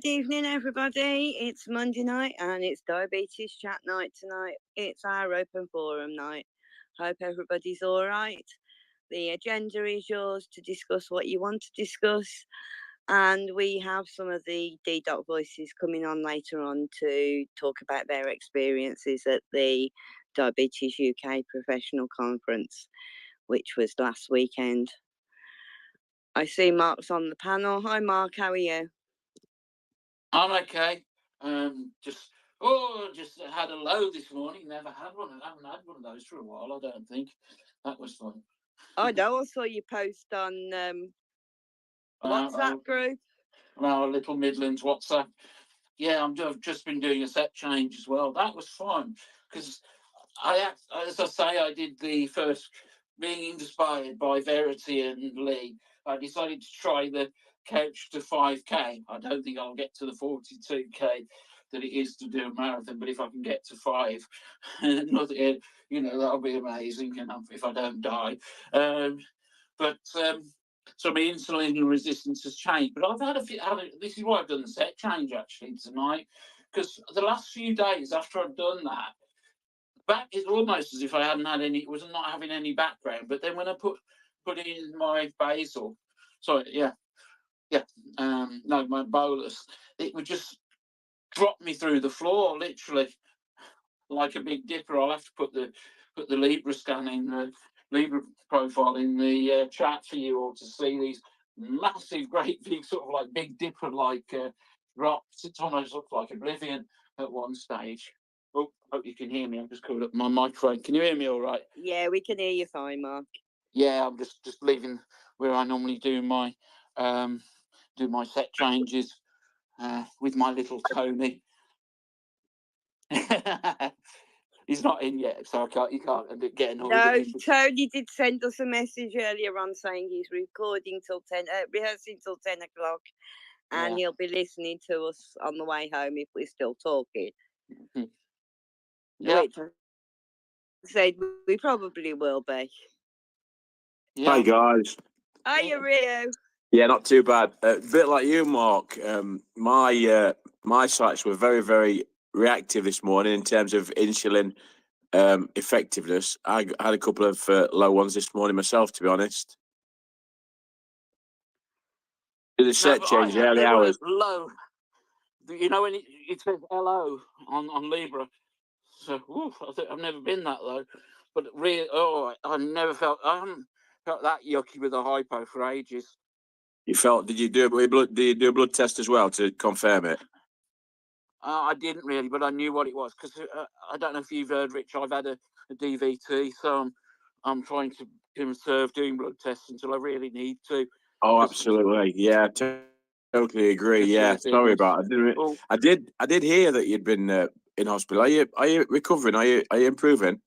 Good evening, everybody. It's Monday night and it's diabetes chat night tonight. It's our open forum night. Hope everybody's all right. The agenda is yours to discuss what you want to discuss. And we have some of the DDoc voices coming on later on to talk about their experiences at the Diabetes UK Professional Conference, which was last weekend. I see Mark's on the panel. Hi, Mark. How are you? I'm okay. Just had a low this morning. Never had one. I haven't had one of those for a while. I don't think that was fun. I know. I saw you post on WhatsApp group. Our Little Midlands WhatsApp. Yeah, I've just been doing a set change as well. That was fun because as I say, I did the first being inspired by Verity and Lee. I decided to try the couch to 5K. I don't think I'll get to the 42K that it is to do a marathon, but if I can get to 5, nothing, that'll be amazing. If I don't die, so my insulin resistance has changed. But I've had a few. This is why I've done the set change actually tonight, because the last few days after I've done that, back is almost as if I hadn't had any. Was not having any background. But then when I put in my basal, my bolus, it would just drop me through the floor, literally, like a big dipper. I'll have to put the Libra scan in, the Libra profile in the chat for you all to see these massive, great big, sort of like Big Dipper like drops. It almost looks like Oblivion at one stage. Oh, hope you can hear me. I'm just covered up my microphone. Can you hear me all right? Yeah, we can hear you fine, Mark. Yeah, I'm just leaving where I normally do my set changes with my little Tony. He's not in yet, so you can't get annoyed. No, Tony did send us a message earlier on saying he's recording till rehearsing till 10 o'clock, and he'll be listening to us on the way home if we're still talking. Mm-hmm. Yeah. Which I said we probably will be. Yeah. Hi guys. Hiya, Rio. Yeah, not too bad. A bit like you, Mark. My sites were very, very reactive this morning in terms of insulin effectiveness. I had a couple of low ones this morning myself, to be honest. Did the set change early hours? Low. You know when it says LO on Libra. So I've never been that low, but really, I never felt. I haven't felt that yucky with a hypo for ages. You felt? Did you do a blood test as well to confirm it? I didn't really, but I knew what it was because I don't know if you've heard, Rich. I've had a DVT, so I'm trying to conserve doing blood tests until I really need to. Oh, absolutely, yeah, totally agree. Yeah, sorry about it. I did hear that you'd been in hospital. Are you recovering? Are you improving?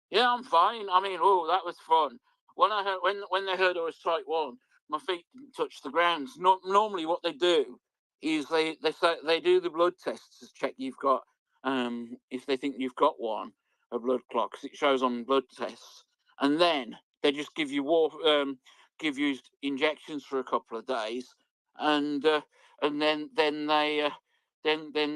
Yeah, I'm fine. I mean, that was fun. When I heard when they heard I was type 1, my feet didn't touch the ground. Normally, what they do is they do the blood tests to check you've got if they think you've got a blood clot, because it shows on blood tests, and then they just give you give you injections for a couple of days, and then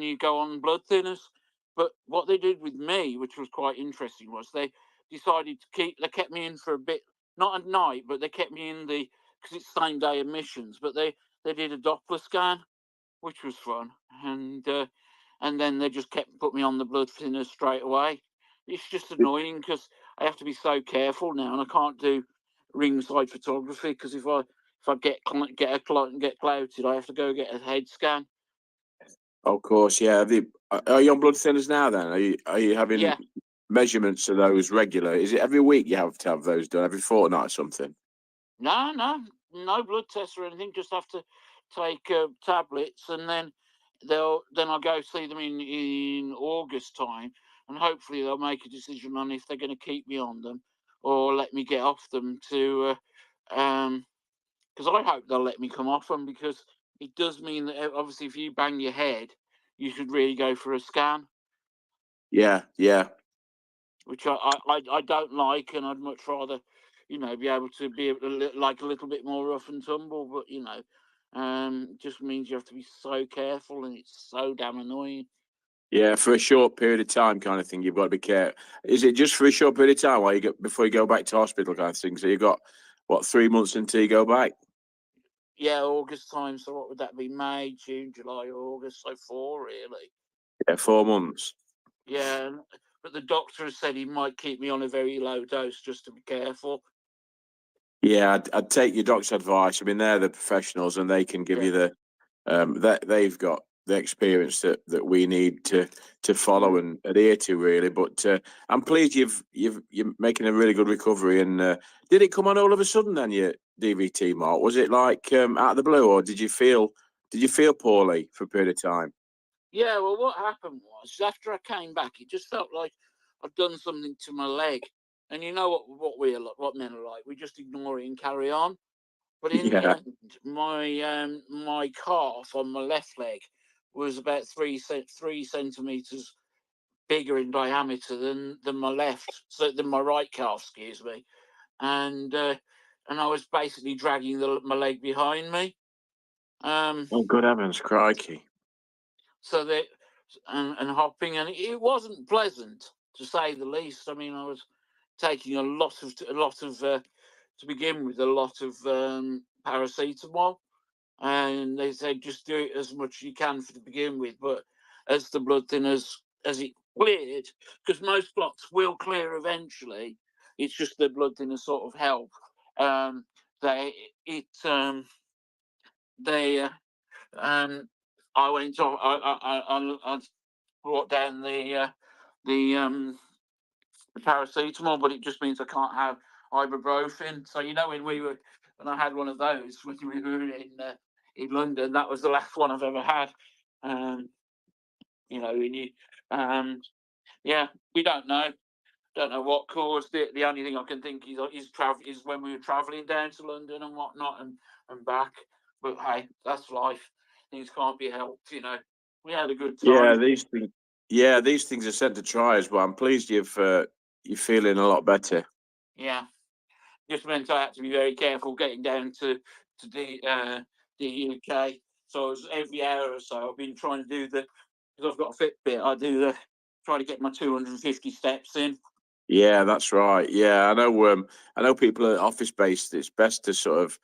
you go on blood thinners. But what they did with me, which was quite interesting, was they decided they kept me in for a bit, not at night, but they kept me in because it's same day admissions, but they did a Doppler scan, which was fun, and then they just put me on the blood thinner straight away. It's just annoying because I have to be so careful now, and I can't do ringside photography because if I get a clot and get clouted, I have to go get a head scan. Of course, yeah. Are you on blood thinners now? Then are you having measurements of those regular? Is it every week you have to have those done? Every fortnight or something? No blood tests or anything. Just have to take tablets, and then I'll go see them in August time, and hopefully they'll make a decision on if they're going to keep me on them or let me get off them because I hope they'll let me come off them, because it does mean that obviously if you bang your head, you should really go for a scan. Yeah. Which I don't like, and I'd much rather, be able to be like a little bit more rough and tumble. But Just means you have to be so careful, and it's so damn annoying. Yeah, for a short period of time, kind of thing. You've got to be careful. Is it just for a short period of time while you get before you go back to hospital, kind of thing? So you've got what 3 months until you go back? Yeah, August time. So what would that be? May, June, July, August. So 4 really. Yeah, 4 months. Yeah, but the doctor has said he might keep me on a very low dose just to be careful. Yeah, I'd take your doctor's advice. I mean, they're the professionals, and they can give you the that they've got the experience that we need to follow and adhere to, really. But I'm pleased you're making a really good recovery. And did it come on all of a sudden then, your DVT, Mark? Was it like out of the blue, or did you feel poorly for a period of time? Yeah, well, what happened was after I came back, it just felt like I'd done something to my leg. And you know what men are like. We just ignore it and carry on. But in the Yeah. end, my calf on my left leg was about 3 centimeters bigger in diameter than my right calf, excuse me, and I was basically dragging my leg behind me. Oh, good heavens, crikey! So that and hopping, and it wasn't pleasant to say the least. I mean, I was taking a lot of to begin with, a lot of paracetamol, and they said just do it as much as you can to begin with. But as the blood thinners, as it cleared, because most clots will clear eventually, it's just the blood thinners sort of help. They it they I went off. I brought down the paracetamol, but it just means I can't have ibuprofen. So when I had one of those when we were in London, that was the last one I've ever had. Yeah, we don't know. Don't know what caused it. The only thing I can think is when we were travelling down to London and whatnot and back. But hey, that's life. Things can't be helped. We had a good Yeah, time. these things are sent to try as well. I'm pleased you're feeling a lot better. Yeah, just meant I had to be very careful getting down to the UK. So it was every hour or so I've been trying to do because I've got a Fitbit. Try to get my 250 steps in. Yeah, that's right. Yeah, I know people are office based. It's best to sort of,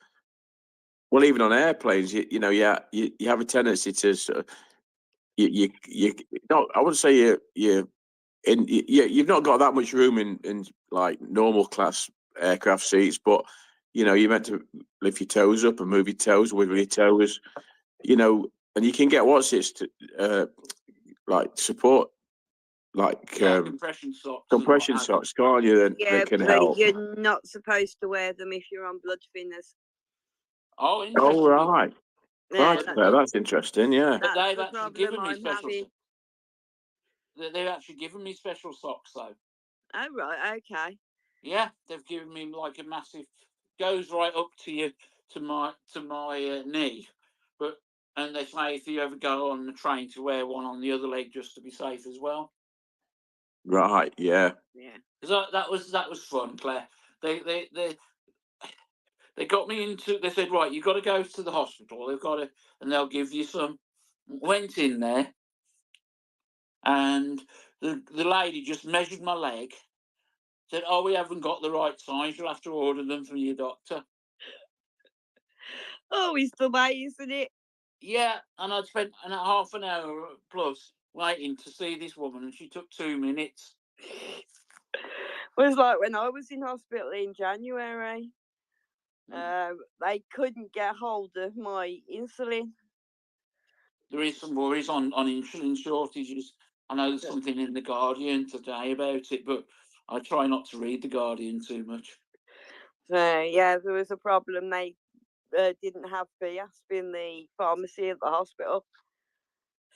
well, even on airplanes, you have a tendency to sort of, you not. I wouldn't say you've not got that much room in like normal class aircraft seats, but you're meant to lift your toes up and move your toes, wiggle your toes, and you can get like support, like compression socks. compression socks, can't you? Yeah, That can but help. you're not supposed to wear them if you're on blood thinners. Oh, interesting. Oh, right. Yeah, Right, that's interesting. Yeah. But they've the actually problem given me I'm special. having. They've actually given me special socks, though. Oh right, okay. Yeah, they've given me like a massive, goes right up to my knee, and they say if you ever go on the train to wear one on the other leg just to be safe as well. Right. Yeah. Yeah. Because that was fun, Claire. They got me into. They said, right, you've got to go to the hospital. And they'll give you some. Went in there, and the lady just measured my leg. Said, "Oh, we haven't got the right size. You'll have to order them from your doctor." Oh, it's the way, isn't it? Yeah, and I'd spent half an hour plus waiting to see this woman, and she took 2 minutes. It was like when I was in hospital in January. They couldn't get hold of my insulin. There is some worries on insulin shortages. I know there's something in the Guardian today about it, but I try not to read the Guardian too much. So yeah, there was a problem. They didn't have Fiasp in the pharmacy at the hospital,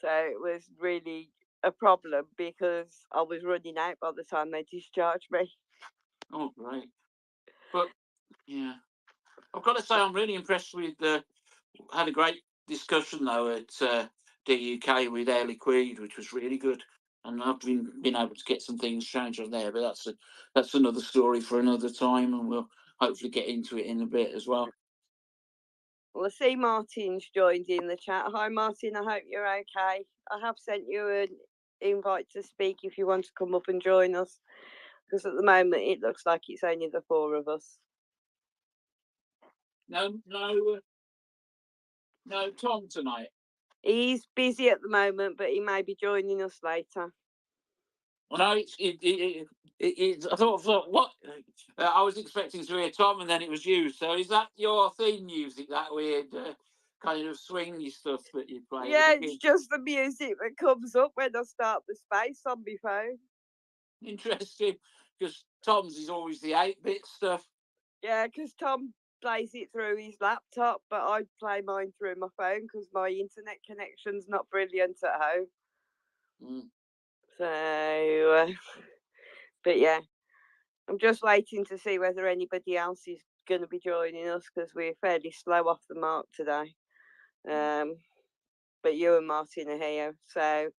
so it was really a problem because I was running out by the time they discharged me. Oh, great! But yeah, I've got to say I'm really impressed with had a great discussion though at DUK with Air Liquide, which was really good, and I've been able to get some things changed on there. But that's another story for another time, and we'll hopefully get into it in a bit as well. Well, I see Martin's joined in the chat. Hi, Martin. I hope you're okay. I have sent you an invite to speak if you want to come up and join us, because at the moment it looks like it's only the four of us. No, Tom tonight. He's busy at the moment, but he may be joining us later. Well, no, I thought what I was expecting to hear Tom, and then it was you. So is that your theme music? That weird kind of swingy stuff that you play? Yeah, it's just the music that comes up when I start the space on my phone. Interesting, because Tom's is always the 8-bit stuff. Yeah, because Tom plays it through his laptop, but I play mine through my phone because my internet connection's not brilliant at home. Mm. So, but yeah, I'm just waiting to see whether anybody else is going to be joining us because we're fairly slow off the mark today. But you and Martin are here, so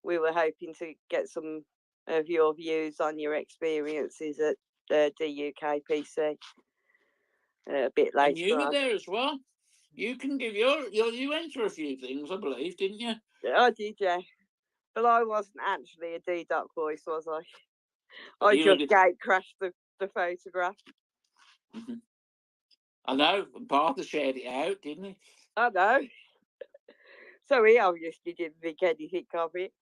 we were hoping to get some of your views on your experiences at DUK PC a bit later. And you were there as well. You can give you enter a few things, I believe, didn't you? I did, yeah. But I wasn't actually a D-Doc voice, was I? But I you just gate crashed the photograph. Mm-hmm. I know, Bartha shared it out, didn't he? I know. So he obviously didn't think anything of it.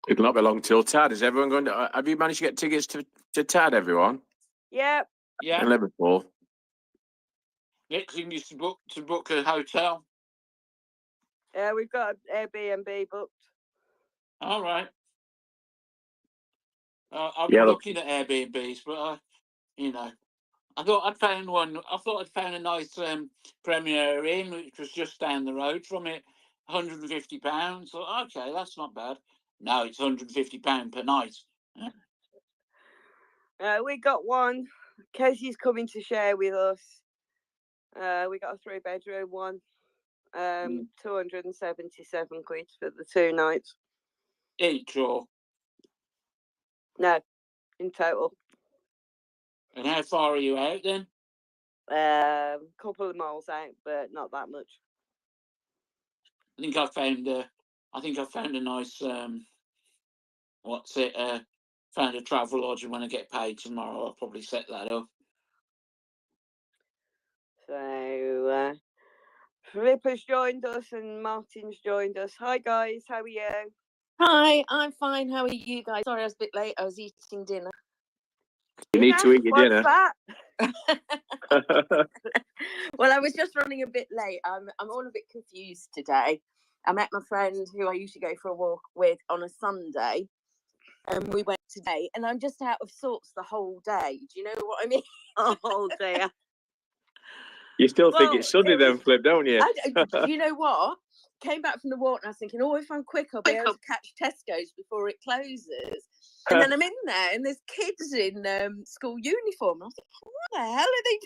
It'll not be long till TAD. Is everyone going to? Have you managed to get tickets to TAD, everyone? Yep. Yeah. In Liverpool. Yeah, because you need to book a hotel. Yeah, we've got Airbnb booked. All right. I've been looking at Airbnbs, but I thought I'd found one. I thought I'd found a nice Premier Inn, which was just down the road from it, £150. So okay, that's not bad. No, it's £150 per night. We got one. Kezzy's coming to share with us. We got a 3-bedroom one. 277 quid for the 2 nights. Each or? No, in total. And how far are you out then? Couple of miles out, but not that much. I think I found a nice found a travel lodge, and when I get paid tomorrow I'll probably set that up. So Ripper's joined us and Martin's joined us. Hi guys, how are you? Hi, I'm fine. How are you guys? Sorry I was a bit late. I was eating dinner. You need to eat your dinner. What's that? Well, I was just running a bit late. I'm all a bit confused today. I met my friend who I usually go for a walk with on a Sunday, and we went today, and I'm just out of sorts the whole day. Do you know what I mean? Oh dear. You still think it's Sunday then, Flip, don't you? You know what? Came back from the walk and I was thinking, if I'm quick, I'll be able to catch Tesco's before it closes. And then I'm in there and there's kids in school uniform. And I was like, what the hell are they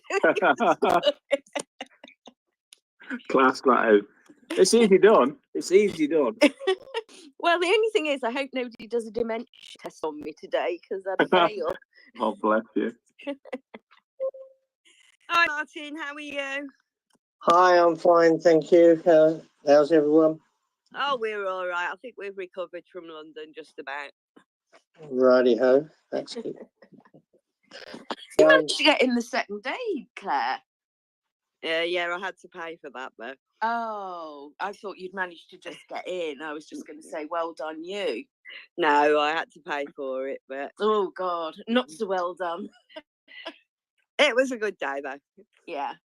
doing? Class that out. It's easy done. It's easy done. Well, the only thing is, I hope nobody does a dementia test on me today because I'd fail. Oh, bless you. Hi Martin, how are you? Hi, I'm fine, thank you. How's everyone? Oh, we're all right. I think we've recovered from London just about. Righty-ho, that's good. You managed to get in the second day, Claire? Yeah, I had to pay for that though. Oh, I thought you'd managed to just get in. I was just going to say, well done you. No, I had to pay for it, but... Oh, God, not so well done. It was a good day though. Yeah.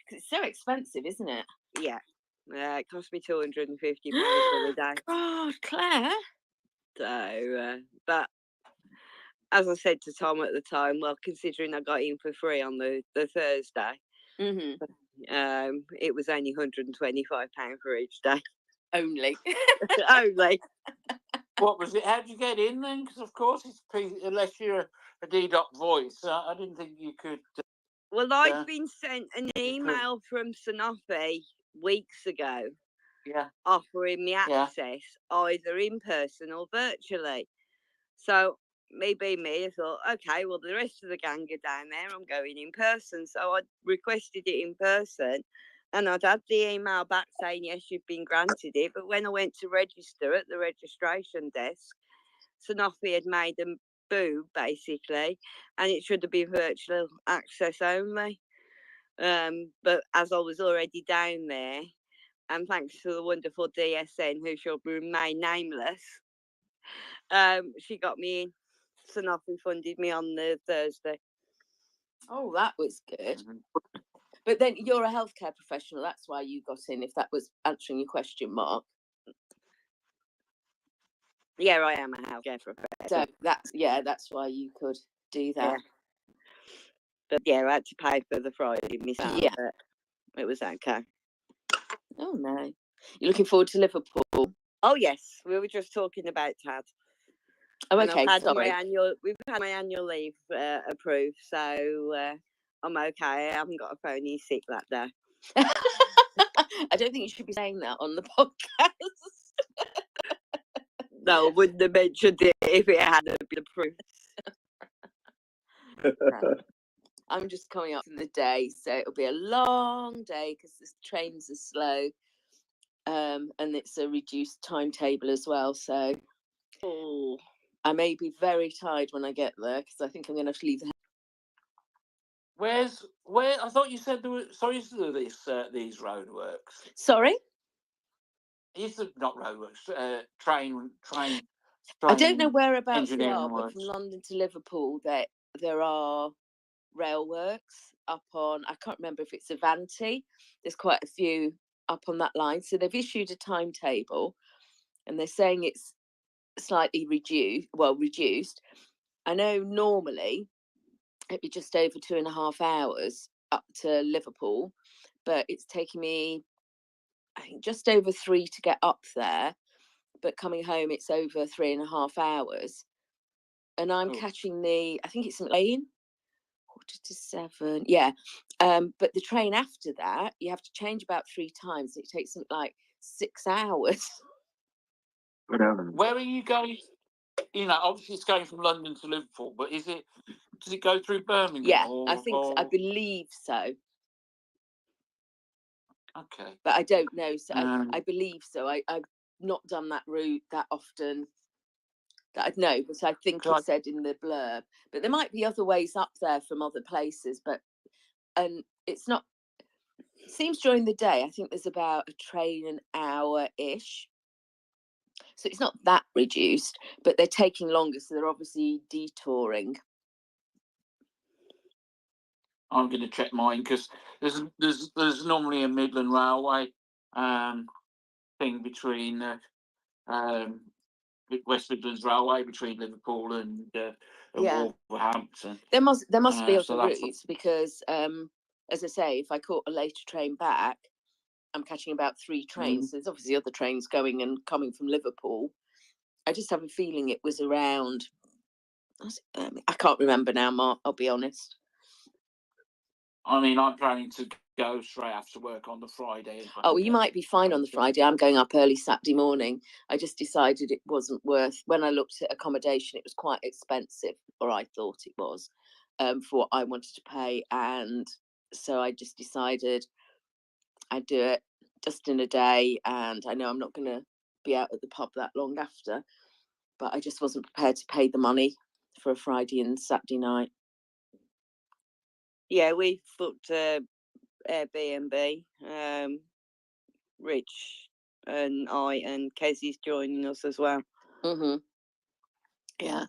Because it's so expensive, isn't it? Yeah. It cost me £250 for the day. God, Claire. So, but as I said to Tom at the time, well, considering I got in for free on the Thursday, it was only £125 for each day. Only. Only. What was it? How did you get in then? Because of course it's unless you're a D-Doc voice. I didn't think you could. Well, I'd been sent an email from Sanofi weeks ago, offering me access either in person or virtually. So me being me, I thought, okay, well, the rest of the gang are down there. I'm going in person. So I requested it in person, and I'd had the email back saying, yes, you've been granted it. But when I went to register at the registration desk, Sanofi had made them boo, basically, and it should have been virtual access only. But as I was already down there, and thanks to the wonderful DSN, who shall remain nameless, she got me in. Sanofi funded me on the Thursday. Oh, that was good. But then you're a healthcare professional. That's why you got in, if that was answering your question, Mark. Yeah, I am a healthcare professional. So that's why you could do that. Yeah. But yeah, I had to pay for the Friday myself. Yeah. But it was okay. Oh no. You're looking forward to Liverpool? Oh yes, we were just talking about Tad. Oh, And okay, sorry. We've had my annual leave approved, so I'm okay. I haven't got a phone in sick that day. I don't think you should be saying that on the podcast. No, I wouldn't have mentioned it if it hadn't been approved. No. I'm just coming up for the day, so it'll be a long day because the trains are slow, and it's a reduced timetable as well. So I may be very tired when I get there because I think I'm going to have to leave the house. Where? I thought you said there were. Sorry, is there these roadworks? Sorry? Is there not roadworks? Train. I don't know whereabouts they engineering are, but works. from London to Liverpool, there are rail works up on, I can't remember if it's Avanti. There's quite a few up on that line. So they've issued a timetable and they're saying it's slightly reduced. I know normally it'd be just over 2.5 hours up to Liverpool, but it's taking me, I think, just over 3 to get up there. But coming home, it's over 3.5 hours. And I'm catching I think it's lane, 6:45. Yeah. But the train after that, you have to change about 3 times. It takes something like 6 hours. Where are you going? Obviously it's going from London to Liverpool, but does it go through Birmingham? Yeah, I believe so. Okay. But I don't know. So I believe so. I've not done that route that often that I'd know, but I think it said in the blurb. But there might be other ways up there from other places, and it's not, it seems during the day, I think there's about a train an hour-ish. So it's not that reduced, but they're taking longer, so they're obviously detouring. I'm going to check mine because there's normally a Midland Railway thing between West Midlands Railway between Liverpool and Wolverhampton. There must be other so routes because, as I say, if I caught a later train back, I'm catching about 3 trains. So there's obviously other trains going and coming from Liverpool. I just have a feeling it was around. I can't remember now, Mark. I'll be honest. I mean, I'm planning to go straight after work on the Friday. Oh, you might be fine on the Friday. I'm going up early Saturday morning. I just decided it wasn't worth. When I looked at accommodation, it was quite expensive, or I thought it was, for what I wanted to pay, and so I just decided I'd do it just in a day. And I know I'm not going to be out at the pub that long after, but I just wasn't prepared to pay the money for a Friday and Saturday night. Yeah, we booked Airbnb. Rich and I and Kezzy's joining us as well. Yeah.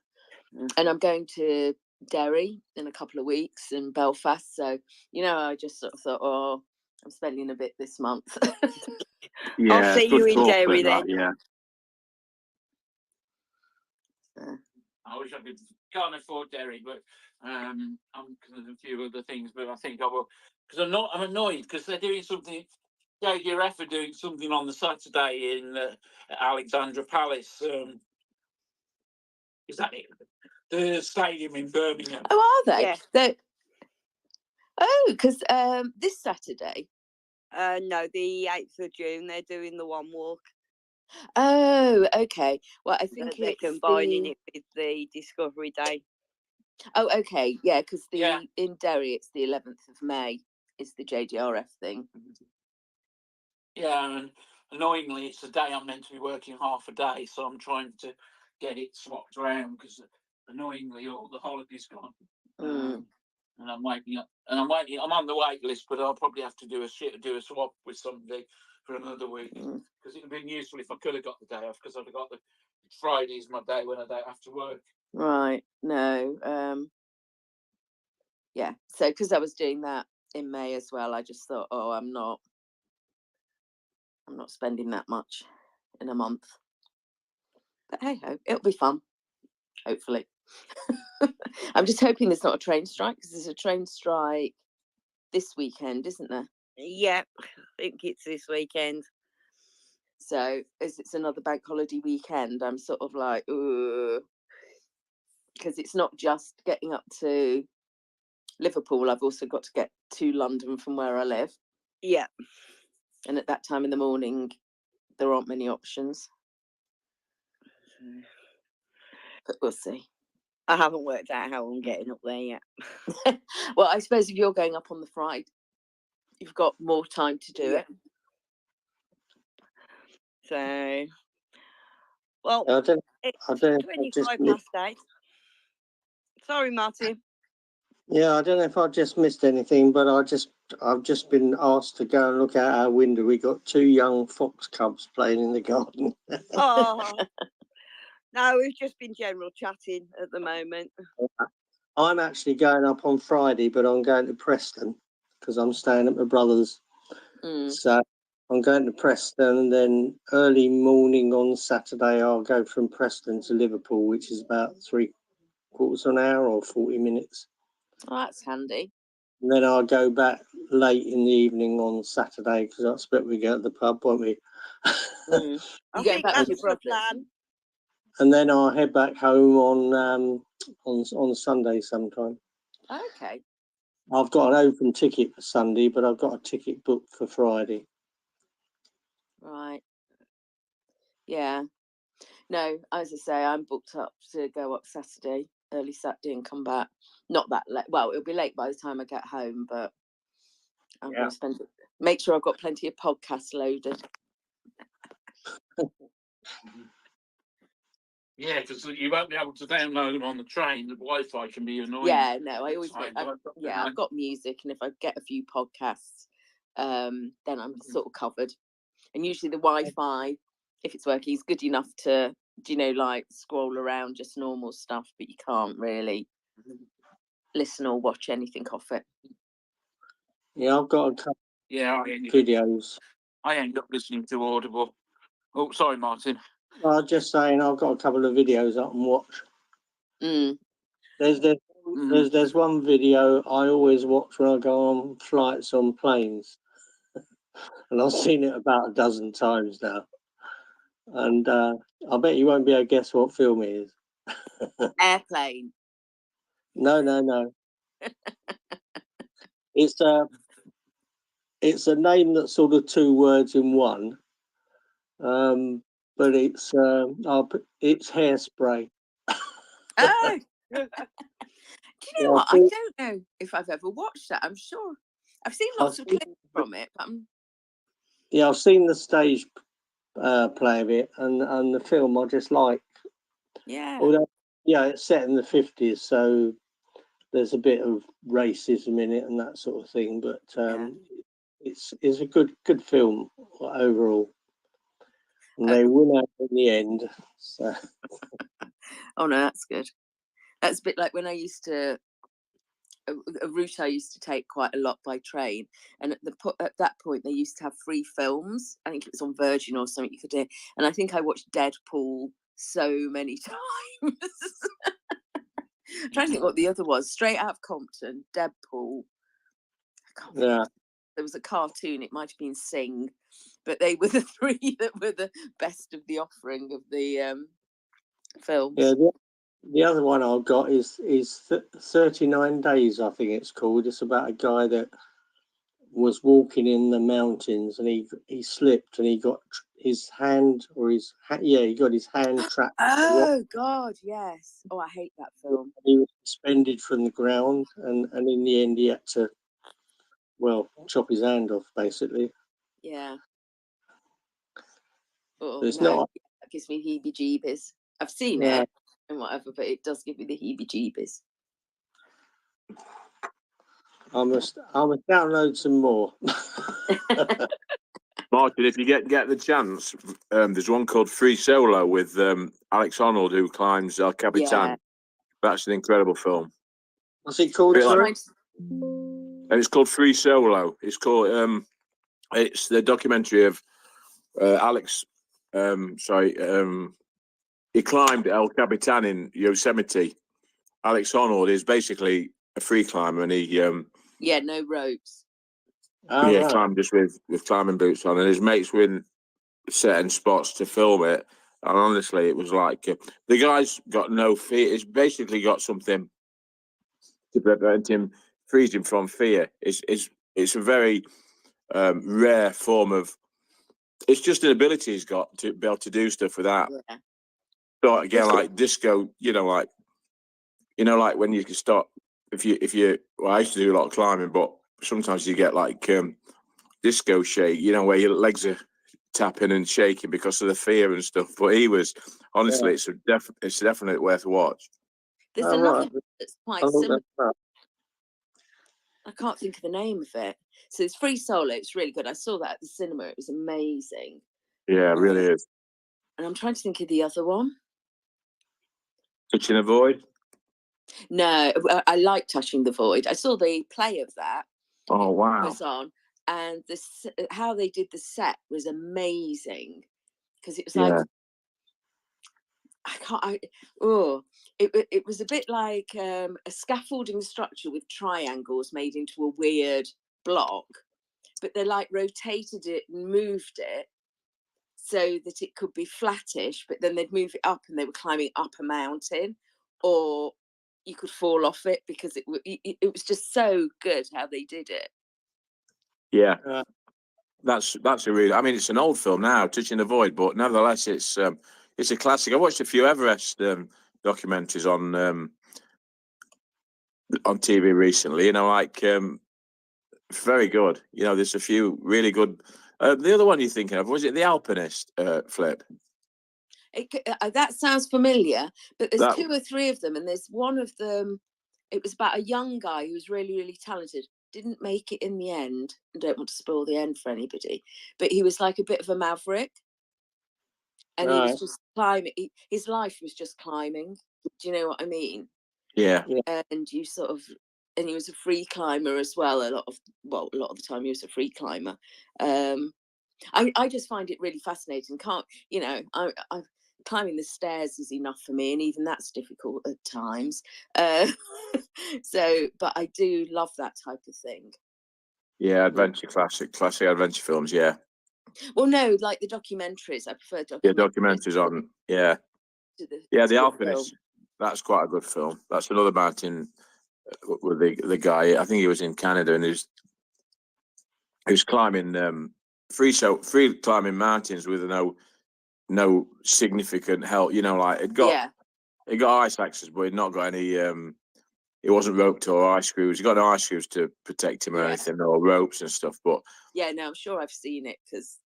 And I'm going to Derry in a couple of weeks in Belfast. So, I just sort of thought, I'm spending a bit this month. Yeah, I'll see you in Derry then. Yeah. I wish I can't afford Derry, but I'm because of a few other things. But I think I will, because I'm annoyed because they're doing something. JDRF are doing something on the Saturday in Alexandra Palace. Is that it? The stadium in Birmingham. Oh, are they? Yeah. Because this Saturday. No, the 8th of June they're doing the one walk. Oh, okay. Well, I think They're it's combining it with the Discovery Day. Oh, okay, yeah, because Yeah. in Derry it's the 11th of May is the JDRF thing. Yeah, and annoyingly, it's a day I'm meant to be working half a day, so I'm trying to get it swapped around because annoyingly, all the holidays gone. And I'm waiting. I'm on the wait list, but I'll probably have to do a swap with somebody for another week because it would have been useful if I could have got the day off because I'd have got the Friday's my day when I don't have to work. Right. No. Yeah. So because I was doing that in May as well, I just thought, oh, I'm not spending that much in a month. But hey ho, it'll be fun. Hopefully. I'm just hoping there's not a train strike because there's a train strike this weekend, isn't there? Yeah, I think it's this weekend. So as it's another bank holiday weekend, I'm sort of like, because it's not just getting up to Liverpool. I've also got to get to London from where I live. Yeah. And at that time in the morning, there aren't many options. But we'll see. I haven't worked out how I'm getting up there yet. Well, I suppose if you're going up on the Friday, you've got more time to do it. So, well, I don't it's know if 25 past 8. Sorry, Martin. Yeah, I don't know if I just missed anything, but I've just been asked to go and look out our window. We got 2 young fox cubs playing in the garden. Oh, no, we've just been general chatting at the moment. I'm actually going up on Friday, but I'm going to Preston because I'm staying at my brother's. So I'm going to Preston, and then early morning on Saturday, I'll go from Preston to Liverpool, which is about 3/4 an hour or 40 minutes. Oh, that's handy. And then I'll go back late in the evening on Saturday because I expect we go to the pub, won't we? You going back with your brother? Plan. And then I'll head back home on Sunday sometime. Okay. I've got an open ticket for Sunday, but I've got a ticket booked for Friday. Right. Yeah. No, as I say, I'm booked up to go up Saturday, early Saturday, and come back. Not that late. Well, it'll be late by the time I get home, but I'm going to make sure I've got plenty of podcasts loaded. Yeah, because you won't be able to download them on the train. The Wi-Fi can be annoying. Yeah, no, I always I've got music, and if I get a few podcasts, then I'm sort of covered. And usually the Wi-Fi, if it's working, is good enough to, like scroll around just normal stuff, but you can't really listen or watch anything off it. Yeah, I've got a couple videos. I end up listening to Audible. Oh, sorry, Martin. I was just saying I've got a couple of videos I can watch. There's one video I always watch when I go on flights on planes, and I've seen it about a dozen times now. And I bet you won't be able to guess what film it is. Airplane. No. It's a name that's sort of 2 words in one. But it's Hairspray. Oh. Do you know what? I don't know if I've ever watched that. I'm sure I've seen lots of clips from it. But yeah, I've seen the stage play of it, and the film I just like. Yeah. Although, yeah, it's set in the 50s, so there's a bit of racism in it and that sort of thing. But it's a good film overall. And they win out in the end. So. Oh no, that's good. That's a bit like when I used to. A route I used to take quite a lot by train, and at that point they used to have free films. I think it was on Virgin or something you could do, and I think I watched Deadpool so many times. I'm trying to think what the other was. Straight Out of Compton, Deadpool. There was a cartoon. It might have been Sing, but they were the 3 that were the best of the offering of the films. Yeah. The other one I've got is 39 Days, I think it's called. It's about a guy that was walking in the mountains, and he slipped, and he got his hand, or he got his hand trapped. Oh God, yes. Oh, I hate that film. He was suspended from the ground, and in the end, he had to, well, chop his hand off, basically. Yeah. Oh, But it's no, not. that gives me heebie-jeebies. I've seen Yeah. it and whatever, but it does give me the heebie-jeebies. I must download some more. Martin, if you get the chance, there's one called Free Solo with Alex Honnold, who climbs El Capitan. Yeah. That's an incredible film. What's it called? And it's called Free Solo. It's called it's the documentary of Alex. He climbed El Capitan in Yosemite. Alex Honnold is basically a free climber, and he yeah, no ropes. Right. Climbed just with climbing boots on, and his mates were in certain spots to film it. And honestly, it was like the guy's got no fear. It's basically got something to prevent him freezing from fear. It's a very rare form of. It's just an ability he's got to be able to do stuff without. Yeah. So again, like disco, like when you can stop. If you, well, I used to do a lot of climbing, but sometimes you get like disco shake. Where your legs are tapping and shaking because of the fear and stuff. But he was honestly, it's definitely worth a watch. There's another that's quite similar. I can't think of the name of it. So it's Free Solo. It's really good. I saw that at the cinema. It was amazing. Yeah, it really is. And I'm trying to think of the other one. Touching a Void? No, I like Touching the Void. I saw the play of that. Oh, wow. It was on. And how they did the set was amazing. Because it was like, it was a bit like a scaffolding structure with triangles made into a weird block, but they like rotated it and moved it so that it could be flattish, but then they'd move it up and they were climbing up a mountain, or you could fall off it because it was just so good how they did it. Yeah. That's a really. I mean, it's an old film now, Touching the Void, but nevertheless, it's a classic. I watched a few Everest documentaries on TV recently. Very good. There's a few really good. The other one you're thinking of, was it The Alpinist? Flip. That sounds familiar, but there's 2 or 3 of them, and there's one of them. It was about a young guy who was really, really talented. Didn't make it in the end. I don't want to spoil the end for anybody, but he was like a bit of a maverick, and he was just climbing. His life was just climbing. Do you know what I mean? Yeah. And you sort of, and he was a free climber as well. A lot of the time he was a free climber. I just find it really fascinating. Climbing the stairs is enough for me, and even that's difficult at times. But I do love that type of thing. Yeah, adventure classic adventure films. Yeah. Well, no, like the documentaries. I prefer documentaries. Yeah, documentaries on. Yeah. The Alpinist. Film. That's quite a good film. That's another Martin with the guy. I think he was in Canada, and he was climbing free climbing mountains with no significant help. It got ice axes, but it not got any. It wasn't roped or ice screws. He got no ice screws to protect him or anything, or ropes and stuff. But no, I'm sure I've seen it because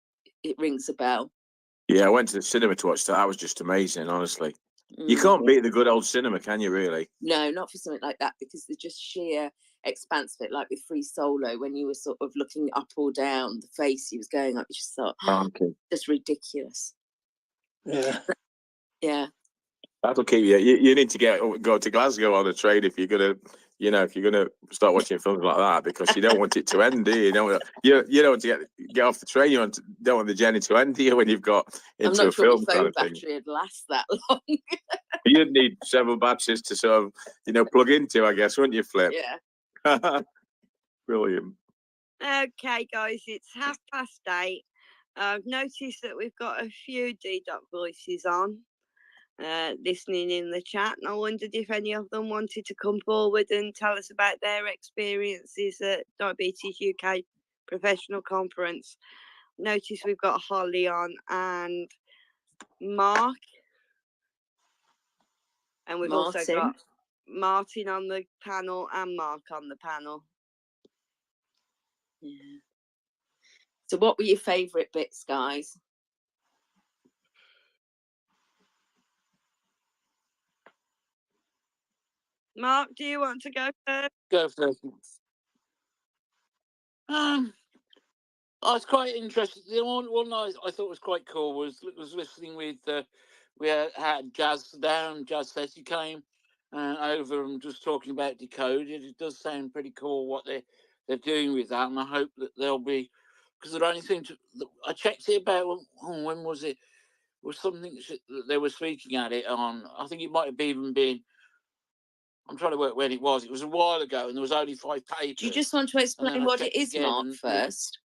it rings a bell. Yeah, I went to the cinema to watch that. That was just amazing, honestly. You can't beat the good old cinema, can you? Really? No, not for something like that, because the just sheer expanse of it, like with Free Solo, when you were sort of looking up or down, the face he was going up, you just thought, just ridiculous. Yeah. Yeah. That'll keep you. You need to go to Glasgow on a train if you're gonna, start watching films like that, because you don't want it to end, do you? You don't want to get off the train. Don't want the journey to end, do you? When you've got into I'm not a sure film my phone kind of battery thing. would last that long. You'd need several batteries to sort of, plug into, I guess, wouldn't you, Flip? Yeah. Brilliant. Okay, guys, it's 8:30. I've noticed that we've got a few DDoc voices on listening in the chat, and I wondered if any of them wanted to come forward and tell us about their experiences at Diabetes UK professional conference. Notice we've got Holly on and Mark. And we've also got Martin on the panel and Mark on the panel. Yeah. So what were your favourite bits, guys? Mark, do you want to go first? Go first. I was quite interested. The one I thought was quite cool was listening with we had Jazz down. Jazz Sessi came over and just talking about Decoded. It does sound pretty cool what they're doing with that, and I hope that they'll be, because there only seemed to. I checked it about when was it? Was something that they were speaking at it on? I think it might have even been. I'm trying to work when it was. It was a while ago, and there was only 5 papers. Do you just want to explain what it is, Mark, first?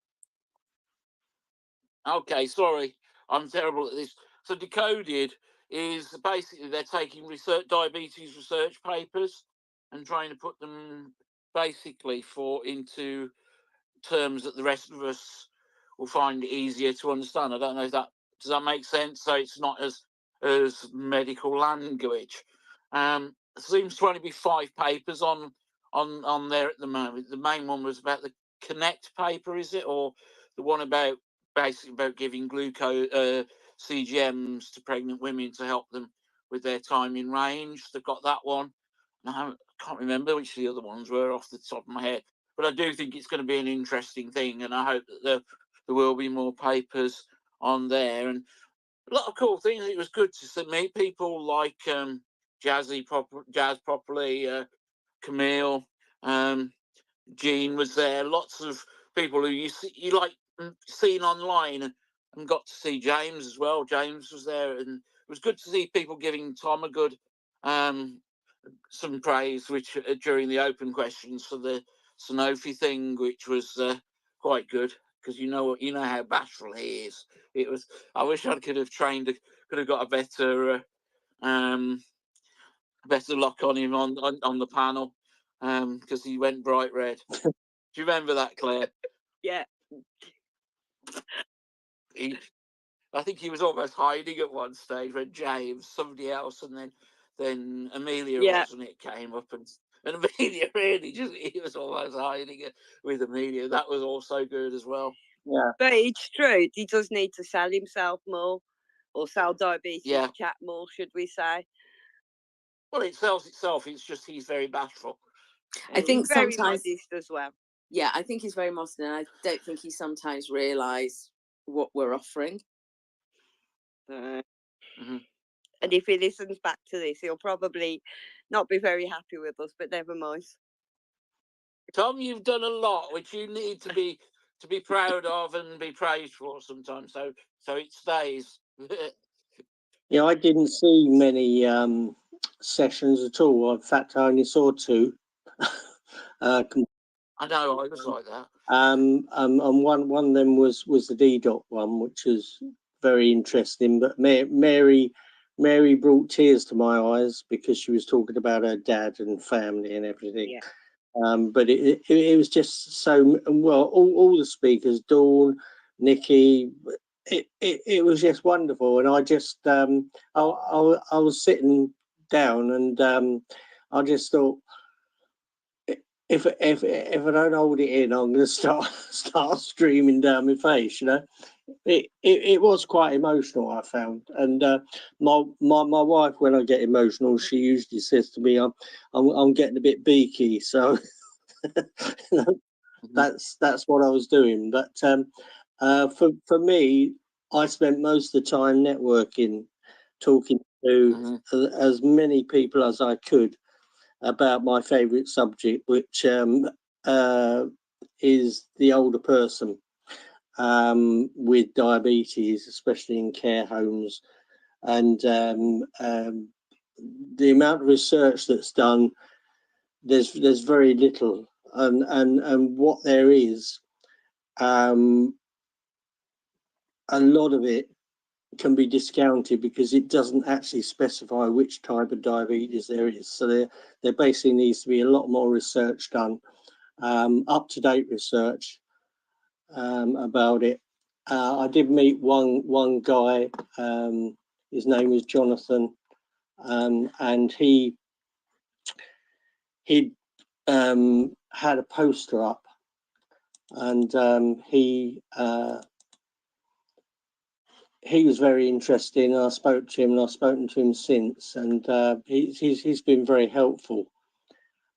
Okay, sorry, I'm terrible at this. So Decoded is basically they're taking diabetes research papers and trying to put them basically into terms that the rest of us will find easier to understand. I don't know if does that make sense. So it's not as medical language. Seems to only be 5 papers on there at the moment. The main one was about the Connect paper, is it, or the one about basically about giving glucose CGMs to pregnant women to help them with their time in range. They've got that one. I can't remember which the other ones were off the top of my head, but I do think it's going to be an interesting thing, and I hope that there will be more papers on there and a lot of cool things. It was good to meet people like Jazz properly, Camille, Jean was there. Lots of people who you seen online, and got to see James as well. James was there, and it was good to see people giving Tom a good some praise, which during the open questions for the Sanofi thing, which was quite good, because you know how bashful he is. It was. I wish I could have got a better lock on him on the panel, because he went bright red. Do you remember that, Claire? Yeah. I think he was almost hiding at one stage when James, somebody else, and then Amelia, wasn't it, came up and Amelia really he was almost hiding it with Amelia. That was also good as well. Yeah. But it's true. He does need to sell himself more, or sell diabetes chat more, should we say? Well, it sells itself. It's just he's very bashful. I think very sometimes modest as well. Yeah, I think he's very modest, and I don't think he sometimes realise what we're offering. Mm-hmm. And if he listens back to this, he'll probably not be very happy with us, but never mind. Tom, you've done a lot, which you need to be proud of and be praised for sometimes. So it stays. Yeah, I didn't see many sessions at all. In fact, I only saw 2. I know, I was like that. And one of them was the DDoT one, which was very interesting. But Mary brought tears to my eyes because she was talking about her dad and family and everything. Yeah. But it was just so well. All the speakers, Dawn, Nikki, it was just wonderful. And I just I was sitting down and I just thought, if I don't hold it in, I'm going to start streaming down my face. You know, it was quite emotional, I found. And my wife, when I get emotional, she usually says to me, "I'm getting a bit beaky." So that's what I was doing. But for me, I spent most of the time networking, talking to as many people as I could about my favourite subject, which is the older person with diabetes, especially in care homes, and the amount of research that's done. There's very little, and what there is, a lot of it can be discounted because it doesn't actually specify which type of diabetes there is. So there basically needs to be a lot more research done, up-to-date research, about it. I did meet one guy. His name was Jonathan, and he had a poster up, and he was very interesting. I spoke to him, and I've spoken to him since, and he's been very helpful.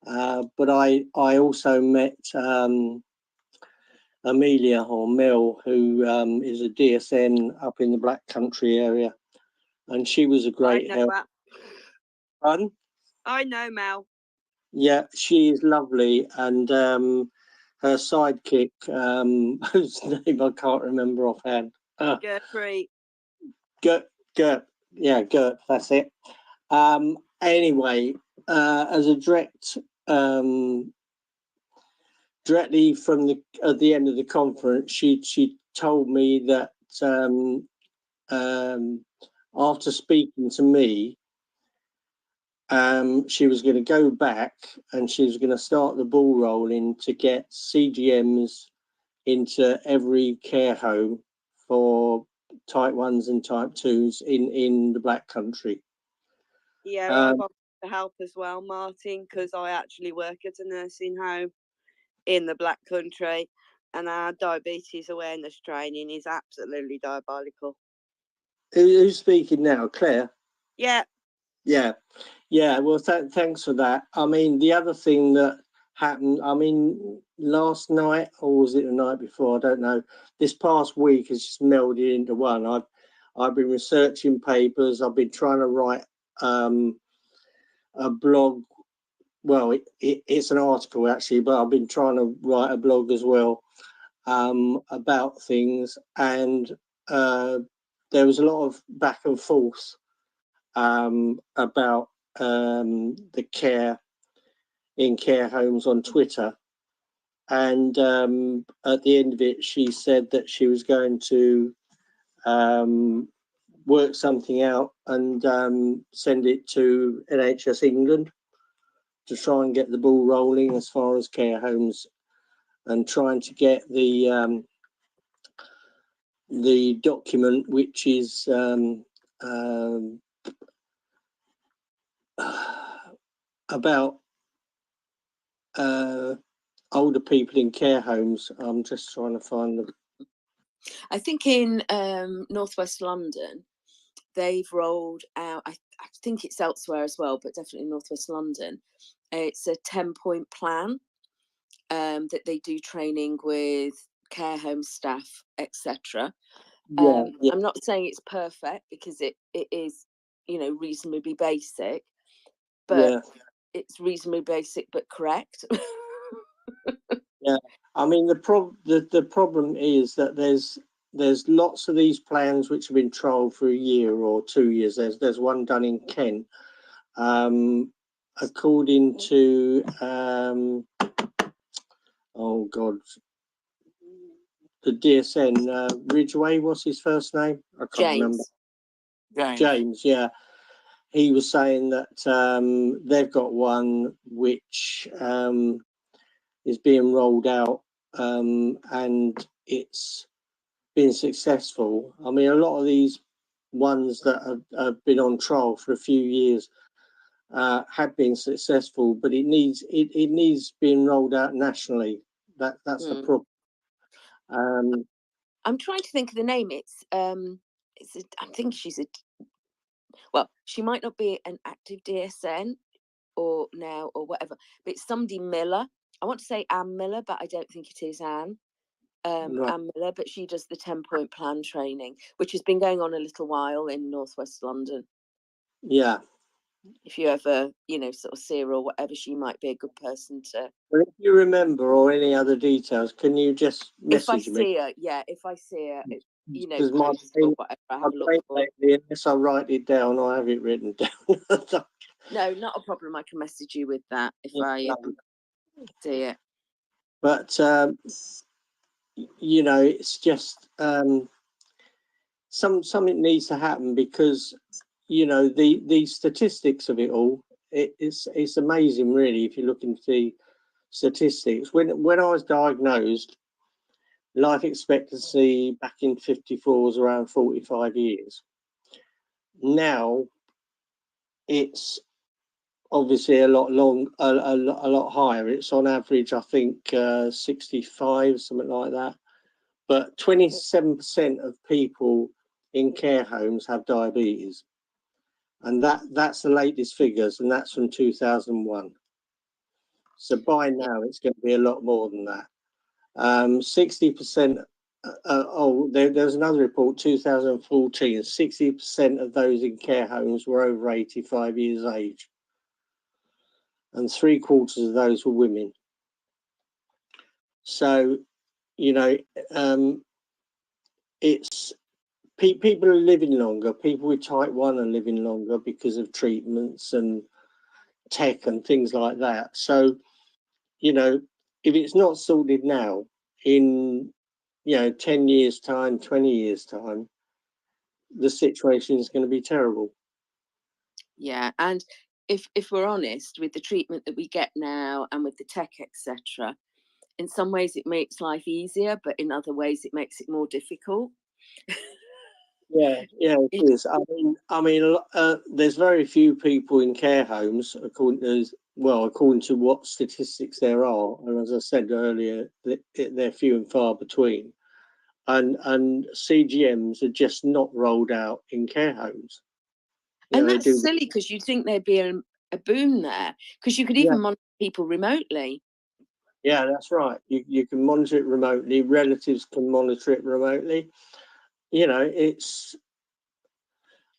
But I also met Amelia or Mel, who is a DSN up in the Black Country area, and she was a great help. Pardon? I know Mel. Yeah, she is lovely, and her sidekick, whose name I can't remember offhand. Gertrude. Gert, yeah, Gert, that's it. Anyway, as a directly from at the end of the conference, she told me that after speaking to me, she was going to go back and she was going to start the ball rolling to get CGMs into every care home for type 1s and type 2s in the Black Country. Yeah, I've offered to help as well, Martin, because I actually work at a nursing home in the Black Country, and our diabetes awareness training is absolutely diabolical. Who's speaking now? Claire? Yeah. Well, thanks for that. I mean, the other thing that happened, I mean, last night, or was it the night before? I don't know. This past week has just melded into one. I've been researching papers. I've been trying to write a blog. Well, it's an article actually, but I've been trying to write a blog as well about things. And there was a lot of back and forth about the care in care homes on Twitter. And at the end of it, she said that she was going to work something out and send it to NHS England to try and get the ball rolling as far as care homes, and trying to get the document, which is about older people in care homes. I'm just trying to find them. I think in northwest London, they've rolled out, I think it's elsewhere as well, but definitely northwest London, it's a 10-point plan that they do training with care home staff, etc. I'm not saying it's perfect, because it is, reasonably basic, but it's reasonably basic but correct. Yeah, I mean the problem is that there's lots of these plans which have been trialled for a year or 2 years. There's one done in Kent, according to oh God, the DSN Ridgway. What's his first name? I can't remember. James, yeah. He was saying that they've got one which is being rolled out, and it's been successful. I mean, a lot of these ones that have been on trial for a few years have been successful, but it needs being rolled out nationally. That's the problem. I'm trying to think of the name. I think she's she might not be an active DSN or whatever, but it's somebody Miller. I want to say Anne Miller, but I don't think it is Anne. Right. Anne Miller, but she does the 10-point plan training, which has been going on a little while in northwest London. Yeah. If you ever, sort of see her or whatever, she might be a good person to. Well, if you remember or any other details, can you just message me? If I see her, Because my brain lately, unless I write it down, I have it written down. No, not a problem. I can message you with that if I see it. But it's just something needs to happen, because the statistics of it all, it's amazing, really. If you look into the statistics, when I was diagnosed, life expectancy back in 54 was around 45 years. Now it's obviously a lot lot higher. It's on average, I think, 65, something like that. But 27% of people in care homes have diabetes, and that's the latest figures, and that's from 2001. So by now it's going to be a lot more than that. 60%. There's another report, 2014. 60% of those in care homes were over 85 years age, and 3/4 of those were women. So, you know, it's people are living longer. People with type 1 are living longer because of treatments and tech and things like that. So, you know, if it's not sorted now, in 10 years' time, 20 years' time, the situation is going to be terrible. Yeah, and if we're honest, with the treatment that we get now and with the tech, etc., in some ways it makes life easier, but in other ways it makes it more difficult. Yeah, it is. I mean, there's very few people in care homes, according to what statistics there are, and as I said earlier, they're few and far between. And CGMs are just not rolled out in care homes. And that's silly, because you'd think there'd be a boom there, because you could even monitor people remotely. Yeah, that's right. You can monitor it remotely. Relatives can monitor it remotely. You know,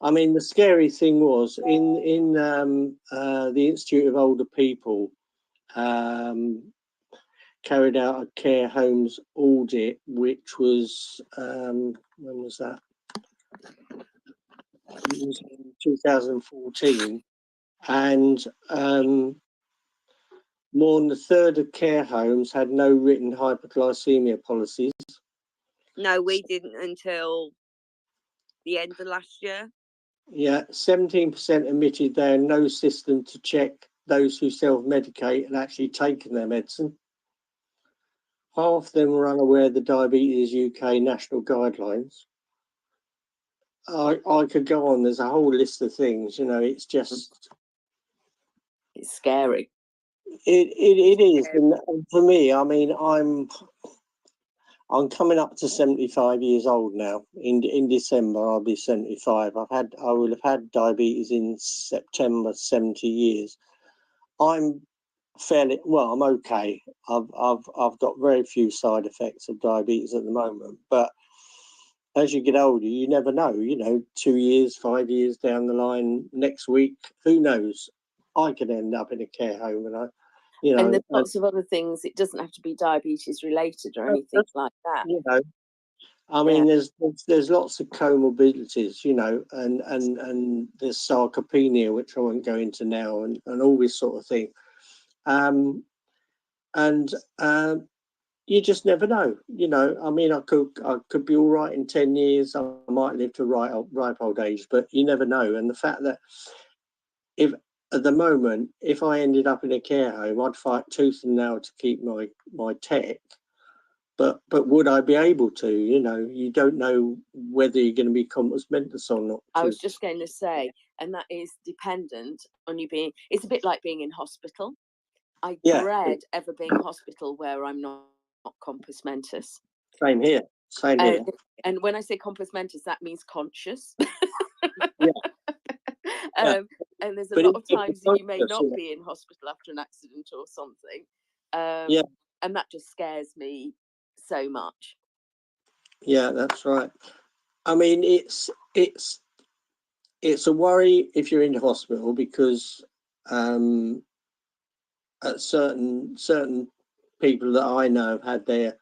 I mean, the scary thing was in the Institute of Older People carried out a care homes audit, which was when was that? It was in 2014, and more than a third of care homes had no written hypoglycemia policies. No, we didn't until the end of last year. Yeah, 17% admitted they had no system to check those who self-medicate and actually taken their medicine. Half of them were unaware of the Diabetes UK national guidelines. I could go on. There's a whole list of things. You know, it's just... It's scary. It is. And for me, I mean, I'm coming up to 75 years old now. In December, I'll be 75. I will have had diabetes in September, 70 years. I'm fairly well. I'm okay. I've got very few side effects of diabetes at the moment. But as you get older, you never know. You know, 2 years, 5 years down the line, next week, who knows? I could end up in a care home, and and there's lots of other things. It doesn't have to be diabetes related or anything like that. You know, I mean, there's lots of comorbidities, you know, and there's sarcopenia, which I won't go into now, and all this sort of thing. You just never know, you know. I mean, I could be all right in 10 years. I might live to ripe old age, but you never know. And the fact that if at the moment, if I ended up in a care home, I'd fight tooth and nail to keep my tech. But would I be able to? You know, you don't know whether you're going to be compos mentis or not. I was just going to say, and that is dependent on you being. It's a bit like being in hospital. I dread ever being in hospital where I'm not compos mentis. Same here. Same here. And when I say compos mentis, that means conscious. And there's a lot of times that you may not be in hospital after an accident or something. And that just scares me so much. Yeah, that's right. I mean, it's a worry if you're in hospital, because at certain people that I know have had their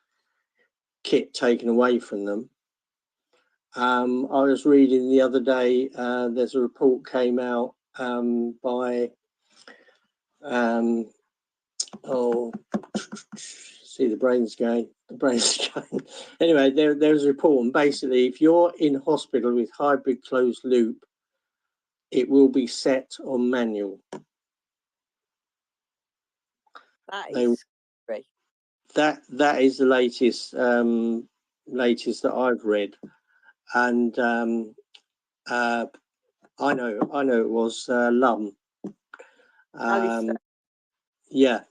kit taken away from them. I was reading the other day, there's a report came out by see the brain's going. Anyway, there's a report, and basically if you're in hospital with hybrid closed loop, it will be set on manual. That is great. that is the latest latest that I've read, and I know it was Lum. Yeah,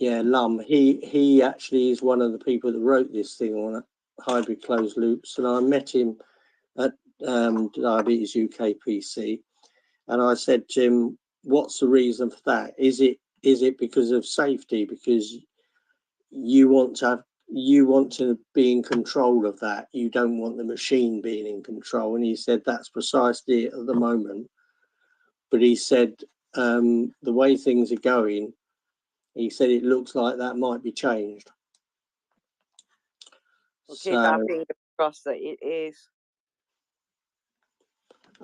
Lum. He actually is one of the people that wrote this thing on hybrid closed loops, and I met him at Diabetes UK PC, and I said to him, "What's the reason for that? Is it because of safety? Because you want to be in control of that. You don't want the machine being in control." And he said that's precisely it at the moment. But he said the way things are going, he said it looks like that might be changed. We'll keep our fingers crossed that it is.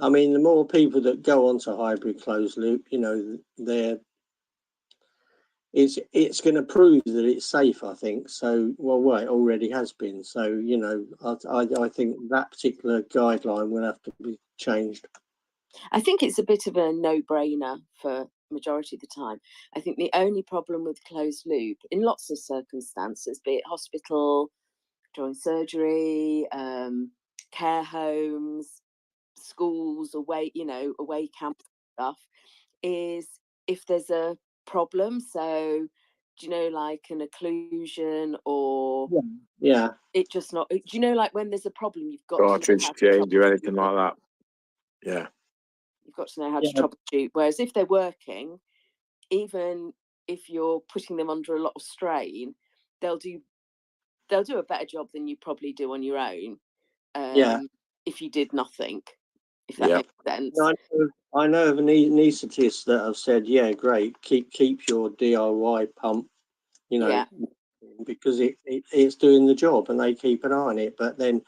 I mean, the more people that go onto hybrid closed loop, you know, it's going to prove that it's safe, I think. So, well, it already has been. So, you know, I think that particular guideline will have to be changed. I think it's a bit of a no-brainer for majority of the time. I think the only problem with closed loop, in lots of circumstances, be it hospital, during surgery, care homes, schools, away camp stuff, is if there's a problem. So, do you know, like an occlusion or it just not, do you know, like when there's a problem, you've got cartridge change or anything like that. Yeah, you've got to know how to troubleshoot. Whereas if they're working, even if you're putting them under a lot of strain, they'll do a better job than you probably do on your own. If you did nothing, if that makes sense. I know of anaesthetists that have said, yeah, great, keep your DIY pump, you know, because it's doing the job and they keep an eye on it. But then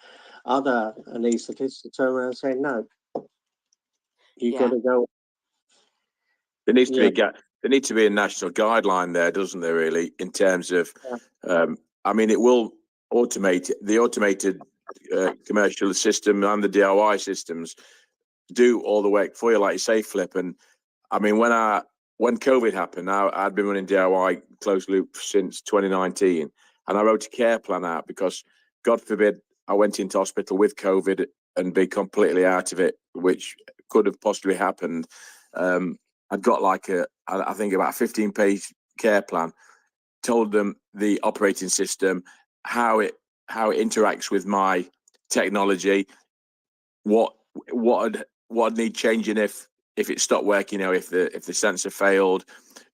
other anaesthetists turn around and say, no, you've got to go. There needs to be a national guideline there, doesn't there? Really, in terms of, I mean, it will automate the automated commercial system and the DIY systems do all the work for you, like you say, Flip. And I mean, when COVID happened, I'd been running DIY closed loop since 2019, and I wrote a care plan out because, God forbid, I went into hospital with COVID and be completely out of it, which could have possibly happened. I'd got like I think about a 15-page care plan, told them the operating system, how it interacts with my technology, what I'd need changing if it stopped working, you know, if the sensor failed,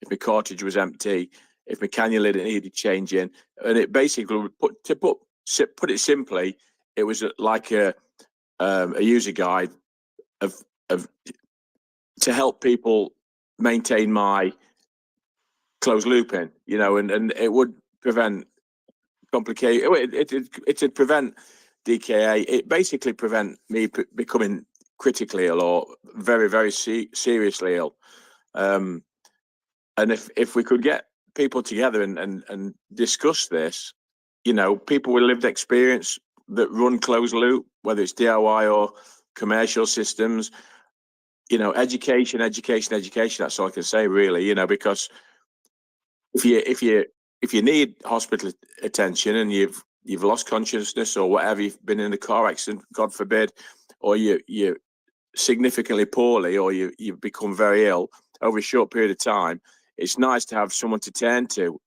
if my cartridge was empty, if my cannula needed changing. And it basically put it simply, it was like a user guide of to help people maintain my closed looping, you know, and it would prevent complication. It'd prevent DKA. It basically prevent me becoming critically ill or very, very seriously ill. And if we could get people together and discuss this, you know, people with lived experience that run closed loop, whether it's DIY or commercial systems, you know, education. That's all I can say, really, you know, because if you need hospital attention and you've lost consciousness or whatever, you've been in a car accident, God forbid, or you're significantly poorly, or you've become very ill over a short period of time, it's nice to have someone to turn to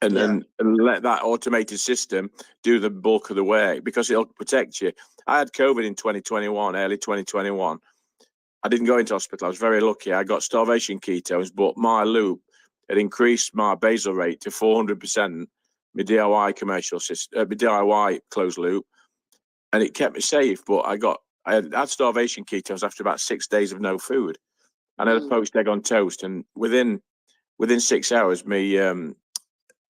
and let that automated system do the bulk of the work, because it'll protect you. I had COVID in 2021, early 2021. I didn't go into hospital. I was very lucky. I got starvation ketones, but my loop had increased my basal rate to 400%, my DIY commercial system, my DIY closed loop, and it kept me safe. But I had starvation ketones after about 6 days of no food, and I had a poached egg on toast, and within 6 hours, my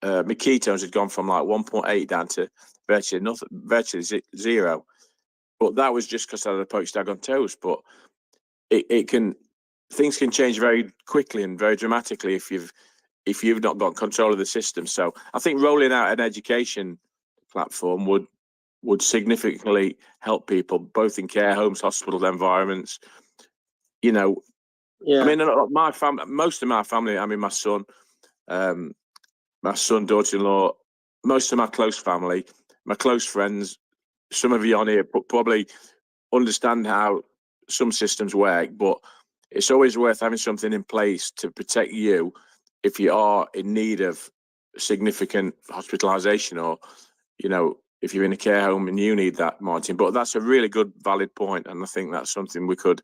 ketones had gone from like 1.8 down to virtually zero. But that was just because I had a poached egg on toast. But things can change very quickly and very dramatically if you've not got control of the system. So I think rolling out an education platform would significantly help people, both in care homes, hospital environments. You know, I mean, my family, most of my family, I mean, my son, my son, daughter-in-law, most of my close family, my close friends, some of you on here probably understand how some systems work, but it's always worth having something in place to protect you if you are in need of significant hospitalisation, or, you know, if you're in a care home and you need that, Martin. But that's a really good, valid point, and I think that's something we could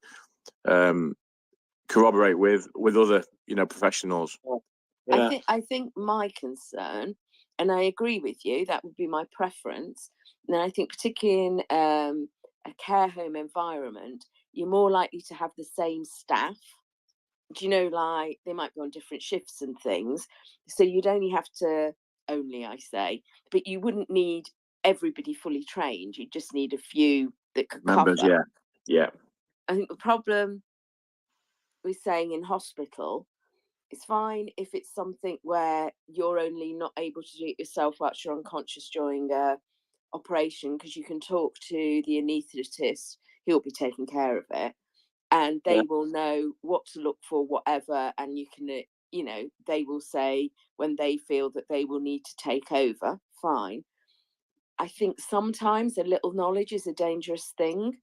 corroborate with other, you know, professionals. Yeah. I think my concern, and I agree with you, that would be my preference. And I think particularly in a care home environment, you're more likely to have the same staff. Do you know, like they might be on different shifts and things, so you'd only have to I say, but you wouldn't need everybody fully trained. You just need a few that could Members, cover. Yeah. I think the problem with saying in hospital, it's fine if it's something where you're only not able to do it yourself whilst you're unconscious during operation, because you can talk to the anaesthetist, he'll be taking care of it, and they will know what to look for, whatever, and you can, you know, they will say when they feel that they will need to take over, fine. I think sometimes a little knowledge is a dangerous thing.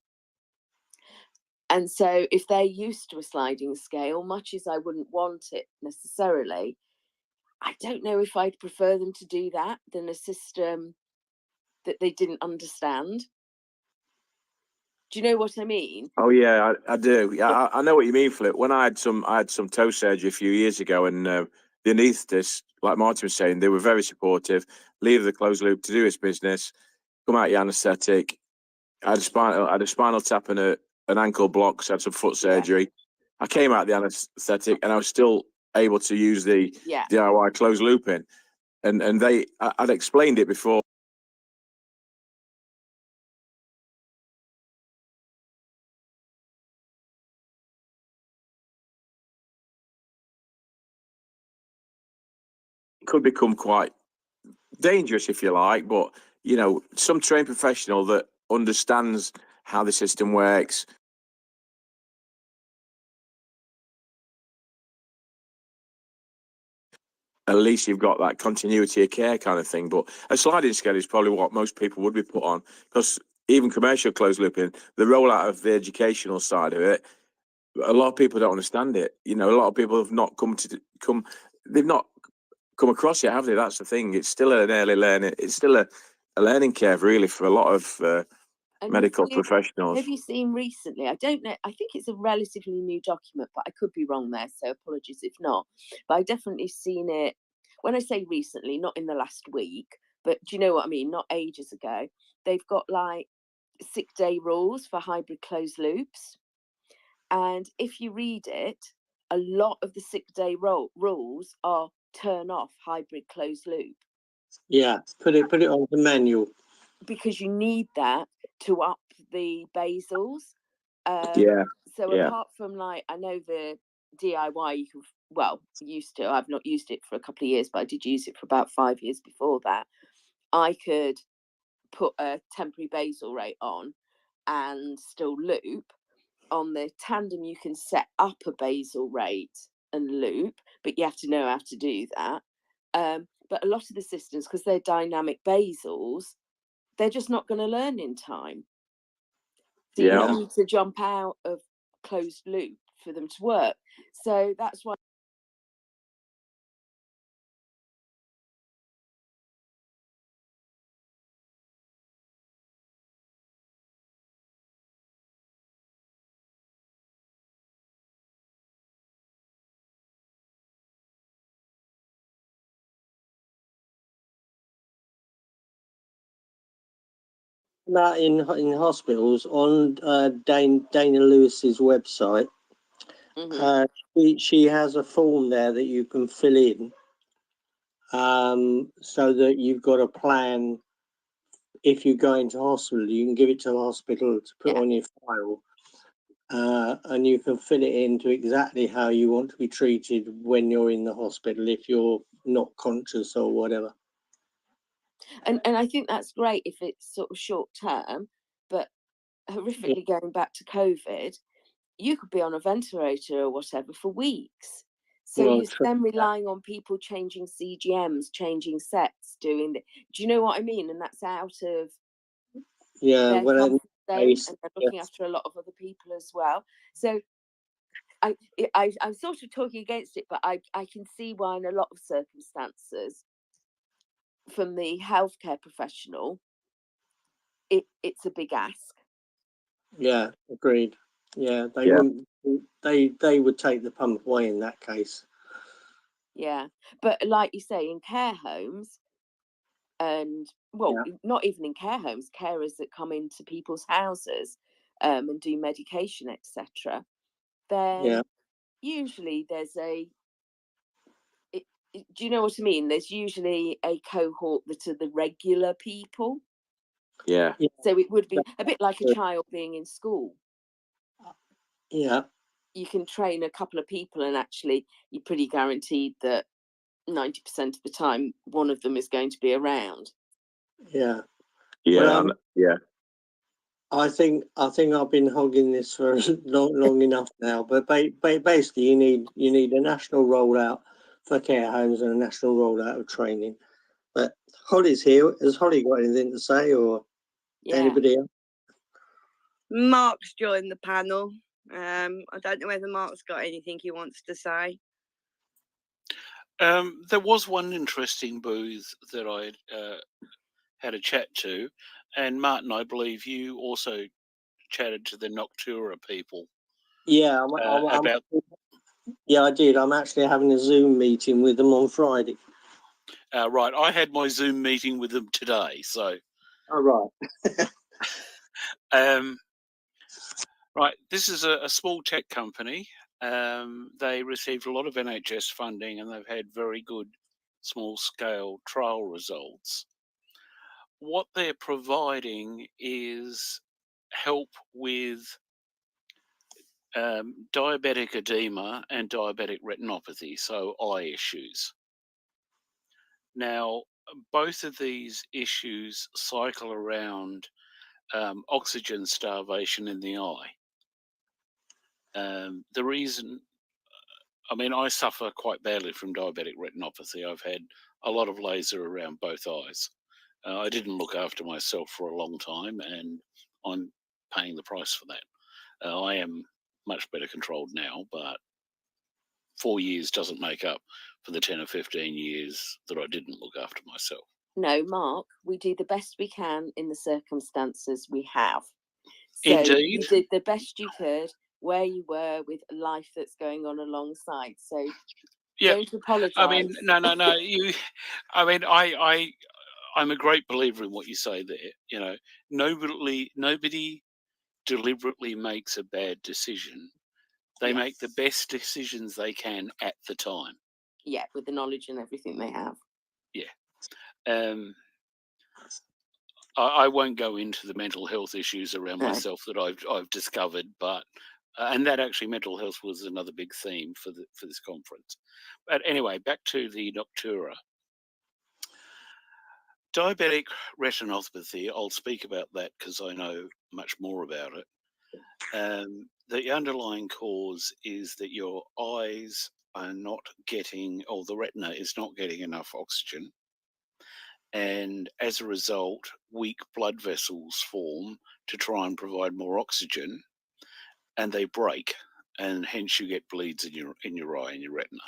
And so if they're used to a sliding scale, much as I wouldn't want it necessarily, I don't know if I'd prefer them to do that than a system that they didn't understand. Do you know what I mean? Oh yeah, I do. Yeah, I know what you mean, Flip. When I had some toe surgery a few years ago, and the anaesthetist, like Martin was saying, they were very supportive. Leave the closed loop to do its business. Come out your anaesthetic. I had a spinal tap and an ankle block. So I had some foot surgery. Yeah. I came out the anaesthetic, and I was still able to use the DIY closed looping. And I'd explained it before. Could become quite dangerous, if you like, but, you know, some trained professional that understands how the system works. At least you've got that continuity of care kind of thing. But a sliding scale is probably what most people would be put on, because even commercial closed looping, the rollout of the educational side of it, a lot of people don't understand it. You know, a lot of people have not they've not come across it, have they? That's the thing. It's still an early learning. It's still a learning curve, really, for a lot of medical professionals. Have you seen recently? I don't know. I think it's a relatively new document, but I could be wrong there. So apologies if not. But I definitely seen it. When I say recently, not in the last week, but do you know what I mean? Not ages ago. They've got like sick day rules for hybrid closed loops. And if you read it, a lot of the sick day rules are turn off hybrid closed loop. Yeah, put it on the manual. Because you need that to up the basals. So apart from, like, I know the DIY, you can, well, used to, I've not used it for a couple of years, but I did use it for about 5 years before that. I could put a temporary basal rate on and still loop. On the Tandem, you can set up a basal rate and loop, but you have to know how to do that. But a lot of the systems, because they're dynamic basals, they're just not going to learn in time. So you need to jump out of closed loop for them to work. So that's why. That in hospitals, on Dana Lewis's website, she has a form there that you can fill in, so that you've got a plan. If you go into hospital, you can give it to the hospital to put on your file, and you can fill it into exactly how you want to be treated when you're in the hospital, if you're not conscious or whatever. And I think that's great if it's sort of short term, but horrifically going back to COVID, you could be on a ventilator or whatever for weeks. So Well, you're true. then relying on people changing CGMs, changing sets, doing the. Do you know what I mean? And that's out of Yeah, their well, comfort zone, case, and they're looking after a lot of other people as well. So I'm sort of talking against it, but I can see why in a lot of circumstances, from the healthcare professional, it's a big ask. yeah, agreed. Yeah, they Yeah. wouldn't. They would take the pump away in that case. Yeah, but like you say, in care homes, and well, not even in care homes, carers that come into people's houses and do medication, etc. Then usually there's do you know what I mean? There's usually a cohort that are the regular people. Yeah. So it would be a bit like a child being in school. Yeah. You can train a couple of people, and actually you're pretty guaranteed that 90% of the time one of them is going to be around. Yeah. Yeah. Well, yeah. I think I've been hogging this for long enough now. But basically, you need a national rollout for care homes and a national rollout of training. But Holly's here. Has Holly got anything to say, or anybody else? Mark's joined the panel. I don't know whether Mark's got anything he wants to say. There was one interesting booth that I had a chat to, and Martin, I believe you also chatted to the Noctura people. Yeah, about. Yeah, I did. I'm actually having a Zoom meeting with them on Friday. Right, I had my Zoom meeting with them today. So. Oh, right. Right, this is a small tech company. They received a lot of NHS funding, and they've had very good small-scale trial results. What they're providing is help with diabetic edema and diabetic retinopathy, so eye issues. Now, both of these issues cycle around oxygen starvation in the eye. The reason, I mean, I suffer quite badly from diabetic retinopathy. I've had a lot of laser around both eyes. I didn't look after myself for a long time, and I'm paying the price for that. I am much better controlled now, but 4 years doesn't make up for the 10 or 15 years that I didn't look after myself. No, Mark, we do the best we can in the circumstances we have. So Indeed. you did the best you could where you were with life that's going on alongside. So don't apologise. I mean, no. I mean, I'm a great believer in what you say there. You know, nobody deliberately makes a bad decision. They make the best decisions they can at the time. Yeah, with the knowledge and everything they have. Yeah. I won't go into the mental health issues around myself that I've discovered, but and that actually mental health was another big theme for this conference. But anyway, back to the Noctura. Diabetic retinopathy, I'll speak about that because I know much more about it. The underlying cause is that your eyes are not getting, or the retina is not getting enough oxygen. And as a result, weak blood vessels form to try and provide more oxygen, and they break, and hence you get bleeds in your eye, in your retina.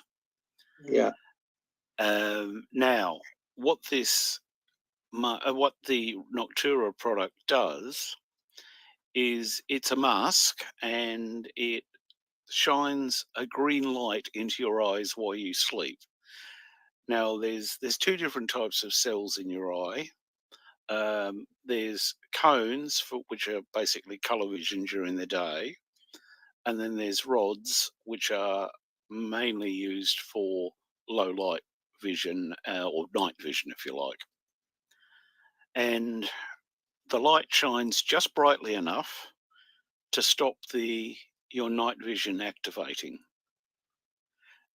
Yeah. Now, what the Noctura product does is it's a mask, and it shines a green light into your eyes while you sleep. Now, there's two different types of cells in your eye. There's cones, which are basically color vision during the day, and then there's rods, which are mainly used for low light vision or night vision, if you like. And the light shines just brightly enough to stop your night vision activating.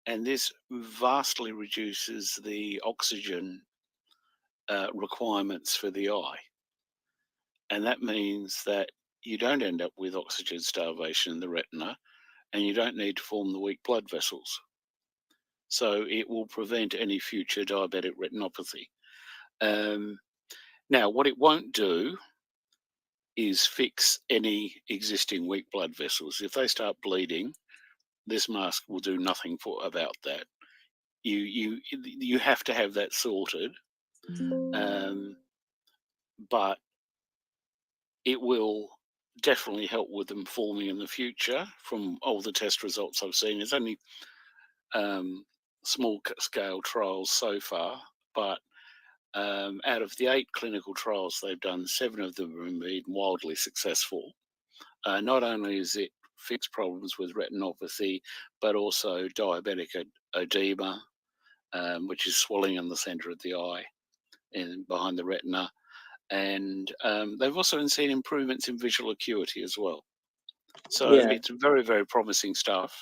And this vastly reduces the oxygen requirements for the eye. And that means that you don't end up with oxygen starvation in the retina, and you don't need to form the weak blood vessels. so it will prevent any future diabetic retinopathy. Now, what it won't do is fix any existing weak blood vessels. If they start bleeding, this mask will do nothing about that. You have to have that sorted, but it will definitely help with them forming in the future. From all the test results I've seen, there's only small scale trials so far, but out of the 8 clinical trials they've done, 7 of them have been wildly successful. Not only is it fixed problems with retinopathy, but also diabetic edema, which is swelling in the center of the eye and behind the retina. And they've also seen improvements in visual acuity as well. So it's very, very promising stuff.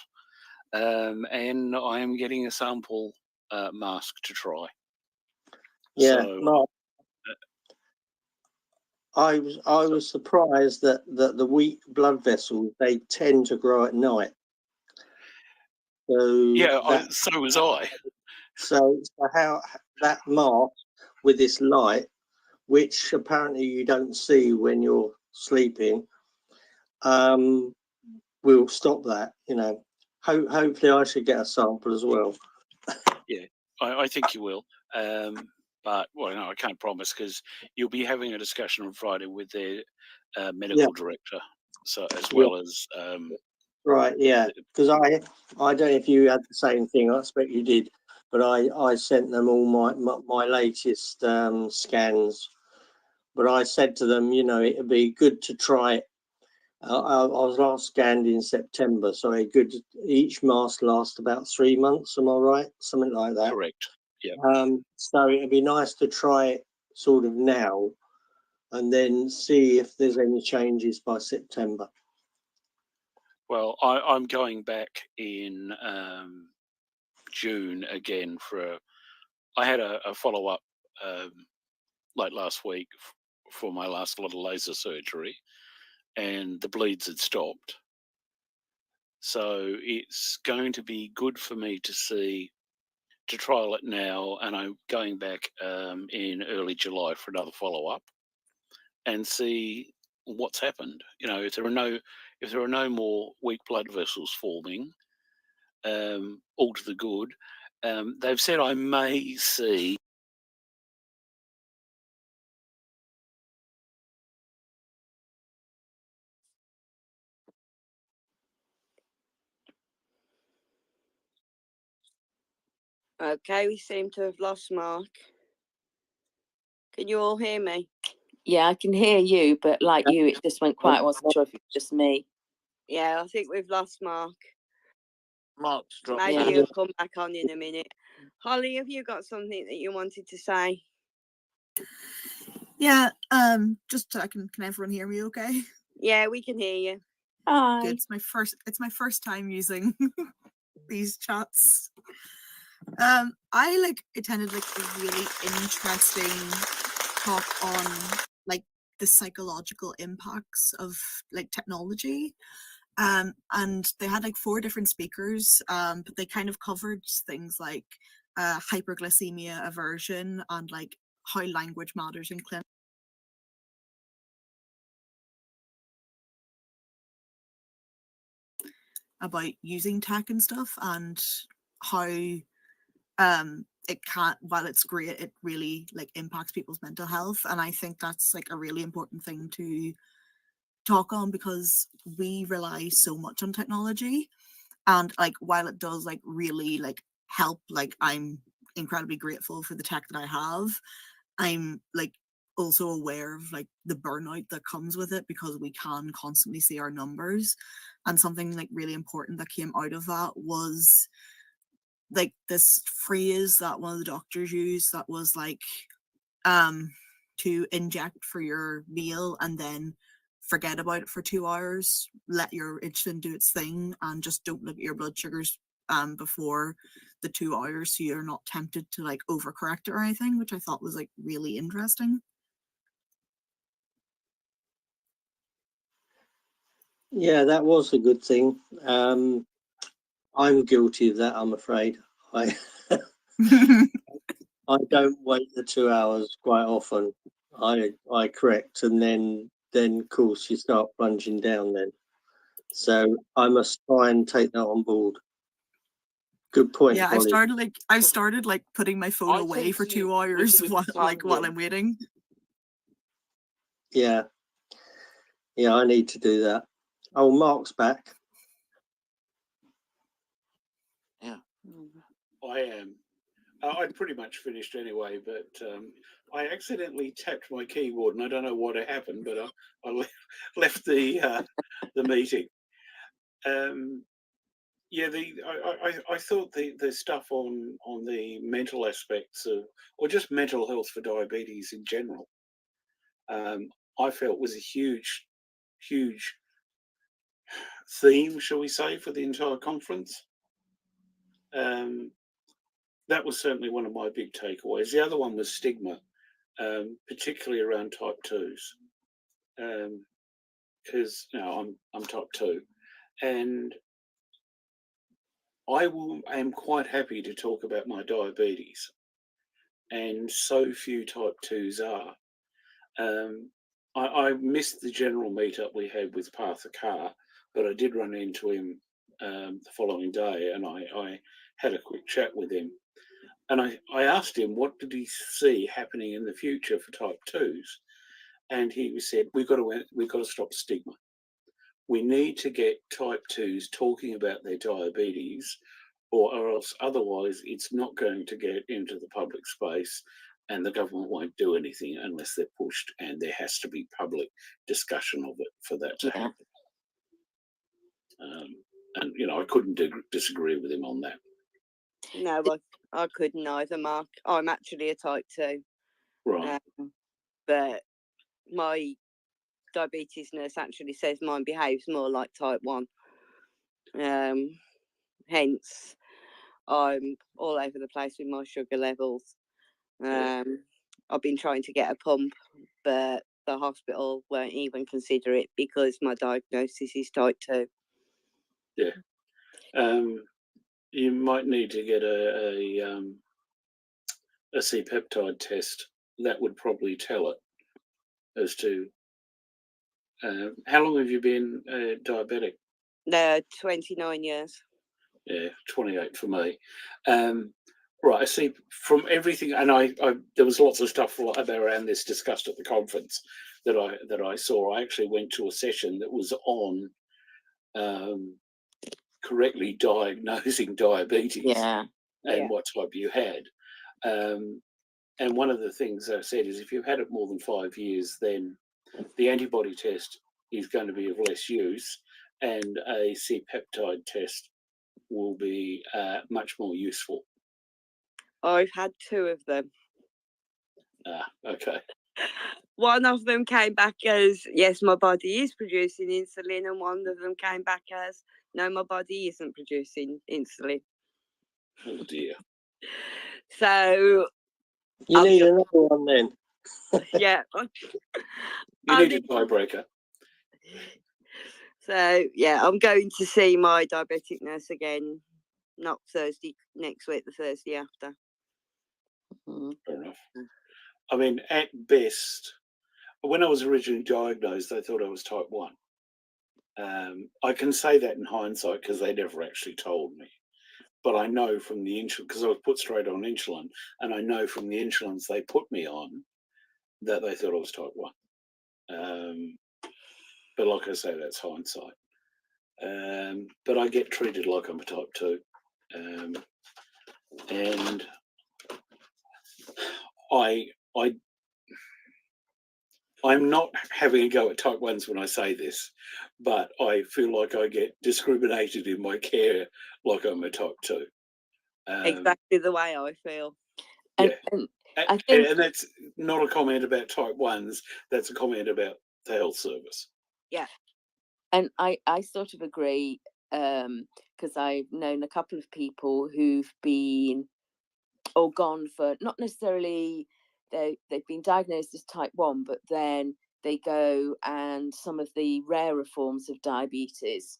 And I am getting a sample mask to try. Yeah, So, Mark, I was surprised that the weak blood vessels, they tend to grow at night. So yeah, so was I. So how that mask with this light, which apparently you don't see when you're sleeping, will stop that. You know, hopefully I should get a sample as well. Yeah, I think you will. But well, no, I can't promise, because you'll be having a discussion on Friday with their medical director, so as well as right, yeah. Because I don't know if you had the same thing. I expect you did, but I sent them all my latest scans. But I said to them, you know, it'd be good to try it. I was last scanned in September, so each mask lasts about 3 months. Am I right? Something like that. Correct. Yeah. So it'd be nice to try it sort of now, and then see if there's any changes by September. Well, I'm going back in June again I had a follow up like last week for my last lot of laser surgery, and the bleeds had stopped. So it's going to be good for me to trial it now, and I'm going back in early July for another follow up and see what's happened. You know, if there are no more weak blood vessels forming, all to the good. They've said I may see Okay, we seem to have lost Mark. Can you all hear me? Yeah, I can hear you, but like you, it just went quiet. I wasn't sure if it was just me. Yeah, I think we've lost Mark. Mark's dropped Maybe out. he'll come back on in a minute. Holly, have you got something that you wanted to say? Yeah, just can everyone hear me okay? Yeah, we can hear you. Hi. It's my first time using these chats. I attended a really interesting talk on the psychological impacts of technology. And they had 4 different speakers, but they kind of covered things like hyperglycemia aversion and how language matters in clinics. About using tech and stuff, and how it can't, while it's great, it really impacts people's mental health. And I think that's a really important thing to talk on, because we rely so much on technology, and while it does really help, I'm incredibly grateful for the tech that I have, I'm also aware of the burnout that comes with it, because we can constantly see our numbers. And something really important that came out of that was this phrase that one of the doctors used, that was to inject for your meal and then forget about it for 2 hours, let your insulin do its thing, and just don't look at your blood sugars before the 2 hours, so you're not tempted to overcorrect it or anything, which I thought was really interesting. Yeah, that was a good thing. I'm guilty of that, I'm afraid. I I don't wait the 2 hours quite often. I correct, and then of course you start plunging down then. So I must try and take that on board. Good point, Yeah, Holly. I started like putting my phone I away think for you- 2 hours with while Tandem- I'm waiting. Yeah. Yeah, I need to do that. Oh, Mark's back. I am. I'd pretty much finished anyway, but I accidentally tapped my keyboard, and I don't know what happened, but I left the meeting. Yeah, I thought the stuff on the mental aspects of, or just mental health for diabetes in general, I felt was a huge theme, shall we say, for the entire conference. That was certainly one of my big takeaways. The other one was stigma, particularly around type 2s, because I'm type 2, and I am quite happy to talk about my diabetes, and so few type 2s are. I missed the general meetup we had with Partha Carr, but I did run into him the following day, and I had a quick chat with him. And I asked him what did he see happening in the future for type 2s, and he said we've got to stop stigma. We need to get type 2s talking about their diabetes, or else otherwise it's not going to get into the public space, and the government won't do anything unless they're pushed, and there has to be public discussion of it for that to happen. And I couldn't disagree with him on that. No, I couldn't either, Mark. I'm actually a type 2. Right. But my diabetes nurse actually says mine behaves more like type 1. Hence, I'm all over the place with my sugar levels. I've been trying to get a pump, but the hospital won't even consider it because my diagnosis is type 2. Yeah. You might need to get a C-peptide test. That would probably tell it as to how long have you been diabetic? 29 years. Yeah, 28 for me. Right, I see from everything, and I there was lots of stuff around this discussed at the conference that I saw. I actually went to a session that was on correctly diagnosing diabetes and what type you had. And one of the things I said is if you've had it more than 5 years, then the antibody test is going to be of less use, and a C-peptide test will be much more useful. I've had 2 of them. Okay. One of them came back as, yes, my body is producing insulin, and one of them came back as, no, my body isn't producing insulin. Oh dear. So you need another one then. Yeah. You need a tiebreaker. So yeah, I'm going to see my diabetic nurse again, not Thursday next week, the Thursday after. Fair enough. I mean, at best, when I was originally diagnosed, they thought I was type 1. I can say that in hindsight because they never actually told me. But I know from the insulin, because I was put straight on insulin, and I know from the insulins they put me on that they thought I was type 1. But like I say, that's hindsight. But I get treated like I'm a type 2. And I'm not having a go at type 1s when I say this, but I feel like I get discriminated in my care like I'm a type 2. Exactly the way I feel. Yeah. And that's not a comment about type 1s, that's a comment about the health service. Yeah. And I sort of agree, because I've known a couple of people who've been or gone for, not necessarily they've been diagnosed as type 1, but then they go and some of the rarer forms of diabetes,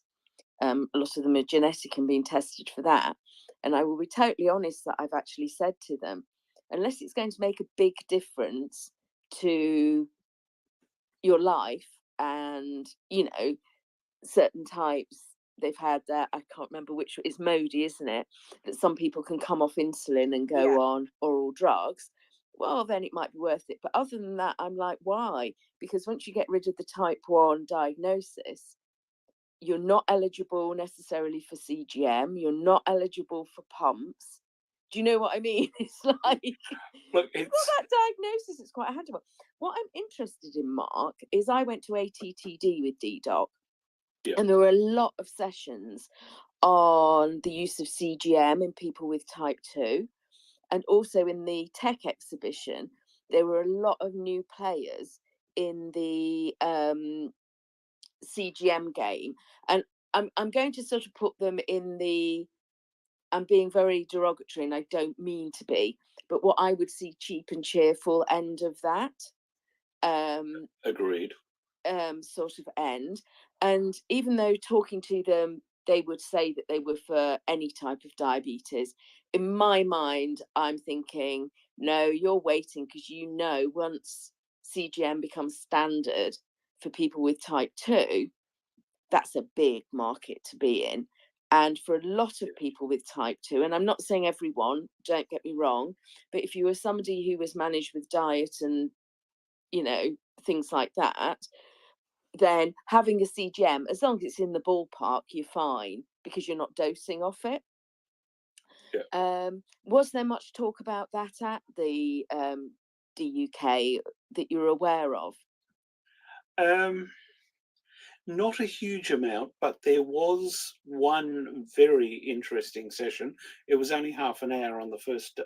A lot of them are genetic and being tested for that. And I will be totally honest that I've actually said to them, unless it's going to make a big difference to your life, and certain types they've had that, I can't remember which, it's Modi, isn't it, that some people can come off insulin and go on oral drugs, well then it might be worth it. But other than that, I'm like, why? Because once you get rid of the type 1 diagnosis, you're not eligible necessarily for CGM, you're not eligible for pumps. Do you know what I mean? It's like, Look, that diagnosis is quite a handy one. What I'm interested in, Mark, is I went to ATTD with DDoc, and there were a lot of sessions on the use of CGM in people with type 2. And also in the tech exhibition, there were a lot of new players in the CGM game. And I'm going to sort of put them in the, I'm being very derogatory and I don't mean to be, but what I would see cheap and cheerful end of that. Agreed. Sort of end. And even though talking to them, they would say that they were for any type of diabetes, in my mind, I'm thinking, no, you're waiting because once CGM becomes standard for people with type 2, that's a big market to be in. And for a lot of people with type 2, and I'm not saying everyone, don't get me wrong, but if you were somebody who was managed with diet and, things like that, then having a CGM, as long as it's in the ballpark, you're fine because you're not dosing off it. Was there much talk about that at the DUK that you're aware of? Not a huge amount, but there was one very interesting session. It was only half an hour on the first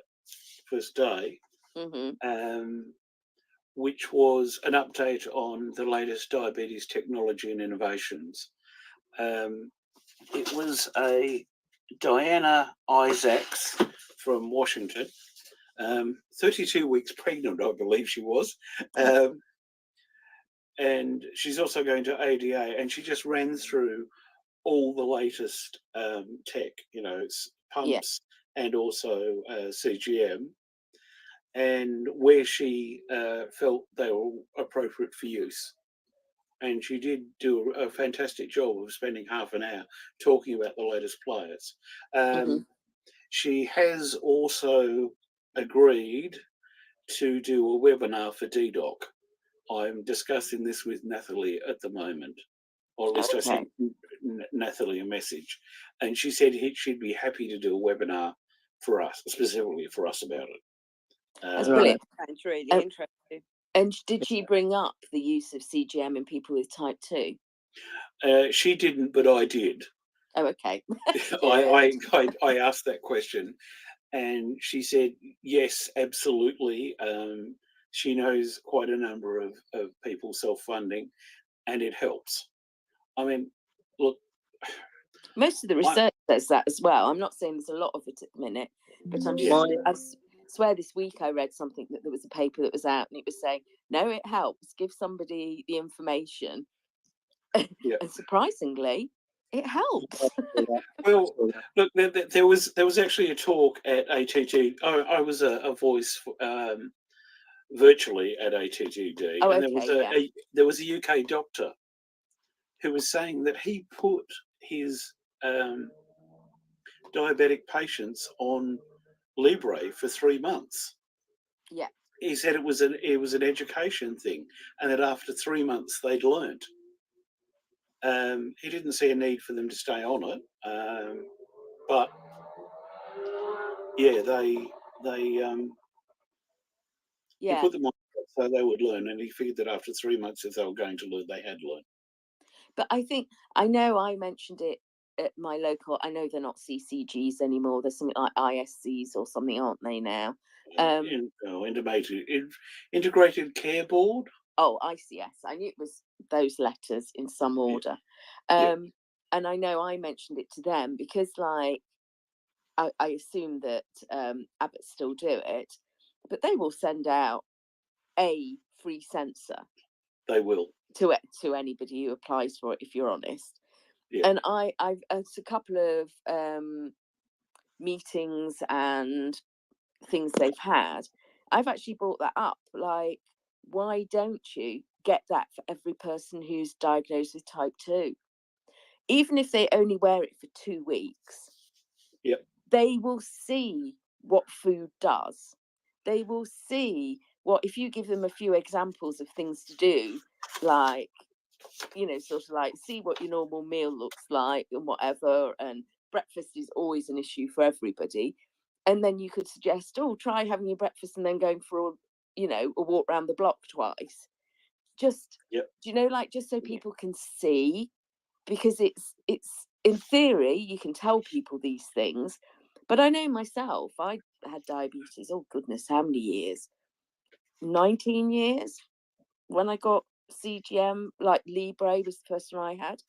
day, which was an update on the latest diabetes technology and innovations. It was a Diana Isaacs from Washington, 32 weeks pregnant, I believe she was. And she's also going to ADA, and she just ran through all the latest tech, pumps and also CGM, and where she felt they were appropriate for use. And she did do a fantastic job of spending half an hour talking about the latest players. She has also agreed to do a webinar for DDoc. I'm discussing this with Nathalie at the moment, or at least I sent Nathalie a message, and she said she'd be happy to do a webinar for us, specifically for us, about it. That's brilliant. That's really interesting. And did she bring up the use of CGM in people with type 2? She didn't, but I did. Oh, okay. I asked that question, and she said yes, absolutely. She knows quite a number of people self-funding, and it helps. I mean, look, most of the research says that as well. I'm not saying there's a lot of it at the minute, but I'm just, I swear this week I read something that there was a paper that was out and it was saying, no, it helps. Give somebody the information. And surprisingly, it helps. Well, look, there was actually a talk at ATT. I was a voice virtually at ATTD, and there was a UK doctor who was saying that he put his diabetic patients on Libre for 3 months. Yeah, he said it was an education thing, and that after 3 months they'd learnt. He didn't see a need for them to stay on it, but yeah, he put them on so they would learn, and he figured that after 3 months, if they were going to learn, they had learned. But I know I mentioned it at my local. I know they're not CCGs anymore. There's something like ISCs or something, aren't they now? Integrated Care Board. Oh, ICS. I knew it was those letters in some order. And I know I mentioned it to them because, like, I assume that Abbott still do it, but they will send out a free sensor. They will. To anybody who applies for it, if you're honest. And I've it's a couple of meetings and things they've had. I've actually brought that up. Like, why don't you get that for every person who's diagnosed with type 2? Even if they only wear it for 2 weeks, they will see what food does. They will see what, if you give them a few examples of things to do, like, sort of like, see what your normal meal looks like and whatever. And breakfast is always an issue for everybody. And then you could suggest, try having your breakfast and then going for a walk around the block twice. Just, just so people can see, because it's in theory, you can tell people these things. But I know myself, I had diabetes, oh goodness, how many years? 19 years when I got CGM, like Libre was the first one I had.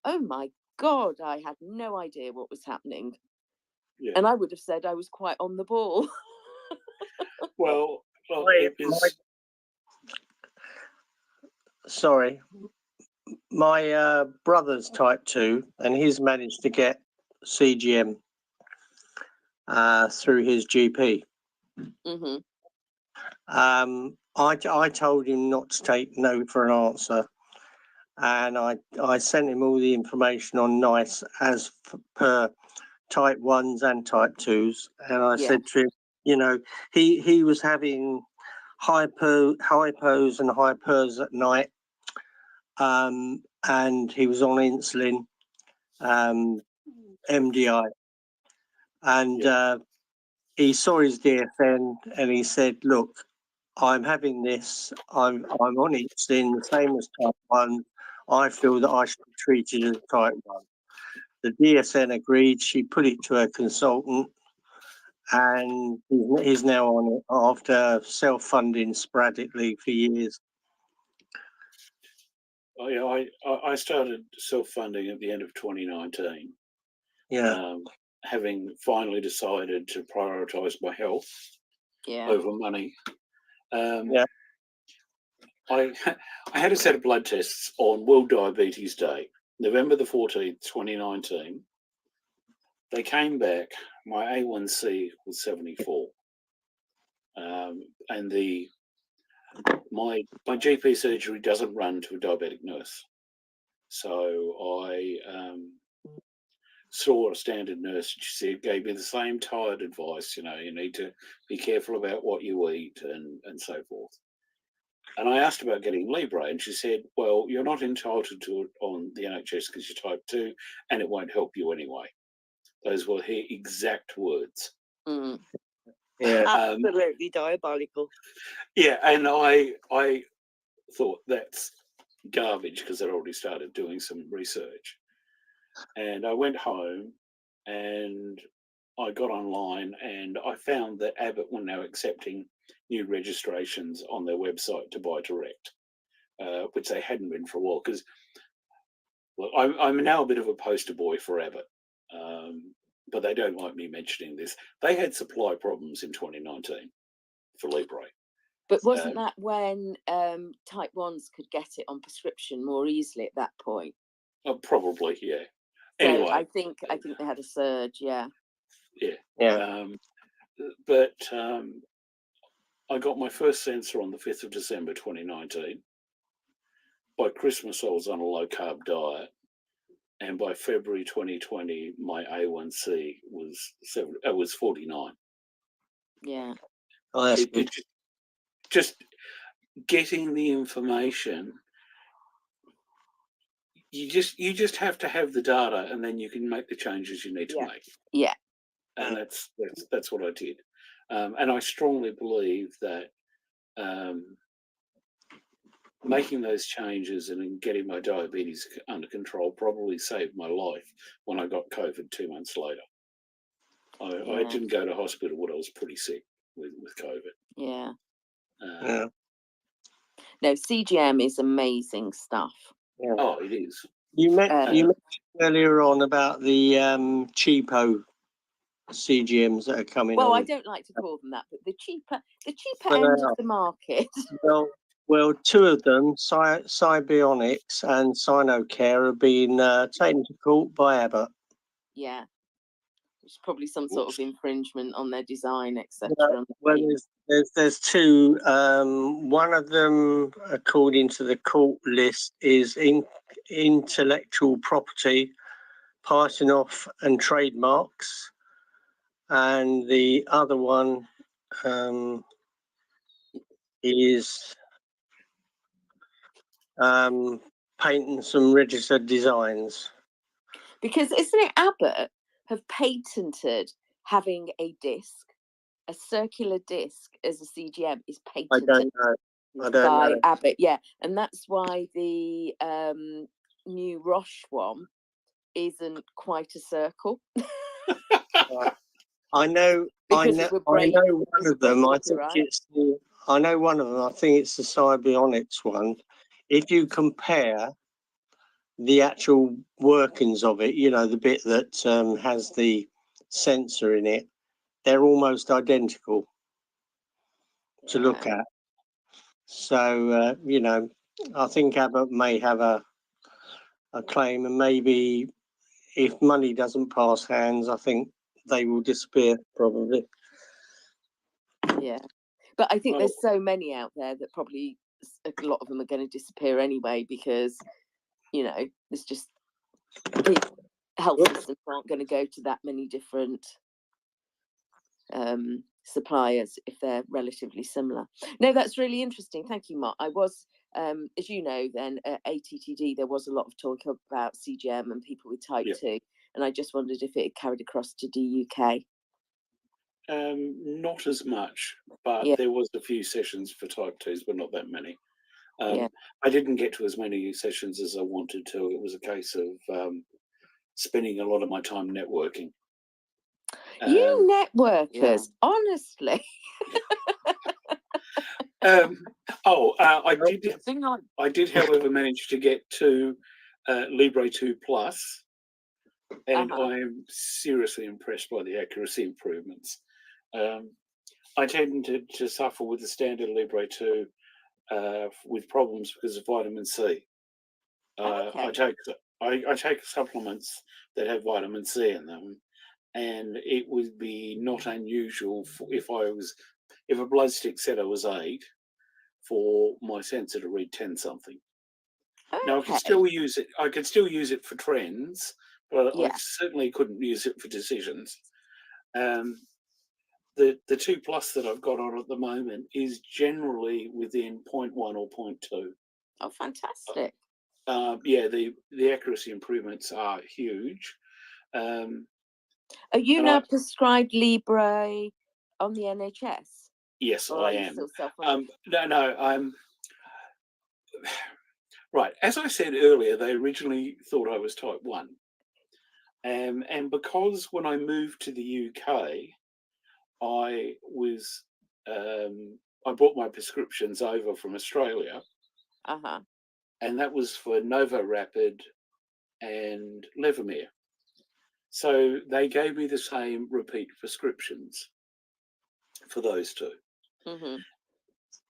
Oh my God, I had no idea what was happening. Yeah. And I would have said I was quite on the ball. Sorry. My brother's type 2, and he's managed to get CGM through his GP. Mm-hmm. I told him not to take no for an answer, and I sent him all the information on NICE as per type 1s and type 2s, and I said to him, he was having hypos and hypers at night, and he was on insulin, MDI, and he saw his DSN and he said, look, I'm having this, I'm on insulin, the same as type 1. I feel that I should be treated as type 1. The DSN agreed. She put it to a consultant, and he's now on it after self-funding sporadically for years. I started self-funding at the end of 2019. Yeah. Having finally decided to prioritise my health over money. I had a set of blood tests on World Diabetes Day, November the 14th, 2019. They came back, my A1C was 74. And my GP surgery doesn't run to a diabetic nurse. So I saw a standard nurse, and she said, gave me the same tired advice, you need to be careful about what you eat and so forth. And I asked about getting Libre, and she said, well, you're not entitled to it on the NHS because you're type 2, and it won't help you anyway. Those were her exact words. Mm. Yeah, absolutely diabolical. Yeah, and I thought that's garbage because I'd already started doing some research. And I went home and I got online and I found that Abbott were now accepting new registrations on their website to buy direct, which they hadn't been for a while. Because I'm now a bit of a poster boy for Abbott, but they don't like me mentioning this. They had supply problems in 2019 for Libre. But wasn't that when type 1s could get it on prescription more easily at that point? Oh, probably, yeah. So anyway, I think they had a surge, yeah. But I got my first sensor on the 5th of December 2019. By Christmas, I was on a low-carb diet. And by February 2020, my A1C was 49. Yeah. Oh, that's good. Just getting the information. You just have to have the data, and then you can make the changes you need to make. Yeah. And that's what I did. And I strongly believe that making those changes and getting my diabetes under control probably saved my life when I got COVID 2 months later. I didn't go to hospital when I was pretty sick with COVID. Yeah. Yeah. No, CGM is amazing stuff. Yeah. Oh, it is. You mentioned earlier on about the cheapo CGMs that are coming Well, on. I don't like to call them that, but the cheaper end of the market. Well, Well, two of them, Cybionics and Sinocare, have been taken to court by Abbott. Yeah. It's probably some sort of infringement on their design, etc. Well, there's two. One of them, according to the court list, is intellectual property, passing off and trademarks, and the other one is patents and registered designs. Because isn't it Abbott have patented having a disc, a circular disc as a CGM is patented. I don't know. Abbott, yeah, and that's why the new Roche one isn't quite a circle. I know one of them. I think I know one of them. I think it's the Cybionics one. If you compare the actual workings of it, you know, the bit that has the sensor in it, they're almost identical to look at. So, you know, I think Abbott may have a claim, and maybe if money doesn't pass hands, I think they will disappear probably. Yeah, but I think there's so many out there that probably a lot of them are going to disappear anyway, because, you know, it's just health systems aren't going to go to that many different suppliers if they're relatively similar. No, that's really interesting. Thank you, Mark. I was, as you know, then at ATTD there was a lot of talk about CGM and people with type 2, and I just wondered if it had carried across to DUK. Not as much, but there was a few sessions for type 2s, but not that many. I didn't get to as many sessions as I wanted to. It was a case of spending a lot of my time networking. You networkers, honestly. I did, however, manage to get to Libre 2 Plus, and I am seriously impressed by the accuracy improvements. I tended to suffer with the standard Libre 2 with problems because of vitamin C. I take supplements that have vitamin C in them, and it would be not unusual if a blood stick said I was 8, for my sensor to read 10 something. Now I could still use it. I could still use it for trends, but I certainly couldn't use it for decisions. The 2 Plus that I've got on at the moment is generally within 0.1 or 0.2. Oh, fantastic! The accuracy improvements are huge. Are you now prescribed Libre on the NHS? Yes, I am. No, right. As I said earlier, they originally thought I was type 1. And because when I moved to the UK, I brought my prescriptions over from Australia. And that was for NovoRapid and Levemir. So they gave me the same repeat prescriptions for those two.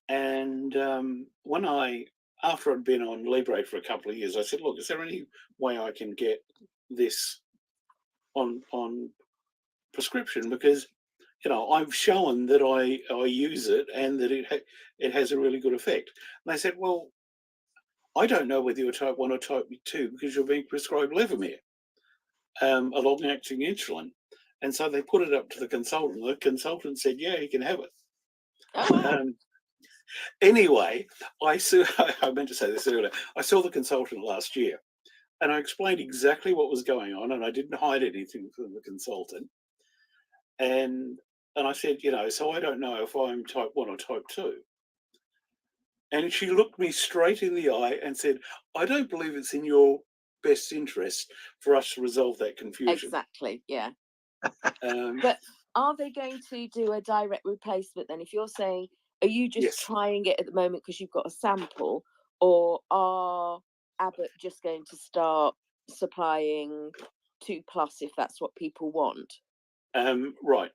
And after I'd been on Libre for a couple of years, I said, look, is there any way I can get this on prescription? Because, you know, I've shown that I use it and that it has a really good effect. And they said, well, I don't know whether you're type 1 or type 2 because you're being prescribed Levemir, a long-acting insulin. And so they put it up to the consultant. The consultant said, yeah, you can have it. Anyway, I meant to say this earlier. I saw the consultant last year, and I explained exactly what was going on, and I didn't hide anything from the consultant. And I said, you know, so I don't know if I'm type 1 or type 2. And she looked me straight in the eye and said, I don't believe it's in your best interest for us to resolve that confusion. Exactly, yeah. But are they going to do a direct replacement then? If you're saying, are you just trying it at the moment because you've got a sample, or are Abbott just going to start supplying 2 Plus if that's what people want? Right.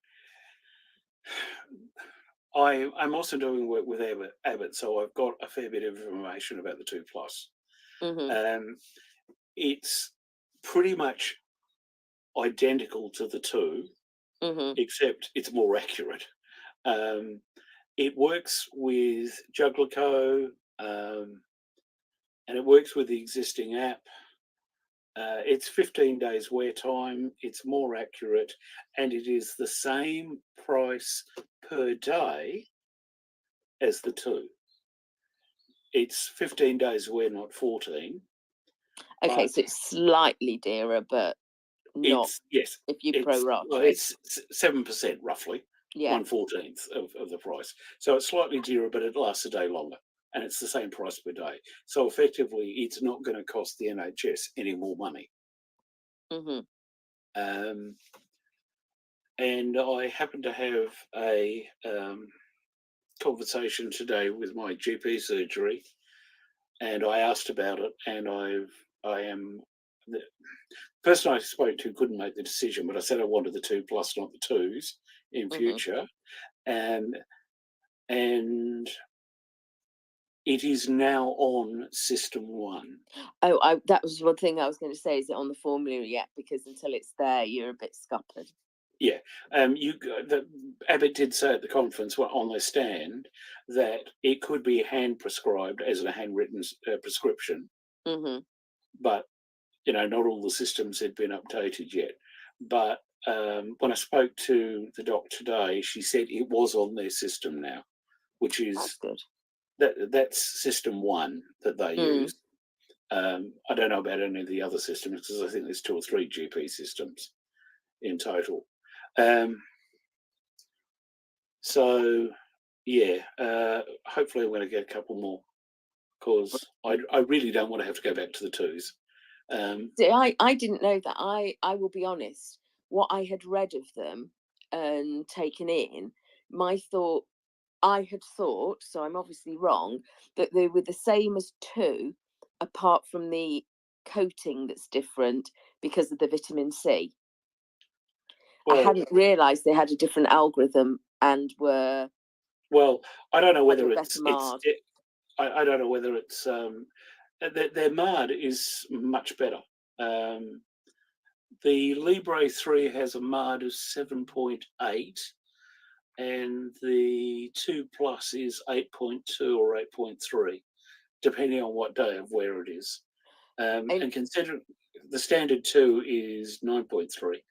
I'm also doing work with Abbott, so I've got a fair bit of information about the 2 Plus. It's pretty much identical to the 2, except it's more accurate. It works with Juggler, and it works with the existing app. It's 15 days wear time, it's more accurate, and it is the same price per day as the 2. It's 15 days wear, not 14. Okay, so it's slightly dearer, but not yes. If you pro-rata. Well, it's 7% roughly, Yeah. 1/14 of the price. So it's slightly dearer, but it lasts a day longer, and it's the same price per day. So effectively, it's not going to cost the NHS any more money. And I happened to have a conversation today with my GP surgery, and I asked about it, and the person I spoke to couldn't make the decision, but I said I wanted the 2 Plus, not the 2s in future, and it is now on System 1. Oh, that was one thing I was going to say. Is it on the formulary yet? Because until it's there, you're a bit scuppered. Yeah, Abbott did say at the conference on their stand that it could be hand prescribed as a handwritten prescription, but not all the systems had been updated yet. But when I spoke to the doc today, she said it was on their system now, which is That's good. That's System 1 that they use. I don't know about any of the other systems because I think there's 2 or 3 GP systems in total. So yeah, hopefully I'm going to get a couple more because I really don't want to have to go back to the 2s. See, I didn't know that. I will be honest. What I had read of them and taken in, I had thought, so I'm obviously wrong, that they were the same as 2, apart from the coating that's different because of the vitamin C. Well, I hadn't realised they had a different algorithm and were. Well, I don't know whether I don't know whether it's their MARD is much better. The Libre 3 has a MARD of 7.8. And the 2 Plus is 8.2 or 8.3, depending on what day of wear it is. And considering the standard 2 is 9.3.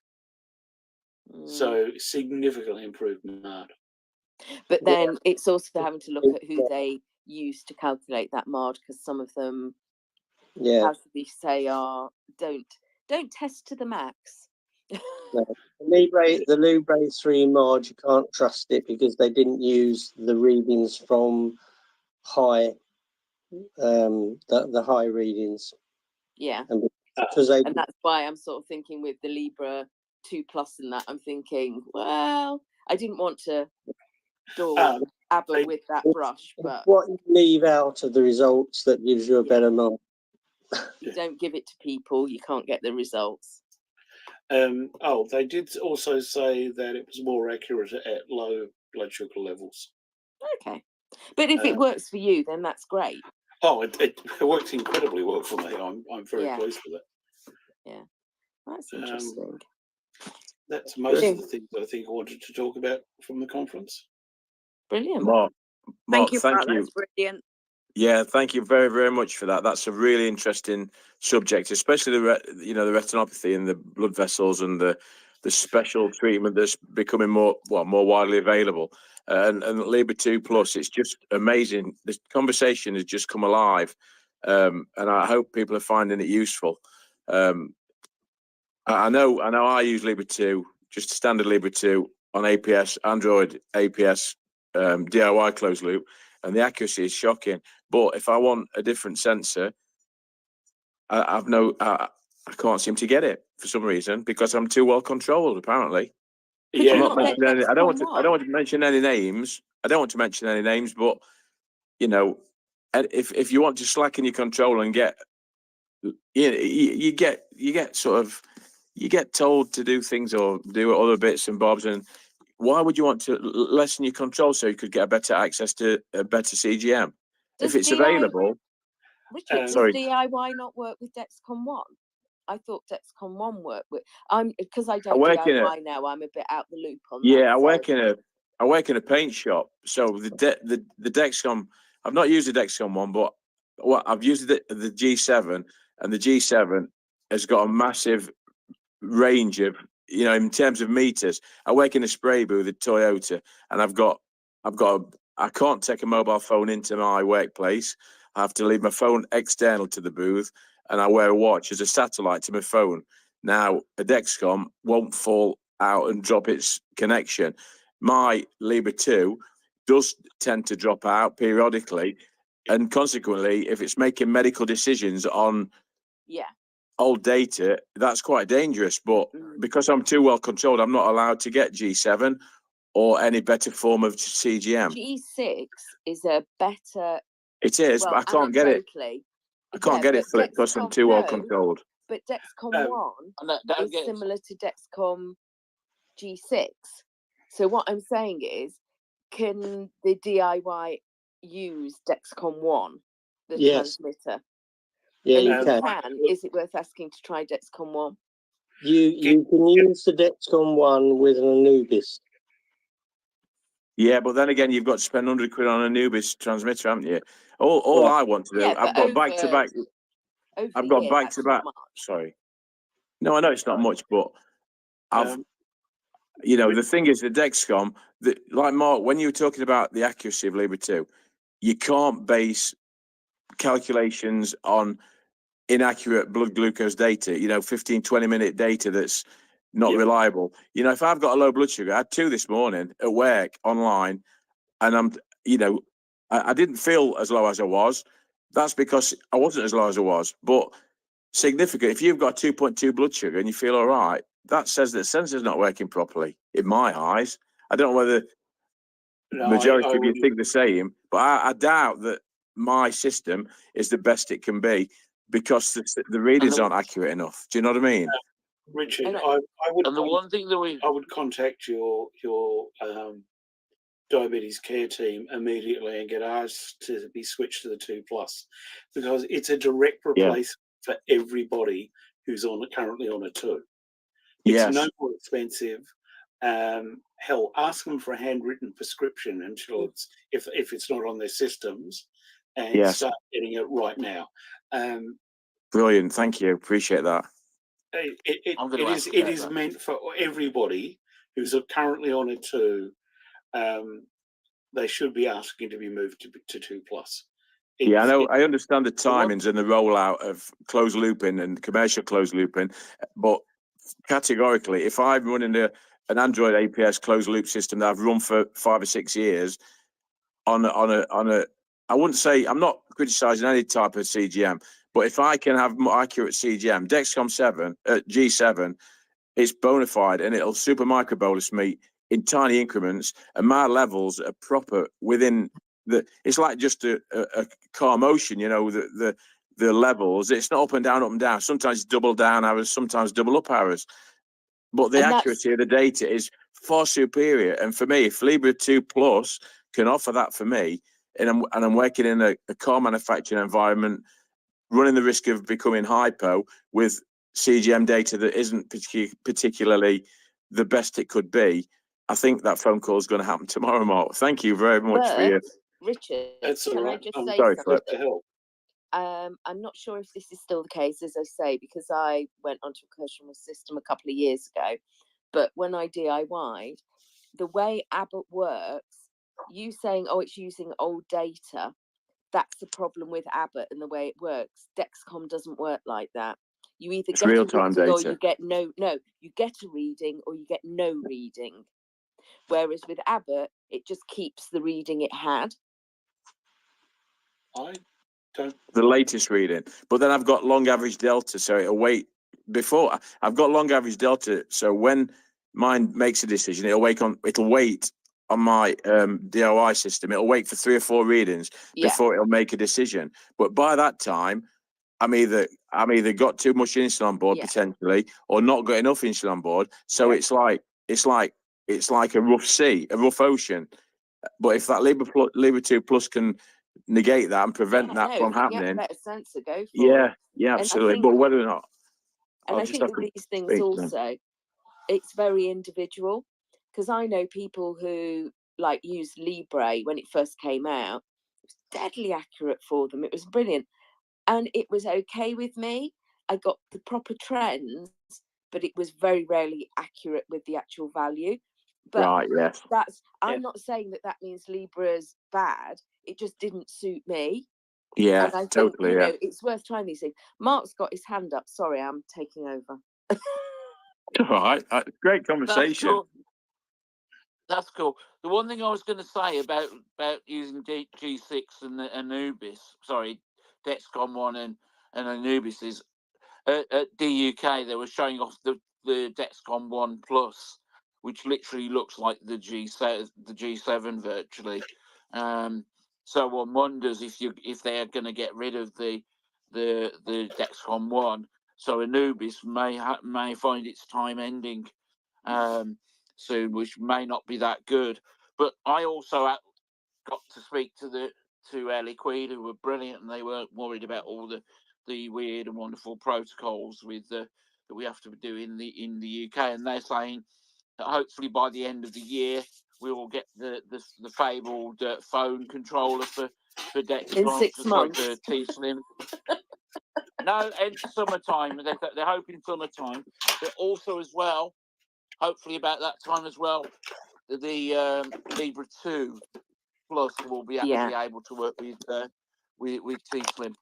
So significantly improved MARD. But then it's also having to look at who they use to calculate that MARD, because some of them, as we say, don't test to the max. No. The Libre 3 MARD, you can't trust it because they didn't use the readings from high, the high readings. Yeah. And that's why I'm sort of thinking with the Libre 2 Plus and that, I'm thinking, well, I didn't want to daub Abbott with that brush, but what you leave out of the results that gives you a better MARD. You don't give it to people, you can't get the results. They did also say that it was more accurate at low blood sugar levels. Okay. But if it works for you, then that's great. Oh, it works incredibly well for me. I'm very pleased with it. Yeah. That's interesting. That's most of the things I think I wanted to talk about from the conference. Brilliant. Mark, thank you. That's brilliant. Yeah, thank you very, very much for that. That's a really interesting subject, especially the retinopathy and the blood vessels and the special treatment that's becoming more widely available. And Libre 2 Plus, it's just amazing. This conversation has just come alive, and I hope people are finding it useful. I know I use Libre 2, just standard Libre 2 on APS, Android APS DIY closed loop, and the accuracy is shocking. But if I want a different sensor, I can't seem to get it for some reason because I'm too well controlled. Apparently, yeah. I'm not mentioning any, I don't want to mention any names. But if you want to slacken your control and get, you get told to do things or do other bits and bobs, and why would you want to lessen your control so you could get a better access to a better CGM? Does If it's DIY available, Richard, does sorry. DIY not work with Dexcom One? I thought Dexcom One worked with. Because I I don't work in DIY now. I'm a bit out the loop on that. Yeah, I so- work in a paint shop. So the Dexcom, I've not used the Dexcom one, but I've used the G7, and the G7 has got a massive range of, in terms of meters. I work in a spray booth at Toyota, and I can't take a mobile phone into my workplace. I have to leave my phone external to the booth, and I wear a watch as a satellite to my phone. Now, a Dexcom won't fall out and drop its connection. My Libre 2 does tend to drop out periodically, and consequently, if it's making medical decisions on old data, that's quite dangerous. But because I'm too well controlled, I'm not allowed to get G7 or any better form of CGM. G6 is a better. It is, but I can't get it. I can't get it for it because I'm too well controlled. But Dexcom One is similar to Dexcom G6. So what I'm saying is, can the DIY use Dexcom One, the transmitter? Yeah, and you if can. you can, is it worth asking to try Dexcom One? You can use the Dexcom One with an Anubis. Yeah, but then again, you've got to spend £100 on an Anubis transmitter, haven't you? All I want to do, I've got back to back. I've got back to back. Sorry. No, I know it's not much, but the thing is, the Dexcom, like Mark, when you were talking about the accuracy of Libre 2, you can't base calculations on inaccurate blood glucose data, 15, 20-minute data that's not reliable. If I've got a low blood sugar, I had 2 this morning at work online, and I didn't feel as low as I was. That's because I wasn't as low as I was. But significant, if you've got 2.2 blood sugar and you feel all right, that says that sensor's not working properly in my eyes. I don't know whether the majority of you think the same, but I doubt that my system is the best it can be because the readings aren't accurate enough. Do you know what I mean? Richard, I would contact your diabetes care team immediately and get ours to be switched to the 2 Plus, because it's a direct replacement for everybody who's currently on a 2. It's no more expensive. Hell, ask them for a handwritten prescription until if it's not on their systems, and start getting it right now. Brilliant, thank you, appreciate that. It is meant for everybody who's currently on a 2. They should be asking to be moved to 2 Plus. I know. I understand the timings and the rollout of closed looping and commercial closed looping, but categorically, if I'm running an Android APS closed loop system that I've run for 5 or 6 years on a, I wouldn't say, I'm not criticizing any type of CGM, but if I can have more accurate CGM, Dexcom G7, it's bona fide and it'll super microbolus me in tiny increments, and my levels are proper within it's like just a car motion, the levels. It's not up and down. Sometimes double down hours, sometimes double up hours. But the accuracy of the data is far superior. And for me, if Libre 2 Plus can offer that for me, and I'm working in a car manufacturing environment, running the risk of becoming hypo with CGM data that isn't particularly the best it could be, I think that phone call is going to happen tomorrow, Mark. Thank you very much for your... Richard, can I just say something? I'm not sure if this is still the case, as I say, because I went onto a questionable system a couple of years ago. But when I DIY'd, the way Abbott works, you saying, it's using old data, that's the problem with Abbott and the way it works. Dexcom doesn't work like that. You either get real-time a reading data. or you get you get a reading or you get no reading. Whereas with Abbott, it just keeps the reading it had. The latest reading, but then I've got long average delta, so it'll wait before I've got long average delta. So when mine makes a decision, it'll wait on my DOI system. It'll wait for 3 or 4 readings before it'll make a decision. But by that time, I'm either got too much insulin on board potentially, or not got enough insulin on board. So it's like it's like a rough sea, a rough ocean. But if that Libra 2 Plus can negate that and prevent that from If you have a happening, better sensor, go for it. yeah, And I absolutely. think- But whether or not, And I'll I just think have with to these things speak to them. also, it's very individual, because I know people who like used Libre when it first came out. It was deadly accurate for them. It was brilliant, and it was okay with me. I got the proper trends, but it was very rarely accurate with the actual value. But Right, yes. I'm not saying that means Libra's bad. It just didn't suit me. Yeah, And I totally. think, it's worth trying these things. Mark's got his hand up. Sorry, I'm taking over. All right. Great That's conversation. cool. That's cool. The one thing I was going to say about using G6 and the Anubis, sorry, Dexcom 1 and Anubis is at DUK they were showing off the Dexcom 1 Plus, which literally looks like the G7 virtually. So one wonders if they are going to get rid of the Dexcom 1. So Anubis may find its time ending soon, which may not be that good. But I also got to speak to Air Liquide, who were brilliant, and they weren't worried about all the weird and wonderful protocols that we have to do in the UK. And they're saying that hopefully by the end of the year we will get the fabled phone controller for Dexcom In 6 months. for T-Slim. No, and summertime. They're hoping summertime, but also as well, hopefully about that time as well, the Libra 2 Plus will be actually able to work with T-Slim.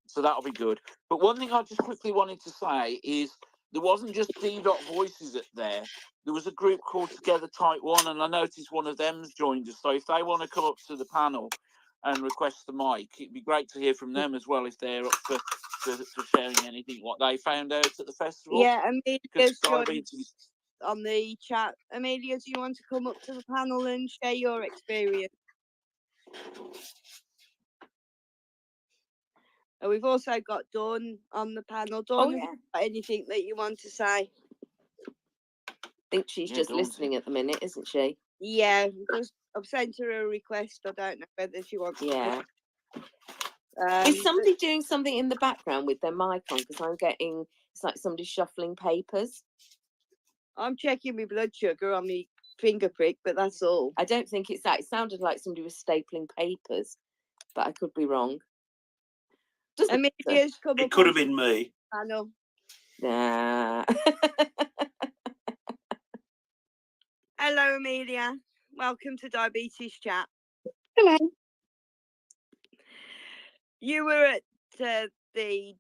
So that'll be good. But one thing I just quickly wanted to say is there wasn't just D-Dot Voices there. There was a group called Together Type 1, and I noticed one of them's joined us. So if they want to come up to the panel and request the mic, it'd be great to hear from them as well if they're up for sharing anything, what they found out at the festival. Yeah, Amelia's joined diabetes on the chat. Amelia, do you want to come up to the panel and share your experience? And we've also got Dawn on the panel. Dawn, have you got anything that you want to say? I think she's just listening at the minute, isn't she? Yeah, because I've sent her a request. I don't know whether she wants to. Is somebody doing something in the background with their mic on? Because I'm getting, it's like somebody shuffling papers. I'm checking my blood sugar on my finger prick, but that's all. I don't think it's that. It sounded like somebody was stapling papers, but I could be wrong. Amelia's come It could have been me. Panel. Nah. Hello, Amelia. Welcome to Diabetes Chat. Hello. You were at the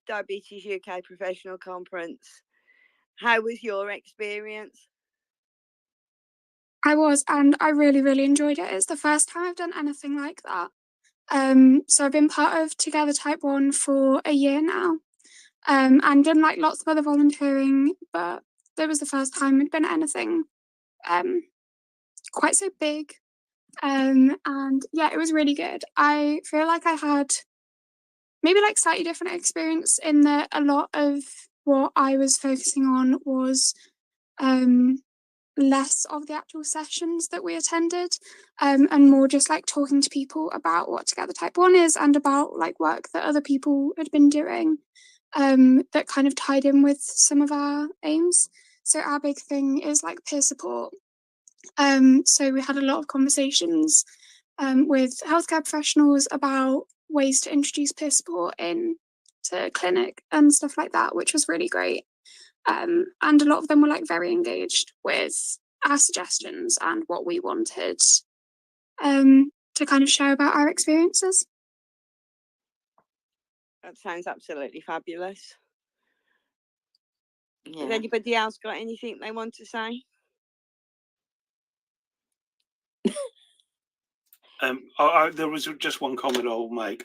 Diabetes UK Professional Conference. How was your experience? I was, and I really, really enjoyed it. It's the first time I've done anything like that. So I've been part of Together Type 1 for a year now, and done like lots of other volunteering, but it was the first time I'd been at anything quite so big. And yeah, it was really good. I feel like I had maybe like slightly different experience in that a lot of what I was focusing on was less of the actual sessions that we attended, and more just like talking to people about what Together Type 1 is and about like work that other people had been doing that kind of tied in with some of our aims. So our big thing is like peer support. So we had a lot of conversations with healthcare professionals about ways to introduce peer support into clinic and stuff like that, which was really great. And a lot of them were like very engaged with our suggestions and what we wanted to kind of share about our experiences. That sounds absolutely fabulous. Yeah. Has anybody else got anything they want to say? There was just one comment I'll make.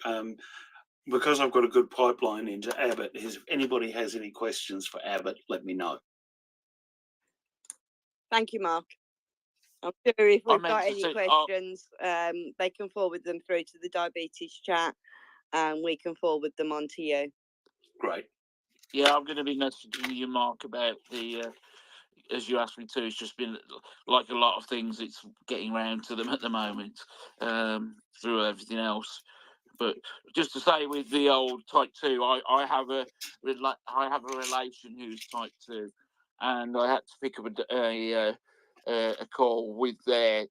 Because I've got a good pipeline into Abbott, if anybody has any questions for Abbott, let me know. Thank you, Mark. I'm sure if we've got any questions, they can forward them through to the Diabetes Chat and we can forward them on to you. Great. Yeah, I'm going to be messaging you, Mark, about the as you asked me to, it's just been like a lot of things. It's getting round to them at the moment through everything else. But just to say, with the old type 2, I have a relation who's type 2, and I had to pick up a call with their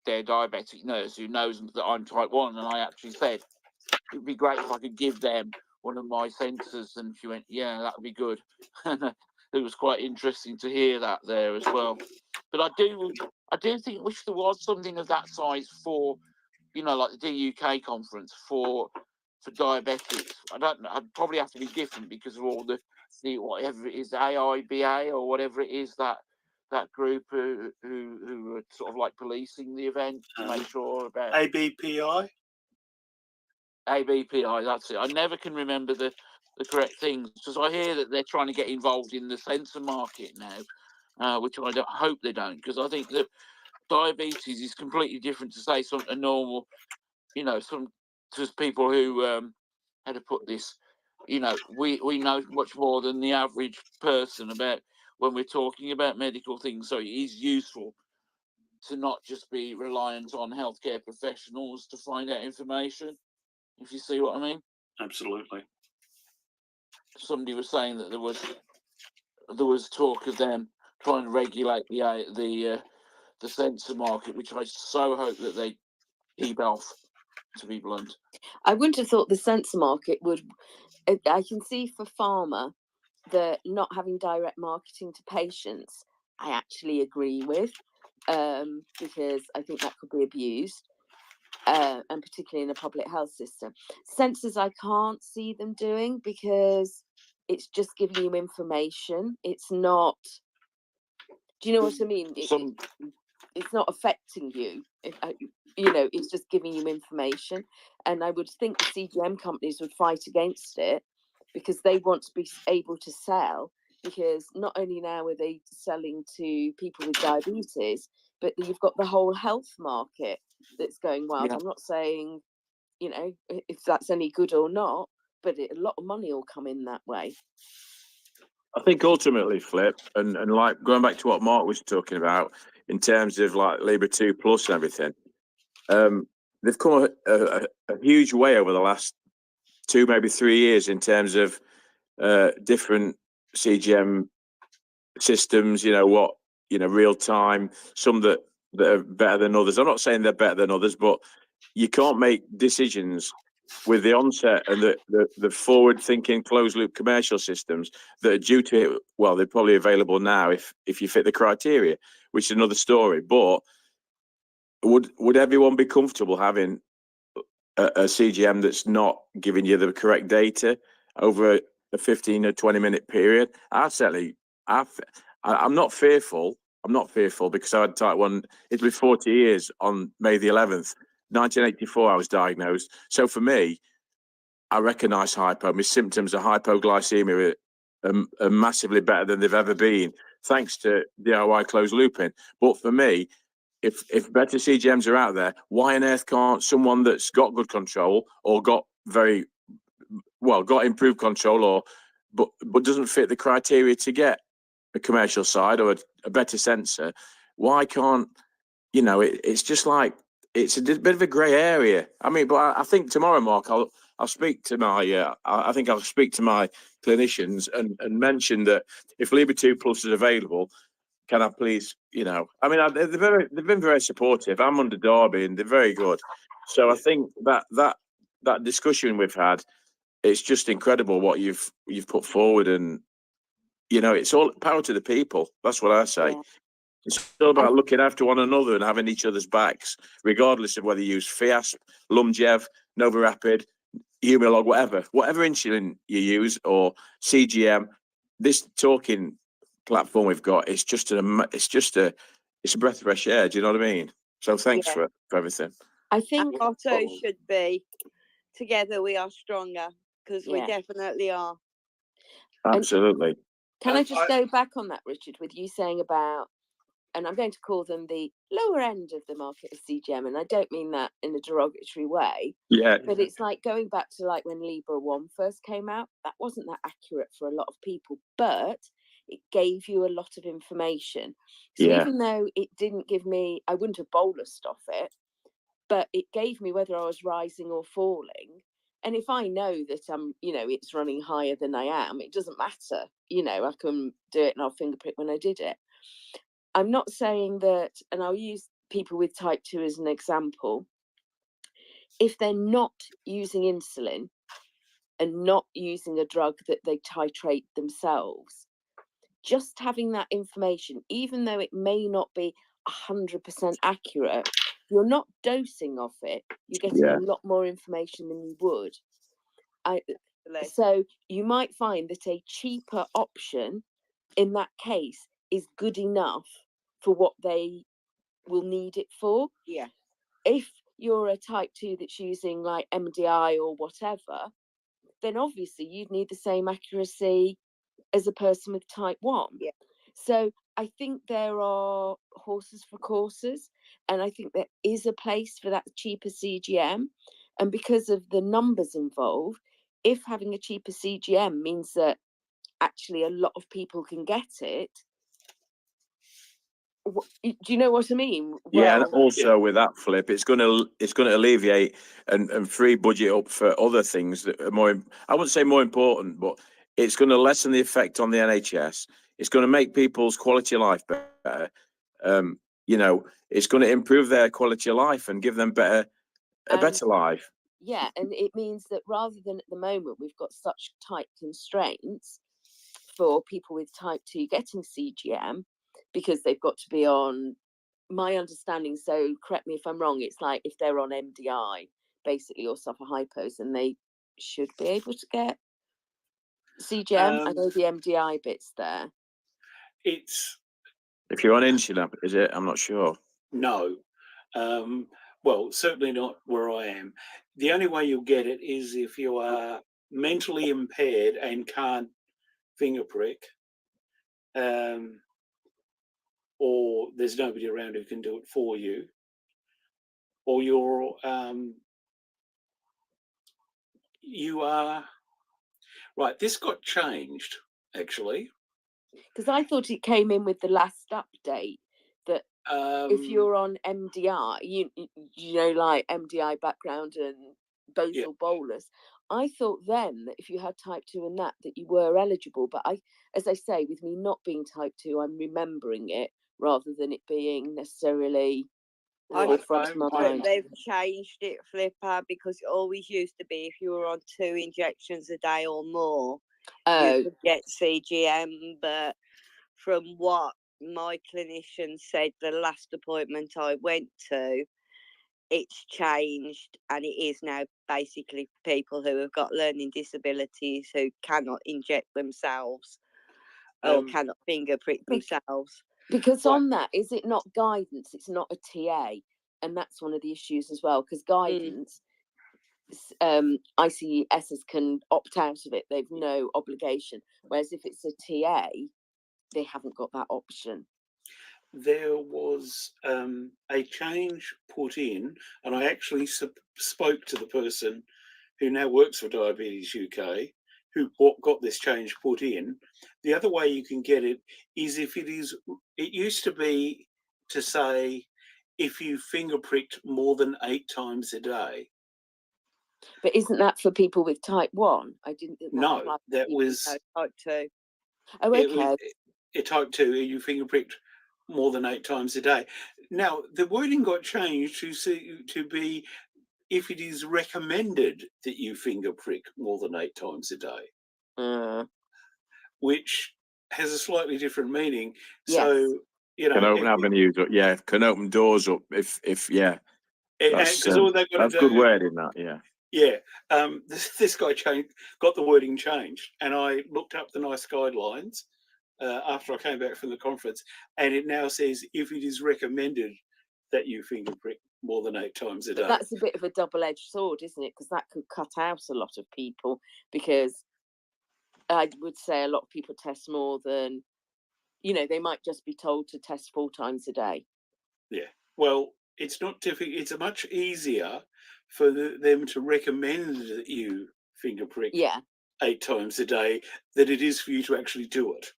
diabetic nurse who knows that I'm type 1, and I actually said it'd be great if I could give them one of my sensors, and she went, "Yeah, that would be good." It was quite interesting to hear that there as well. But I do wish there was something of that size for, like the DUK conference for diabetics. I don't know. I'd probably have to be different because of all the whatever it is, AIBA or whatever it is, that group who are sort of like policing the event to make sure about ABPI. ABPI, that's it. I never can remember the correct things, because I hear that they're trying to get involved in the sensor market now, which I hope they don't, because I think that diabetes is completely different to, say, a normal, just people who, how to put this, we know much more than the average person about when we're talking about medical things, so it is useful to not just be reliant on healthcare professionals to find out information, if you see what I mean. Absolutely. Somebody was saying that there was talk of them trying to regulate the sensor market, which I so hope that they keep off, to be blunt. I wouldn't have thought the sensor market would. I can see for pharma that not having direct marketing to patients, I actually agree with, because I think that could be abused, and particularly in a public health system. Sensors, I can't see them doing, because it's just giving you information. It's not. Do you know what I mean? It's not affecting you. It's just giving you information. And I would think the CGM companies would fight against it, because they want to be able to sell, because not only now are they selling to people with diabetes, but you've got the whole health market that's going wild. Yeah. I'm not saying, if that's any good or not, but a lot of money will come in that way. I think ultimately, Flip, and like going back to what Mark was talking about in terms of like Libre 2 Plus and everything, they've come a huge way over the last 2, maybe 3 years in terms of different CGM systems. Real time. Some that are better than others. I'm not saying they're better than others, but you can't make decisions with the onset and the forward-thinking closed-loop commercial systems that are due to hit. Well, they're probably available now if you fit the criteria, which is another story. But would everyone be comfortable having a CGM that's not giving you the correct data over a 15 or 20-minute period? I'm not fearful. I'm not fearful, because I had type 1. It'll be 40 years on May the 11th. 1984, I was diagnosed. So for me, I recognise hypo. My symptoms of hypoglycemia are massively better than they've ever been, thanks to DIY closed looping. But for me, if better CGMs are out there, why on earth can't someone that's got good control or got improved control, but doesn't fit the criteria to get a commercial side or a better sensor, why can't, it's just like, it's a bit of a grey area. I mean, but I think tomorrow, Mark, I'll speak to my I think I'll speak to my clinicians and mention that if Libre 2 Plus is available, can I please, I mean, they've been very supportive. I'm under Derby and they're very good. So I think that discussion we've had, it's just incredible what you've put forward, and it's all power to the people. That's what I say. Yeah. It's all about looking after one another and having each other's backs, regardless of whether you use Fiasp, Lumjev, Novorapid, Humilog, whatever insulin you use, or CGM. This talking platform we've got, it's a breath of fresh air. Do you know what I mean? So thanks for everything. I think our motto should be, together we are stronger, because we definitely are. Absolutely. Can I just go back on that, Richard, with you saying about, and I'm going to call them the lower end of the market of CGM, and I don't mean that in a derogatory way. Yeah. But it's like going back to like when Libre 1 first came out, that wasn't that accurate for a lot of people. But it gave you a lot of information. So Yeah. even though it didn't give me, I wouldn't have bolused off it, but it gave me whether I was rising or falling. And if I know that it's running higher than I am, it doesn't matter. I can do it and I'll finger prick when I did it. I'm not saying that, and I'll use people with type 2 as an example. If they're not using insulin and not using a drug that they titrate themselves, just having that information, even though it may not be 100% accurate, you're not dosing off it. You're getting a lot more information than you would. So you might find that a cheaper option in that case is good enough for what they will need it for. Yeah. If you're a type 2 that's using like MDI or whatever, then obviously you'd need the same accuracy as a person with type 1. Yeah. So I think there are horses for courses, and I think there is a place for that cheaper CGM. And because of the numbers involved, if having a cheaper CGM means that actually a lot of people can get it, do you know what I mean? Yeah, and also with that, Flip, it's going to alleviate and free budget up for other things that are more, I wouldn't say more important, but it's going to lessen the effect on the NHS. It's going to make people's quality of life better. It's going to improve their quality of life and give them a better life. Yeah, and it means that rather than at the moment we've got such tight constraints for people with type 2 getting CGM, because they've got to be on, my understanding, so correct me if I'm wrong, it's like if they're on MDI basically or suffer hypos, and they should be able to get CGM. I know the MDI bit's there. It's if you're on insulin, is it? I'm not sure. No. Well, certainly not where I am. The only way you'll get it is if you are mentally impaired and can't finger prick, or there's nobody around who can do it for you, or you are right. This got changed actually, because I thought it came in with the last update that if you're on MDI, like MDI background and basal bolus, I thought then that if you had type 2 and that you were eligible. But as I say, with me not being type 2, I'm remembering it rather than it being necessarily forefront of my mind. They've changed it, Flipper, because it always used to be if you were on 2 injections a day or more, you could get CGM. But from what my clinician said the last appointment I went to, it's changed, and it is now basically people who have got learning disabilities who cannot inject themselves or cannot finger prick themselves. Because on that, is it not guidance? It's not a TA, and that's one of the issues as well. Because guidance, ICSs can opt out of it; they've no obligation. Whereas if it's a TA, they haven't got that option. There was a change put in, and I actually spoke to the person who now works for Diabetes UK, who got this change put in. The other way you can get it is if it used to be to say if you finger pricked more than 8 times a day. But isn't that for people with type 1? I didn't think that. No, that was type 2. Oh, okay. Type 2, you finger pricked more than 8 times a day. Now the wording got changed to be if it is recommended that you finger prick more than 8 times a day, which has a slightly different meaning. Yes. So can open avenues up. Yeah, can open doors up. If that's good wording. That this guy got the wording changed, and I looked up the NICE guidelines after I came back from the conference, and it now says if it is recommended that you finger prick more than 8 times a day. But that's a bit of a double-edged sword, isn't it? Because that could cut out a lot of people, because I would say a lot of people test more than, they might just be told to test 4 times a day. Yeah, well, it's not difficult. It's much easier for them to recommend that you finger prick 8 times a day than it is for you to actually do it.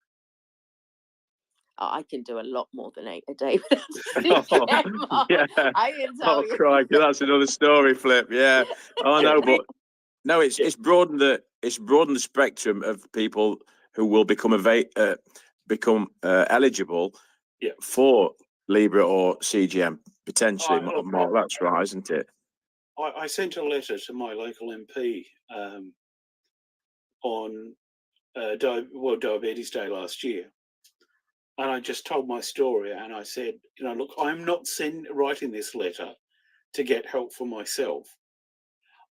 I can do a lot more than 8 a day without CGM. Yeah. I can tell Oh, you. crikey, that's another story, Flip. Yeah. Oh no, but no, it's broadened the spectrum of people who will become eligible for Libra or CGM potentially. Mark, that's right, isn't it? I sent a letter to my local MP on Diabetes Day last year, and I just told my story, and I said, look, I'm not writing this letter to get help for myself.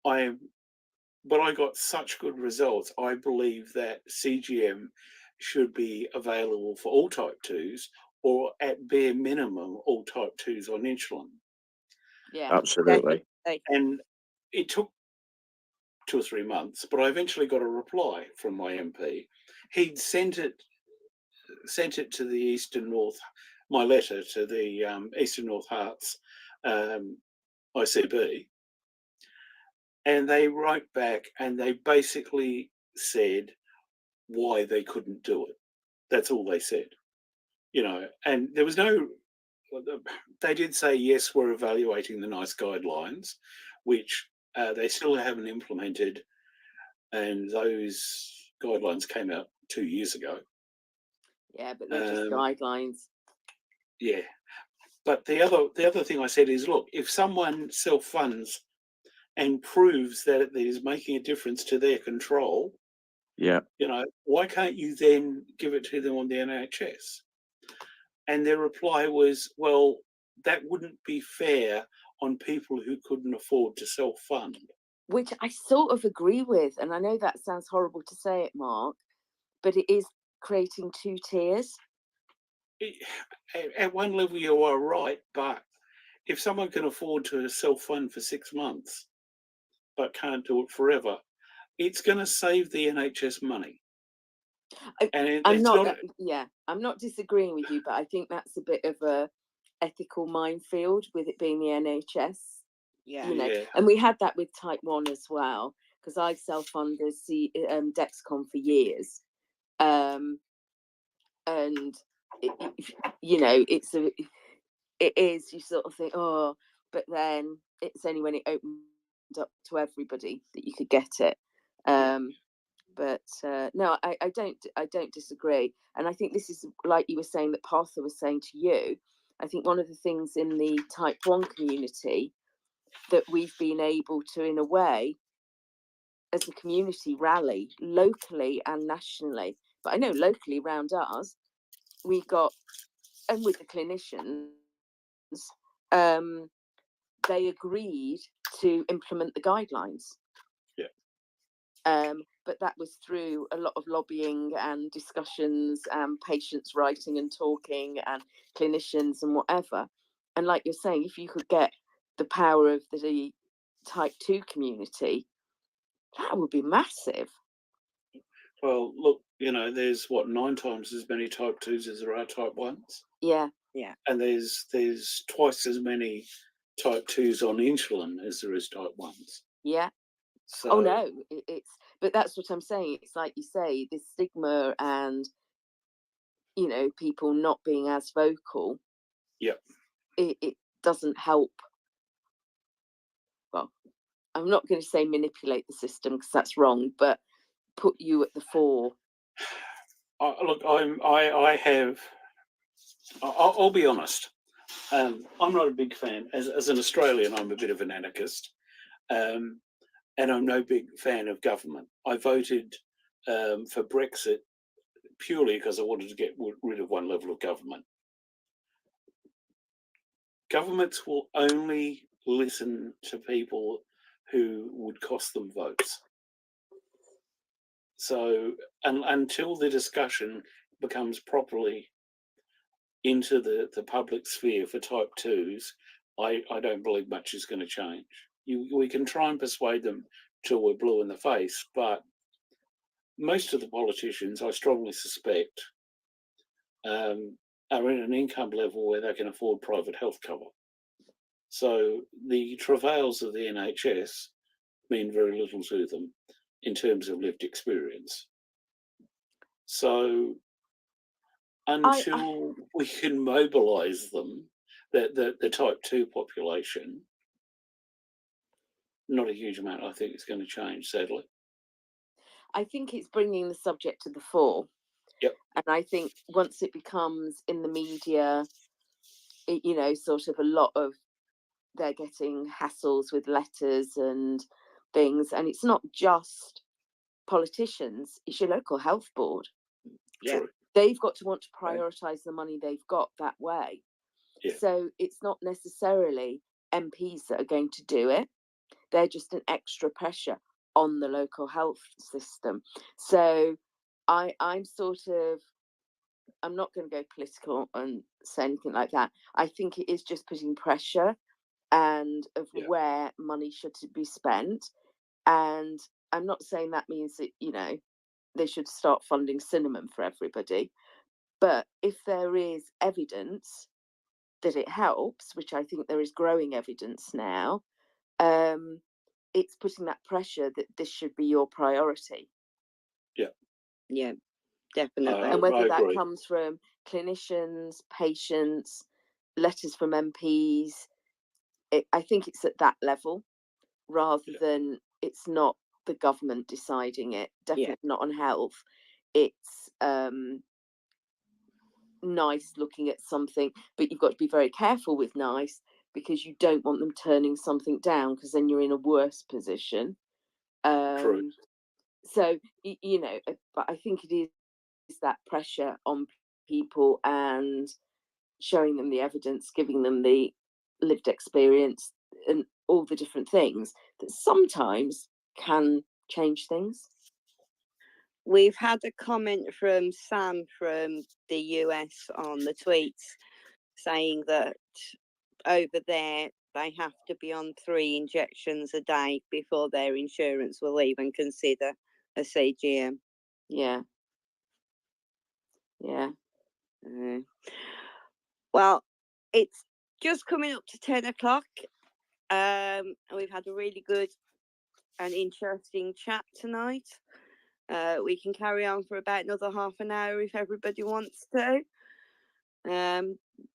But I got such good results. I believe that CGM should be available for all type 2s, or at bare minimum, all type 2s on insulin. Yeah, absolutely. And it took 2 or 3 months, but I eventually got a reply from my MP. He'd sent it to the Eastern North, my letter to the Eastern North Hearts ICB, and they wrote back and they basically said why they couldn't do it. That's all they said, and there was no, they did say, yes, we're evaluating the NICE guidelines, which they still haven't implemented, and those guidelines came out 2 years ago. Yeah, but they're just guidelines. Yeah, but the other thing I said is, look, if someone self-funds and proves that it is making a difference to their control, why can't you then give it to them on the NHS? And their reply was, well, that wouldn't be fair on people who couldn't afford to self-fund. Which I sort of agree with, and I know that sounds horrible to say it, Mark, but it is creating 2 tiers. At one level, you are right, but if someone can afford to self-fund for 6 months but can't do it forever, it's going to save the NHS money. I'm not disagreeing with you, but I think that's a bit of a ethical minefield with it being the NHS. And we had that with type 1 as well, because I self-funded Dexcom for years, and it is, you sort of think, oh, but then it's only when it opened up to everybody that you could get it. But no, I don't disagree, and I think this is, like you were saying, that Partha was saying to you. I think one of the things in the type 1 community that we've been able to, in a way, as a community, rally locally and nationally. But I know locally around us, we got, and with the clinicians, they agreed to implement the guidelines. But that was through a lot of lobbying and discussions, and patients writing and talking, and clinicians and whatever. And like you're saying, if you could get the power of the type 2 community, that would be massive. Well, look, there's 9 times as many type 2s as there are type 1s. Yeah. And there's twice as many type 2s on insulin as there is type 1s. Yeah. So, oh no, but that's what I'm saying. It's like you say, this stigma and, people not being as vocal. Yeah. It doesn't help. Well, I'm not going to say manipulate the system, because that's wrong, but put you at the fore. Look, I'll be honest. I'm not a big fan. As an Australian, I'm a bit of an anarchist. And I'm no big fan of government. I voted for Brexit purely because I wanted to get rid of one level of government. Governments will only listen to people who would cost them votes. So until the discussion becomes properly into the public sphere for type 2s, I don't believe much is going to change. We can try and persuade them till we're blue in the face, but most of the politicians, I strongly suspect, are in an income level where they can afford private health cover. So the travails of the NHS mean very little to them in terms of lived experience. So until we can mobilise them, the type 2 population. Not a huge amount, I think, it's going to change, sadly. I think it's bringing the subject to the fore. Yep. And I think once it becomes in the media, you know, sort of a lot of, they're getting hassles with letters and things. And it's not just politicians, it's your local health board. Yeah. True. They've got to want to prioritise the money they've got that way. Yeah. So it's not necessarily MPs that are going to do it. They're just an extra pressure on the local health system. So I'm not going to go political and say anything like that. I think it is just putting pressure and of where money should be spent. And I'm not saying that means that, you know, they should start funding cinnamon for everybody. But if there is evidence that it helps, which I think there is growing evidence now, it's putting that pressure that this should be your priority. Yeah, definitely. And whether that agree. comes from clinicians, patients, letters from MPs, I think it's at that level rather than it's not the government deciding it. Definitely not on health. It's NICE looking at something, but you've got to be very careful with NICE because you don't want them turning something down because then you're in a worse position. True. So, you know, but I think it is that pressure on people and showing them the evidence, giving them the lived experience and all the different things that sometimes can change things. We've had a comment from Sam from the US on the tweets saying that over there they have to be on 3 injections a day before their insurance will even consider a CGM. Yeah. Well, it's just coming up to 10 o'clock. We've had a really good and interesting chat tonight. We can carry on for about another half an hour if everybody wants to.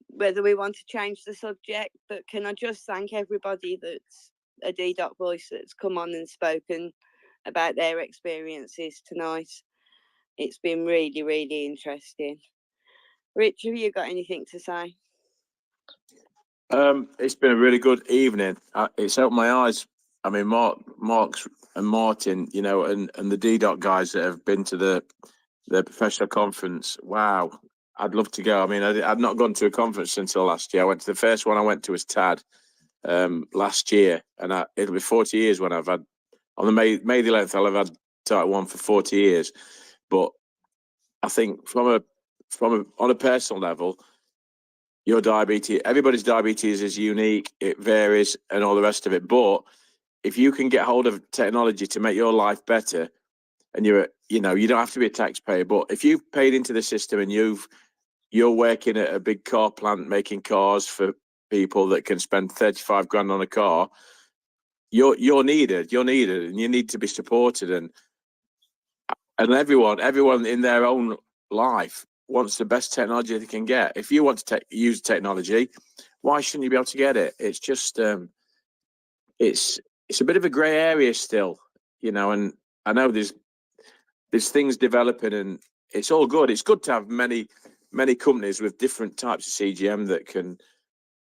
Whether we want to change the subject, but can I just thank everybody that's a DDoT voice that's come on and spoken about their experiences tonight. It's been really, really interesting. Rich, have you got anything to say? It's been a really good evening. It's opened my eyes. I mean, Mark's and Martin, you know, and the DDoT guys that have been to the professional conference. Wow, I'd love to go. I mean, I'd not gone to a conference until last year. I went to the first one I went to was TAD last year, and it'll be 40 years when I've had on the May the 11th. I'll have had Type 1 for 40 years. But I think on a personal level, your diabetes, everybody's diabetes is unique. It varies and all the rest of it. But if you can get hold of technology to make your life better, and you don't have to be a taxpayer, but if you've paid into the system and you're working at a big car plant making cars for people that can spend 35 grand on a car, you're needed, and you need to be supported. And everyone in their own life wants the best technology they can get. If you want to use technology, why shouldn't you be able to get it? It's just it's a bit of a grey area still, you know. And I know there's things developing, and it's all good. It's good to have many companies with different types of CGM that can.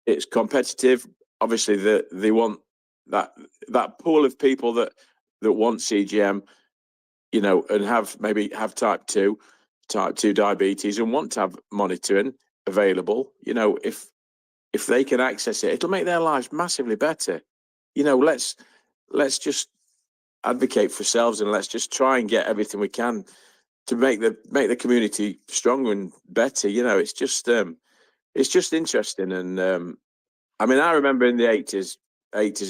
It's competitive. Obviously, they want that pool of people that want CGM, you know, and maybe have type 2 diabetes and want to have monitoring available. You know, if they can access it, it'll make their lives massively better. You know, let's just advocate for ourselves, and let's just try and get everything we can to make the community stronger and better. You know, it's just interesting. And I mean, I remember in the 80s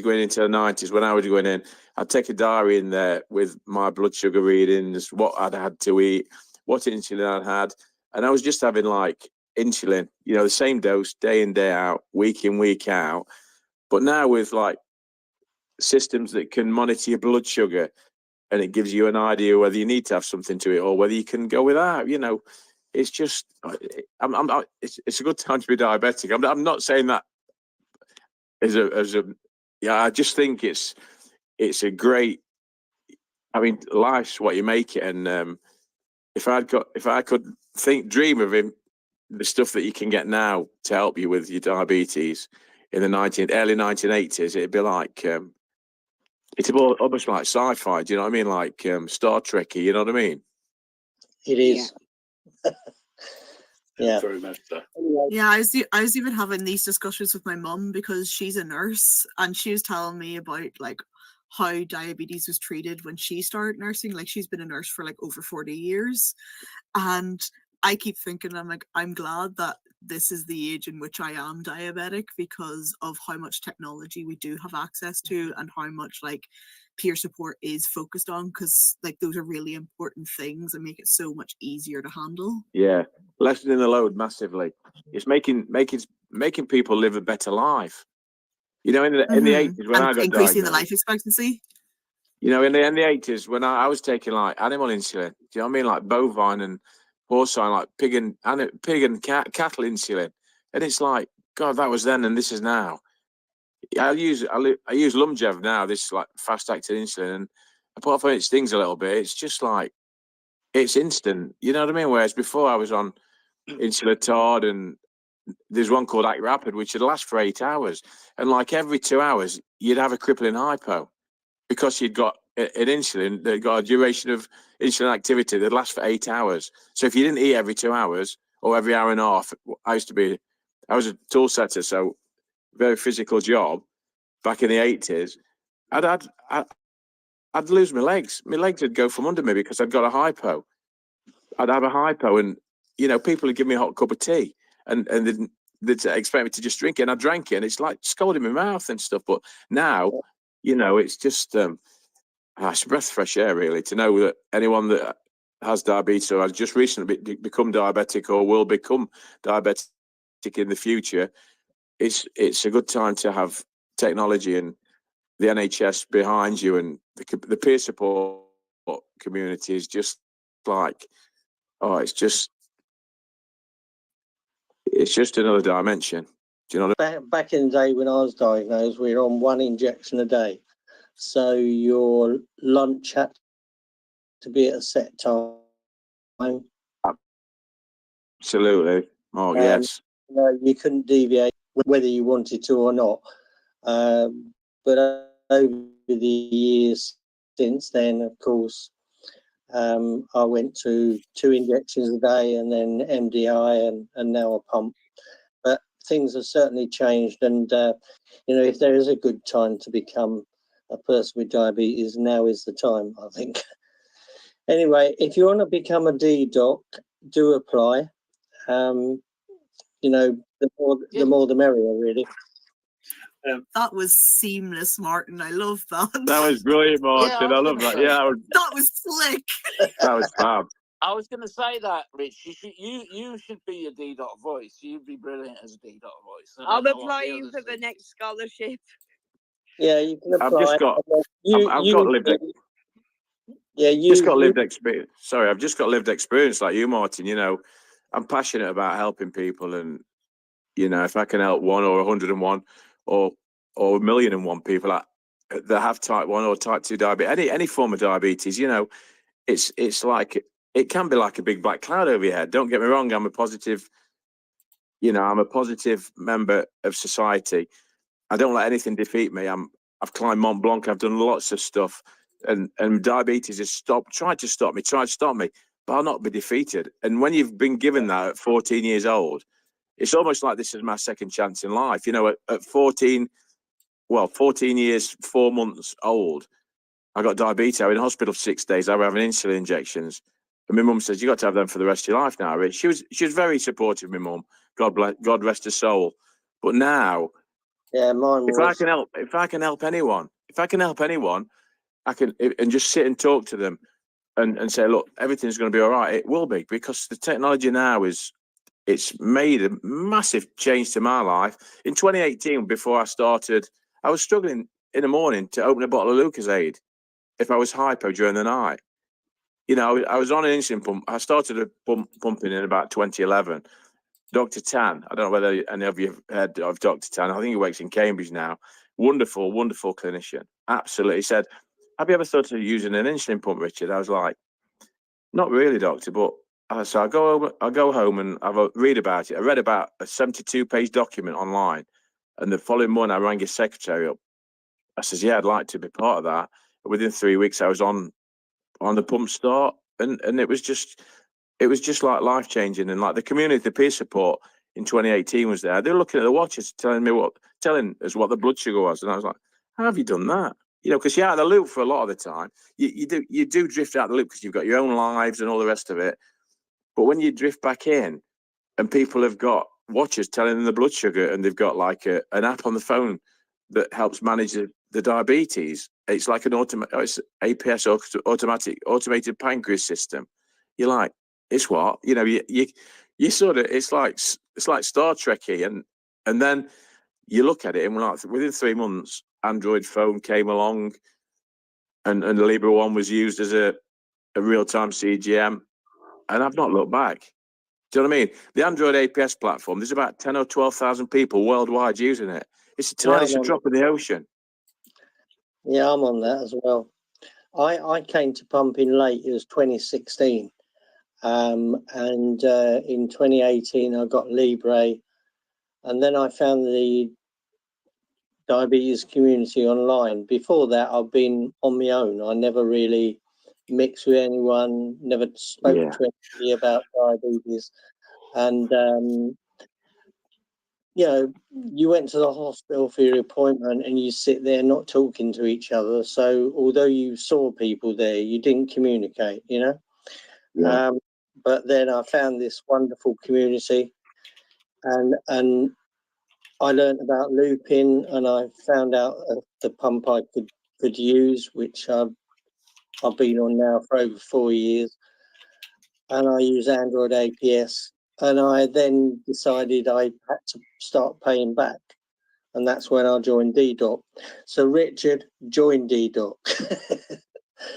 going into the 90s when I was going in, I'd take a diary in there with my blood sugar readings, what I'd had to eat, what insulin I'd had, and I was just having like insulin, you know, the same dose day in, day out, week in, week out. But now with like systems that can monitor your blood sugar, and it gives you an idea whether you need to have something to it or whether you can go without. You know, it's just, it's a good time to be diabetic. I'm not saying that as a, yeah, I just think it's a great, I mean, life's what you make it. And if I could dream of him, the stuff that you can get now to help you with your diabetes in the early 1980s, it'd be like, it's almost like sci-fi. Do you know what I mean? Like Star Trek-y, you know what I mean? It is. Yeah. Very much so. Yeah, I was even having these discussions with my mum because she's a nurse, and she was telling me about like how diabetes was treated when she started nursing. Like, she's been a nurse for like over 40 years. And I keep thinking, I'm like, I'm glad that this is the age in which I am diabetic, because of how much technology we do have access to and how much like peer support is focused on, because like those are really important things and make it so much easier to handle. Yeah, lessening the load massively. It's making people live a better life. You know, in the 80s when I got increasing the diagnosed, life expectancy. You know, in the 80s when I was taking like animal insulin. Do you know what I mean? Like bovine and porcine, like pig and cattle insulin. And it's like, God, that was then and this is now. I use Lumjev now, this like fast acting insulin, and apart from it stings a little bit, it's just like, it's instant. You know what I mean? Whereas before I was on Insulatard, and there's one called Act Rapid, which would last for 8 hours. And like every 2 hours, you'd have a crippling hypo because you'd got an insulin that got a duration of insulin activity that lasts for 8 hours. So if you didn't eat every 2 hours or every hour and a half, I was a tool setter, so very physical job back in the 80s. I'd lose my legs. My legs would go from under me because I'd got a hypo. I'd have a hypo, and you know, people would give me a hot cup of tea, and they'd expect me to just drink it, and I drank it, and it's like scalding my mouth and stuff. But now, you know, it's just it's a breath of fresh air, really, to know that anyone that has diabetes or has just recently become diabetic or will become diabetic in the future, it's a good time to have technology and the NHS behind you, and the peer support community is just like, oh, it's just another dimension. Do you know what I mean? Back in the day when I was diagnosed, we were on 1 injection a day. So your lunch had to be at a set time. Absolutely. Oh, yes. You couldn't deviate whether you wanted to or not. But over the years since then, of course, I went to 2 injections a day and then MDI and now a pump. But things have certainly changed. And, you know, if there is a good time to become a person with diabetes, now is the time, I think. Anyway, if you want to become a DDoc, do apply. You know, the more the merrier, really. That was seamless, Martin. I love that. That was brilliant, Martin. I love that. Yeah, that was slick. That was fab. I was going to say that, Rich. You should be a DDoc voice. You'd be brilliant as a DDoc voice. I'm applying for the next scholarship. Yeah, you can apply. I've got lived experience. Sorry, I've just got lived experience like you, Martin. You know, I'm passionate about helping people, and you know, if I can help 1 or 101 or 1,000,001 people that have type 1 or type 2 diabetes, any form of diabetes, you know, it's like, it can be like a big black cloud over your head. Don't get me wrong, I'm a positive member of society. I don't let anything defeat me. I've climbed Mont Blanc, I've done lots of stuff, and diabetes has tried to stop me, but I'll not be defeated. And when you've been given that at 14 years old, it's almost like this is my second chance in life. You know, at 14 years, 4 months old, I got diabetes. I was in hospital for 6 days. I was having insulin injections. And my mum says, you got to have them for the rest of your life now, Rich. She was very supportive, my mum. God rest her soul. But now, yeah, mine was. If I can help anyone, I can, and just sit and talk to them and say, look, everything's going to be all right. It will be, because the technology now it's made a massive change to my life. In 2018, before I started, I was struggling in the morning to open a bottle of Lucozade if I was hypo during the night. you know, I was on an insulin pump. I started pumping in about 2011. Dr. Tan, I don't know whether any of you have heard of Dr. Tan. I think he works in Cambridge now. Wonderful, wonderful clinician. Absolutely. He said, have you ever thought of using an insulin pump, Richard? I was like, not really, doctor, but so I go home and have a read about it. I read about a 72-page document online, and the following morning I rang his secretary up. I says, yeah, I'd like to be part of that. Within 3 weeks, I was on the pump start, and it was just like life changing, and like the community, the peer support in 2018 was there. They were looking at the watches, telling us what the blood sugar was, and I was like, how have you done that? You know, because you're out of the loop for a lot of the time. You do drift out of the loop because you've got your own lives and all the rest of it. But when you drift back in, and people have got watches telling them the blood sugar, and they've got like an app on the phone that helps manage the diabetes. It's like it's APS, automated pancreas system. You're like, it's what? You know, you sort of, it's like Star Trekky, and then you look at it, and we're like, within 3 months, Android phone came along, and the Libra One was used as a real-time CGM, and I've not looked back. Do you know what I mean? The Android APS platform, there's about 10 or 12,000 people worldwide using it. It's a tiny drop in the ocean. Yeah, I'm on that as well. I came to pumping late. It was 2016. And in 2018, I got Libre. And then I found the diabetes community online. Before that, I've been on my own. I never really mixed with anyone, never spoke to anybody about diabetes. And you know, you went to the hospital for your appointment and you sit there not talking to each other. So although you saw people there, you didn't communicate, you know. Yeah. But then I found this wonderful community, and I learned about looping, and I found out the pump I could use, which I've been on now for over 4 years, and I use Android APS. And I then decided I had to start paying back. And that's when I joined DDoc. So Richard joined DDoc.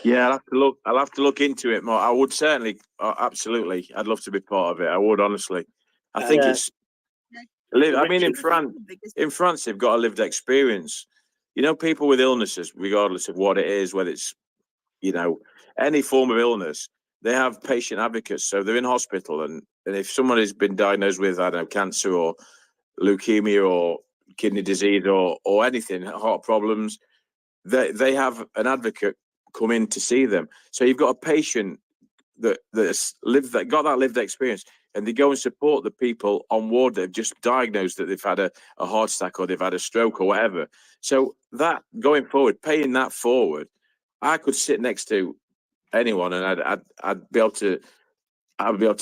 Yeah, I'll have to look into it more. I would certainly, absolutely. I'd love to be part of it. I would, honestly. I think it's, I mean, in France, they've got a lived experience. You know, people with illnesses, regardless of what it is, whether it's, you know, any form of illness, they have patient advocates. So they're in hospital, and if someone has been diagnosed with, I don't know, cancer or leukemia or kidney disease or anything, heart problems, they have an advocate come in to see them. So you've got a patient that's got that lived experience, and they go and support the people on ward that have just diagnosed that they've had a heart attack or they've had a stroke or whatever. So that going forward, paying that forward, I could sit next to anyone, and I'd be able to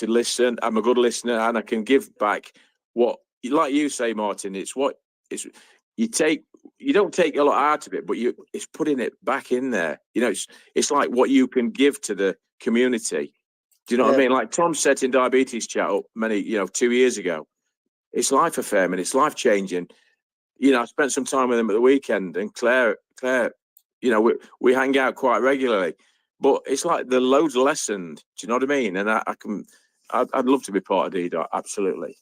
listen. I'm a good listener, and I can give back what, like you say, Martin. It's you don't take a lot out of it, but it's putting it back in there. You know, it's like what you can give to the community. Do you know what I mean? Like Tom said in Diabetes Chat up 2 years ago, it's life affirming, it's life changing. You know, I spent some time with him at the weekend, and Claire, you know, we hang out quite regularly, but it's like the loads lessened. Do you know what I mean? And I'd love to be part of DDoc, absolutely.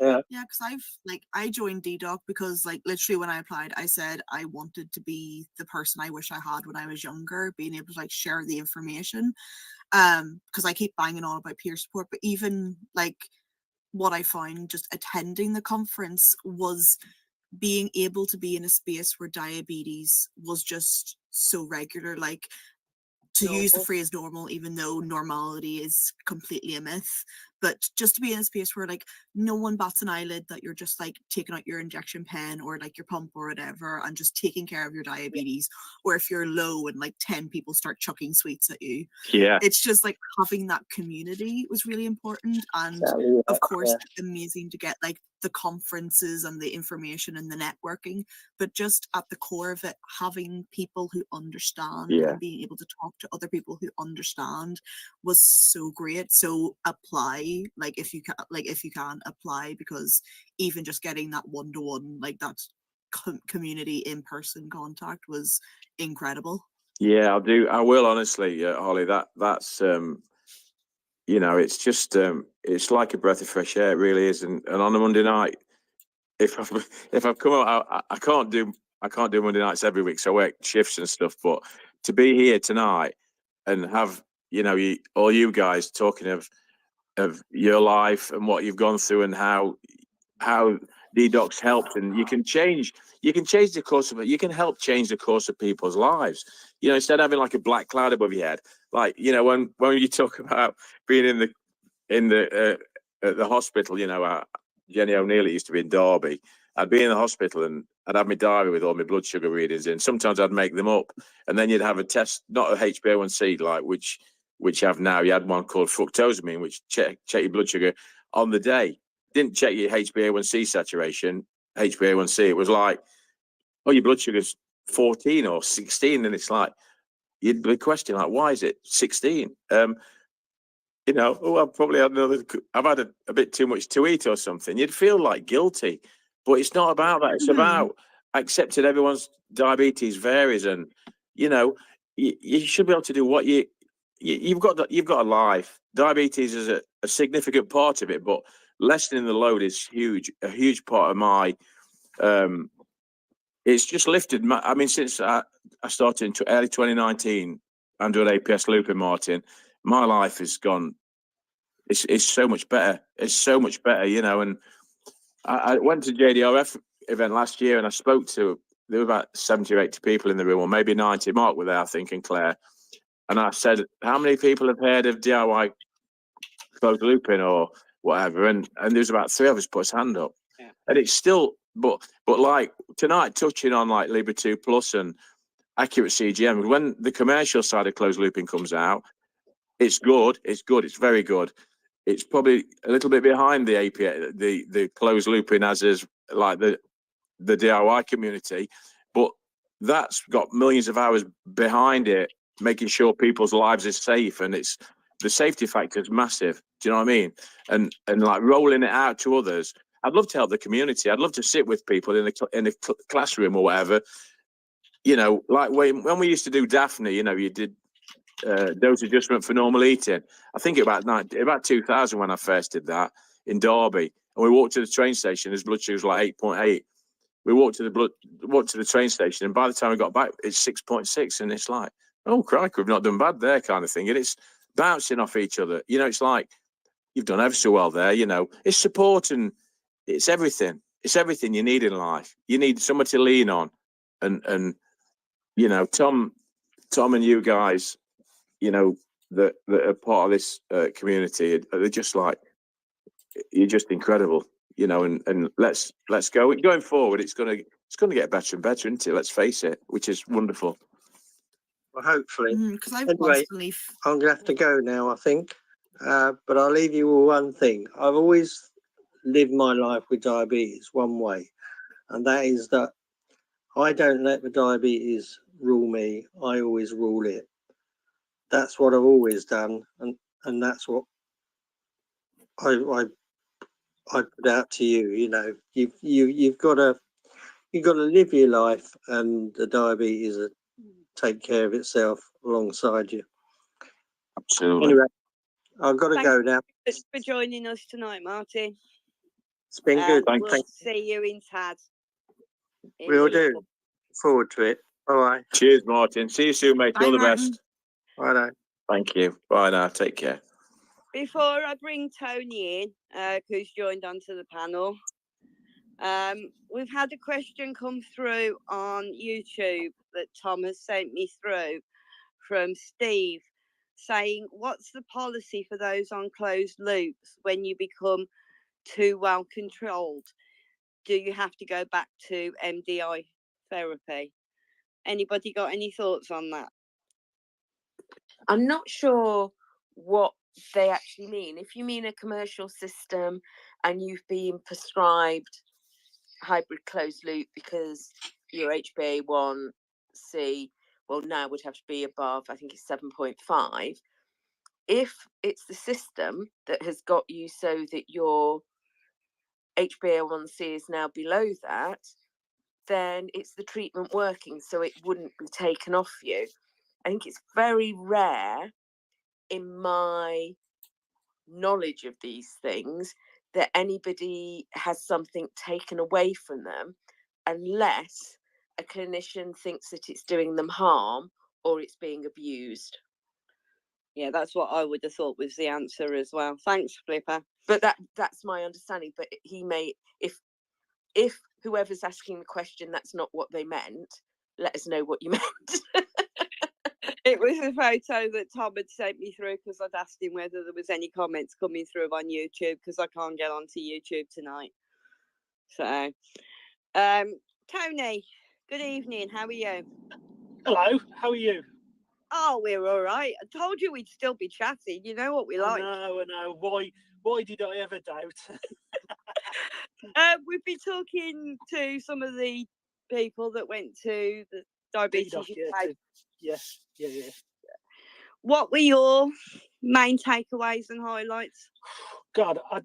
Yeah, because I joined DDoc because literally when I applied, I said I wanted to be the person I wish I had when I was younger, being able to share the information. Because I keep banging on about peer support, but even what I found just attending the conference was being able to be in a space where diabetes was just so regular, to use the phrase normal, even though normality is completely a myth, but just to be in a space where no one bats an eyelid that you're just taking out your injection pen or your pump or whatever and just taking care of your diabetes, or if you're low and 10 people start chucking sweets at you. Yeah, it's just having that community was really important, and of course amazing to get the conferences and the information and the networking, but just at the core of it, having people who understand and being able to talk to other people who understand was so great. So apply, if you can apply, because even just getting that one-to-one, that community in-person contact was incredible. Yeah, I'll do. I will, honestly, Holly. That's you know, it's just it's like a breath of fresh air. It really is. And on a Monday night, if I've if I've come out, I can't do Monday nights every week, so I work shifts and stuff. But to be here tonight and have, you know, all you guys talking of your life and what you've gone through and how DDoC's helped, and you can change the course of it. You can help change the course of people's lives. You know, instead of having like a black cloud above your head, like, you know, when you talk about being in the at the hospital, you know, Jenny O'Neill used to be in Derby. I'd be in the hospital and I'd have my diary with all my blood sugar readings in. Sometimes I'd make them up, and then you'd have a test, not a HbA1c like which you have now. You had one called fructosamine, which check your blood sugar on the day. Didn't check your HbA1c saturation, HbA1c. It was like, oh, your blood sugar's 14 or 16, and it's like, you'd be questioning like, why is it 16? You know, oh, I've had a bit too much to eat or something. You'd feel like guilty, but it's not about that. It's about accepting everyone's diabetes varies, and you know, you should be able to do what you've got a life. Diabetes is a significant part of it, but lessening the load is a huge part of my. It's just lifted. I mean, since I started in early 2019, I'm doing APS looping, Martin. My life has gone. It's so much better. It's so much better, you know. And I went to JDRF event last year, and I spoke to, there were about 70 or 80 people in the room, or maybe 90. Mark were there, I think, and Claire. And I said, how many people have heard of DIY closed looping or whatever? And there's about 3 of us put his hand up. Yeah. And it's still, but like tonight, touching on like Libre 2 Plus and accurate CGM, when the commercial side of closed looping comes out, it's good. It's very good. It's probably a little bit behind the API, the closed looping as is like the DIY community, but that's got millions of hours behind it, making sure people's lives are safe, and it's the safety factor is massive. Do you know what I mean? And like rolling it out to others. I'd love to help the community. I'd love to sit with people in a classroom or whatever. You know, like when we used to do Daphne, you know, you did dose adjustment for normal eating. I think about 2000 when I first did that in Derby, and we walked to the train station. His blood sugar was like 8.8. We walked to the train station, and by the time we got back, it's 6.6, and it's like, oh crikey, we've not done bad there, kind of thing. And it's bouncing off each other. You know, it's like you've done ever so well there. You know, it's support and it's everything. It's everything you need in life. You need someone to lean on, and you know, Tom and you guys, you know, that are part of this community, they're just like, you're just incredible, you know. And let's go going forward. It's gonna get better and better, isn't it? Let's face it, which is wonderful. Well, hopefully. Because I've Anyway, lost belief. I'm gonna have to go now, I think. But I'll leave you with one thing. I've always lived my life with diabetes one way, and that is that I don't let the diabetes rule me. I always rule it. That's what I've always done, and that's what I put out to you. You know, you've got to live your life, and the diabetes will take care of itself alongside you. Absolutely. Anyway, I've got to Thank go now. Thanks for joining us tonight, Martin. It's been good. We'll see you in TAD. We'll do. Forward to it. All right. Cheers, Martin. See you soon, mate. Bye, All the Martin. best. Bye now. Thank you. Bye now. Take care. Before I bring Tony in, who's joined onto the panel, we've had a question come through on YouTube that Tom has sent me through from Steve, saying, what's the policy for those on closed loops when you become too well controlled? Do you have to go back to MDI therapy? Anybody got any thoughts on that? I'm not sure what they actually mean. If you mean a commercial system and you've been prescribed hybrid closed loop because your HbA1c, well, now would have to be above, I think it's 7.5. If it's the system that has got you so that your HbA1c is now below that, then it's the treatment working, so it wouldn't be taken off you. I think it's very rare in my knowledge of these things that anybody has something taken away from them unless a clinician thinks that it's doing them harm or it's being abused. Yeah, that's what I would have thought was the answer as well. Thanks, Flipper. But that's my understanding. But he may, if whoever's asking the question, that's not what they meant, let us know what you meant. It was a photo that Tom had sent me through because I'd asked him whether there was any comments coming through on YouTube because I can't get onto YouTube tonight. So, Tony, good evening. How are you? Hello, how are you? Oh, we're all right. I told you we'd still be chatting. You know what we like. I know. Why did I ever doubt? We've been talking to some of the people that went to the Diabetes UK. Yeah. What were your main takeaways and highlights? God, I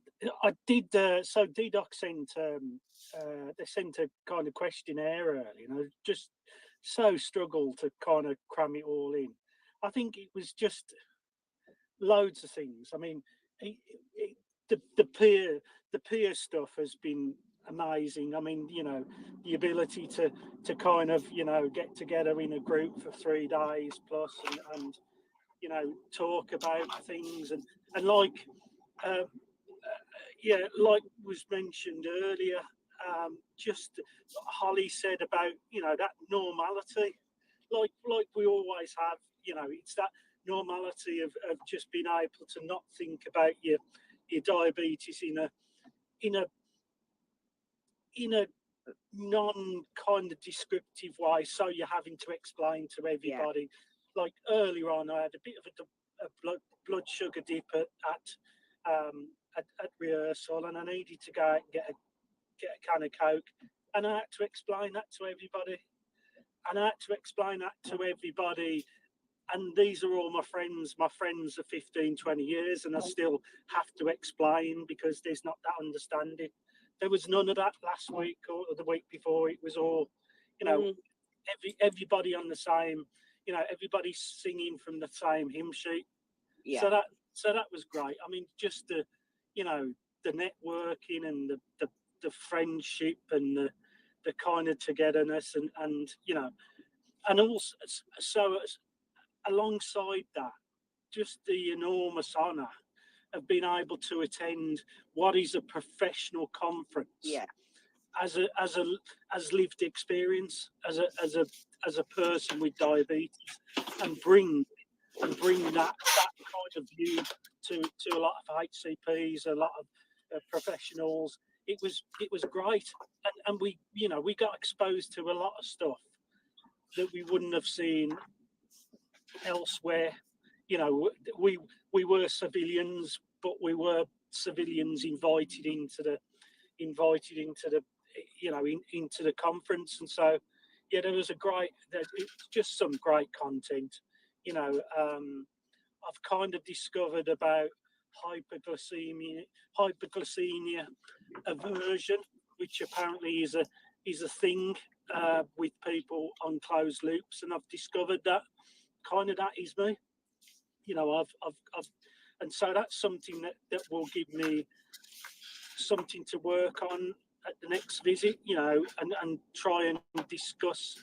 did. So DDoC sent they sent a kind of questionnaire early, and I just so struggled to kind of cram it all in. I think it was just loads of things. I mean, the peer stuff has been amazing. I mean, you know, the ability to kind of, you know, get together in a group for 3 days plus and you know, talk about things and like like was mentioned earlier, just Holly said about, you know, that normality, like we always have, you know, it's that normality of just being able to not think about your diabetes in a non kind of descriptive way, so you're having to explain to everybody. Yeah. Like earlier on, I had a bit of a blood sugar dip at rehearsal, and I needed to go out and get a can of Coke, and I had to explain that to everybody. And these are all my friends. My friends are 15, 20 years, and I still have to explain because there's not that understanding. There was none of that last week or the week before. It was all, you know, everybody on the same, you know, everybody singing from the same hymn sheet. Yeah. So that was great. I mean, just the, you know, the networking and the friendship and the kind of togetherness and you know, and also so alongside that, just the enormous honour of being able to attend what is a professional conference. Yeah. As lived experience, as a person with diabetes, and bring that kind of view to a lot of HCPs, a lot of professionals. It was great, and we, you know, we got exposed to a lot of stuff that we wouldn't have seen elsewhere. You know, we were civilians, but we were civilians invited into the you know, into the conference. And so yeah, there's just some great content. You know, I've kind of discovered about hyperglycemia aversion, which apparently is a thing with people on closed loops, and I've discovered that kind of that is me. You know, and so that's something that will give me something to work on at the next visit, you know, and try and discuss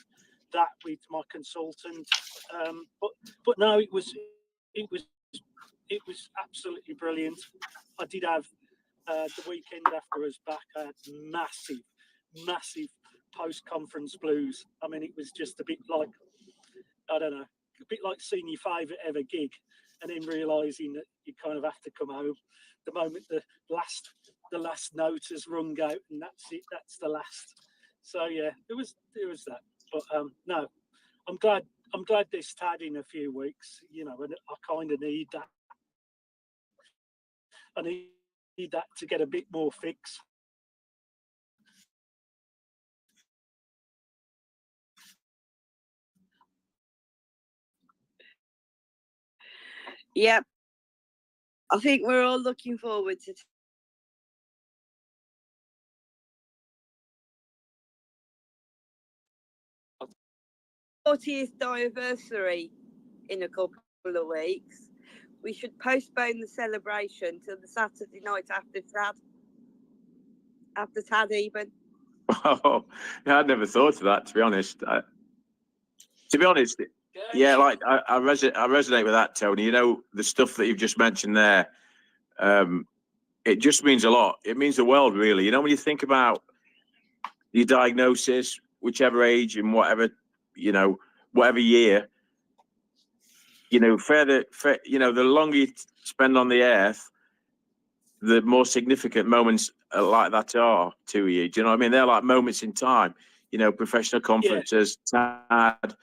that with my consultant. But no, it was absolutely brilliant. I did have the weekend after I was back, I had massive post-conference blues. I mean, it was just a bit like, I don't know, a bit like seeing your favourite ever gig and then realising that you kind of have to come home the moment the last note has rung out, and that's it, that's the last. So yeah, it was that. But no, I'm glad this had in a few weeks, you know, and I kind of need that. I need that to get a bit more fix. Yep. I think we're all looking forward to 40th anniversary in a couple of weeks, we should postpone the celebration till the Saturday night after Tad even. Oh, yeah, I'd never thought of that, to be honest. Yeah, like I resonate with that, Tony. You know, the stuff that you've just mentioned there, it just means a lot. It means the world, really. You know, when you think about your diagnosis, whichever age and whatever, you know, whatever year, you know, the longer you spend on the earth, the more significant moments like that are to you. Do you know what I mean? They're like moments in time. You know, professional conferences, TAD,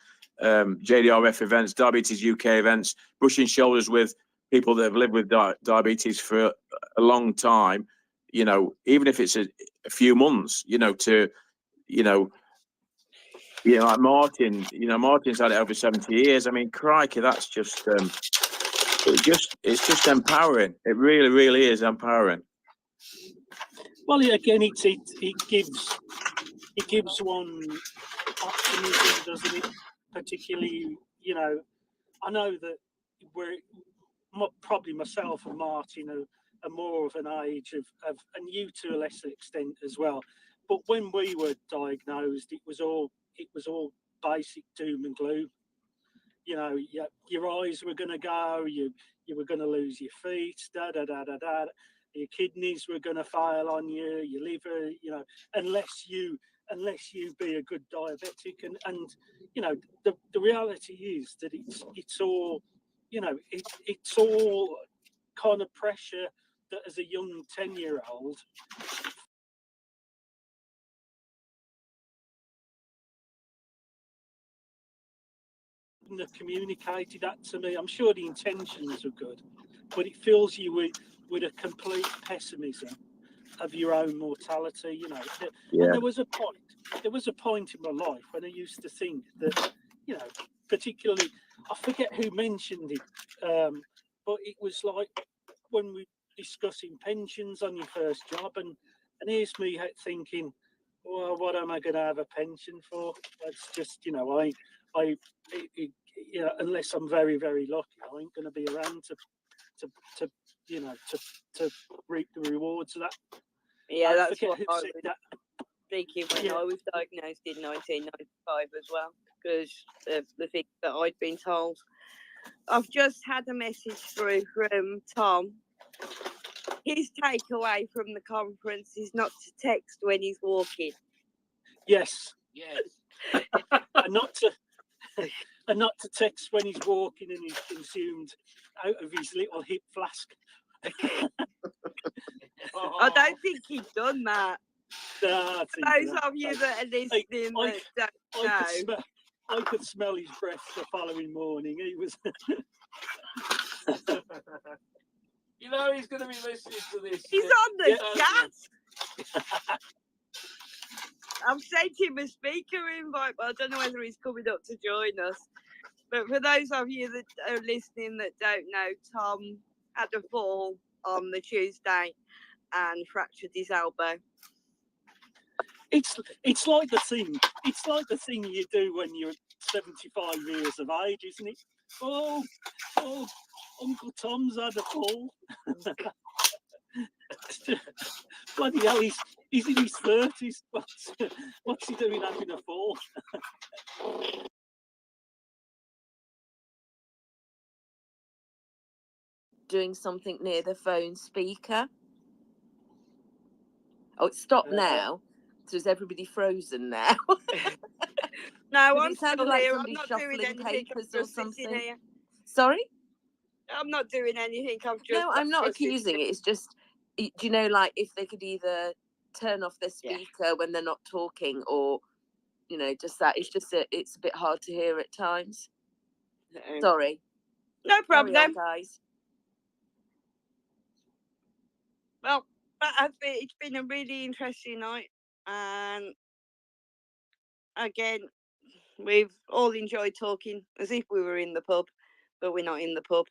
JDRF events, Diabetes UK events, brushing shoulders with people that have lived with diabetes for a long time. You know, even if it's a few months, you know, like Martin. You know, Martin's had it over 70 years. I mean, crikey, that's just it's just empowering. It really, really is empowering. Well, again, it gives one optimism, doesn't it? Particularly, you know, I know that probably myself and Martin are more of an age of, and you to a lesser extent as well. But when we were diagnosed, it was all basic doom and gloom. You know, your eyes were going to go, you were going to lose your feet, your kidneys were going to fail on you, your liver, you know, unless you be a good diabetic. And you know, the reality is that it's all, you know, it's all kind of pressure that as a young 10-year-old, have communicated that to me. I'm sure the intentions are good, but it fills you with a complete pessimism of your own mortality, you know. Yeah. And there was a point in my life when I used to think that, you know, particularly, I forget who mentioned it, but it was like when we discussing pensions on your first job, and here's me thinking, well, what am I going to have a pension for? That's just, you know, you know, unless I'm very, very lucky, I ain't going to be around to you know, to reap the rewards of that. Yeah, that's what I was thinking when I was diagnosed in 1995 as well, because of the things that I'd been told. I've just had a message through from Tom. His takeaway from the conference is not to text when he's walking. Yes. Yes. and not to text when he's walking and he's consumed out of his little hip flask. I don't think he's done that. No, those of you that are listening I could smell his breath the following morning. He was. You know he's going to be listening to this. He's on the chat. I've sent him a speaker invite, but I don't know whether he's coming up to join us. But for those of you that are listening that don't know, Tom had a fall on the Tuesday and fractured his elbow. It's like the thing you do when you're 75 years of age, isn't it? Oh, Uncle Tom's had a fall. Bloody hell, he's in his 30s. What's he doing having a fall? Doing something near the phone speaker. Oh, it's stopped now. So is everybody frozen now? No, I'm still like here. I'm not doing anything. I'm just sitting here. Sorry? I'm not doing anything. I'm just. No, I'm not accusing it. It's just, do you know, like if they could either turn off their speaker when they're not talking, or, you know, just that. It's just it's a bit hard to hear at times. Sorry. No problem, Carry on, guys. Well, it's been a really interesting night, and again, we've all enjoyed talking as if we were in the pub, but we're not in the pub.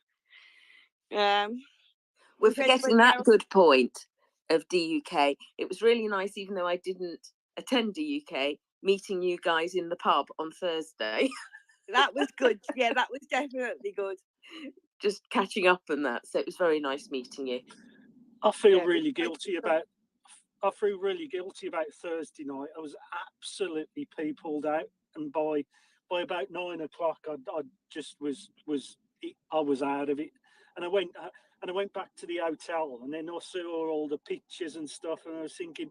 We're forgetting that good point of DUK. It was really nice, even though I didn't attend DUK, meeting you guys in the pub on Thursday. That was good. Yeah, that was definitely good. Just catching up and that. So it was very nice meeting you. I feel Yeah, really it's great guilty to- about. I feel really guilty about Thursday night. I was absolutely peopled out, and by about 9 o'clock, I just was I was out of it, and I went back to the hotel, and then I saw all the pictures and stuff, and I was thinking,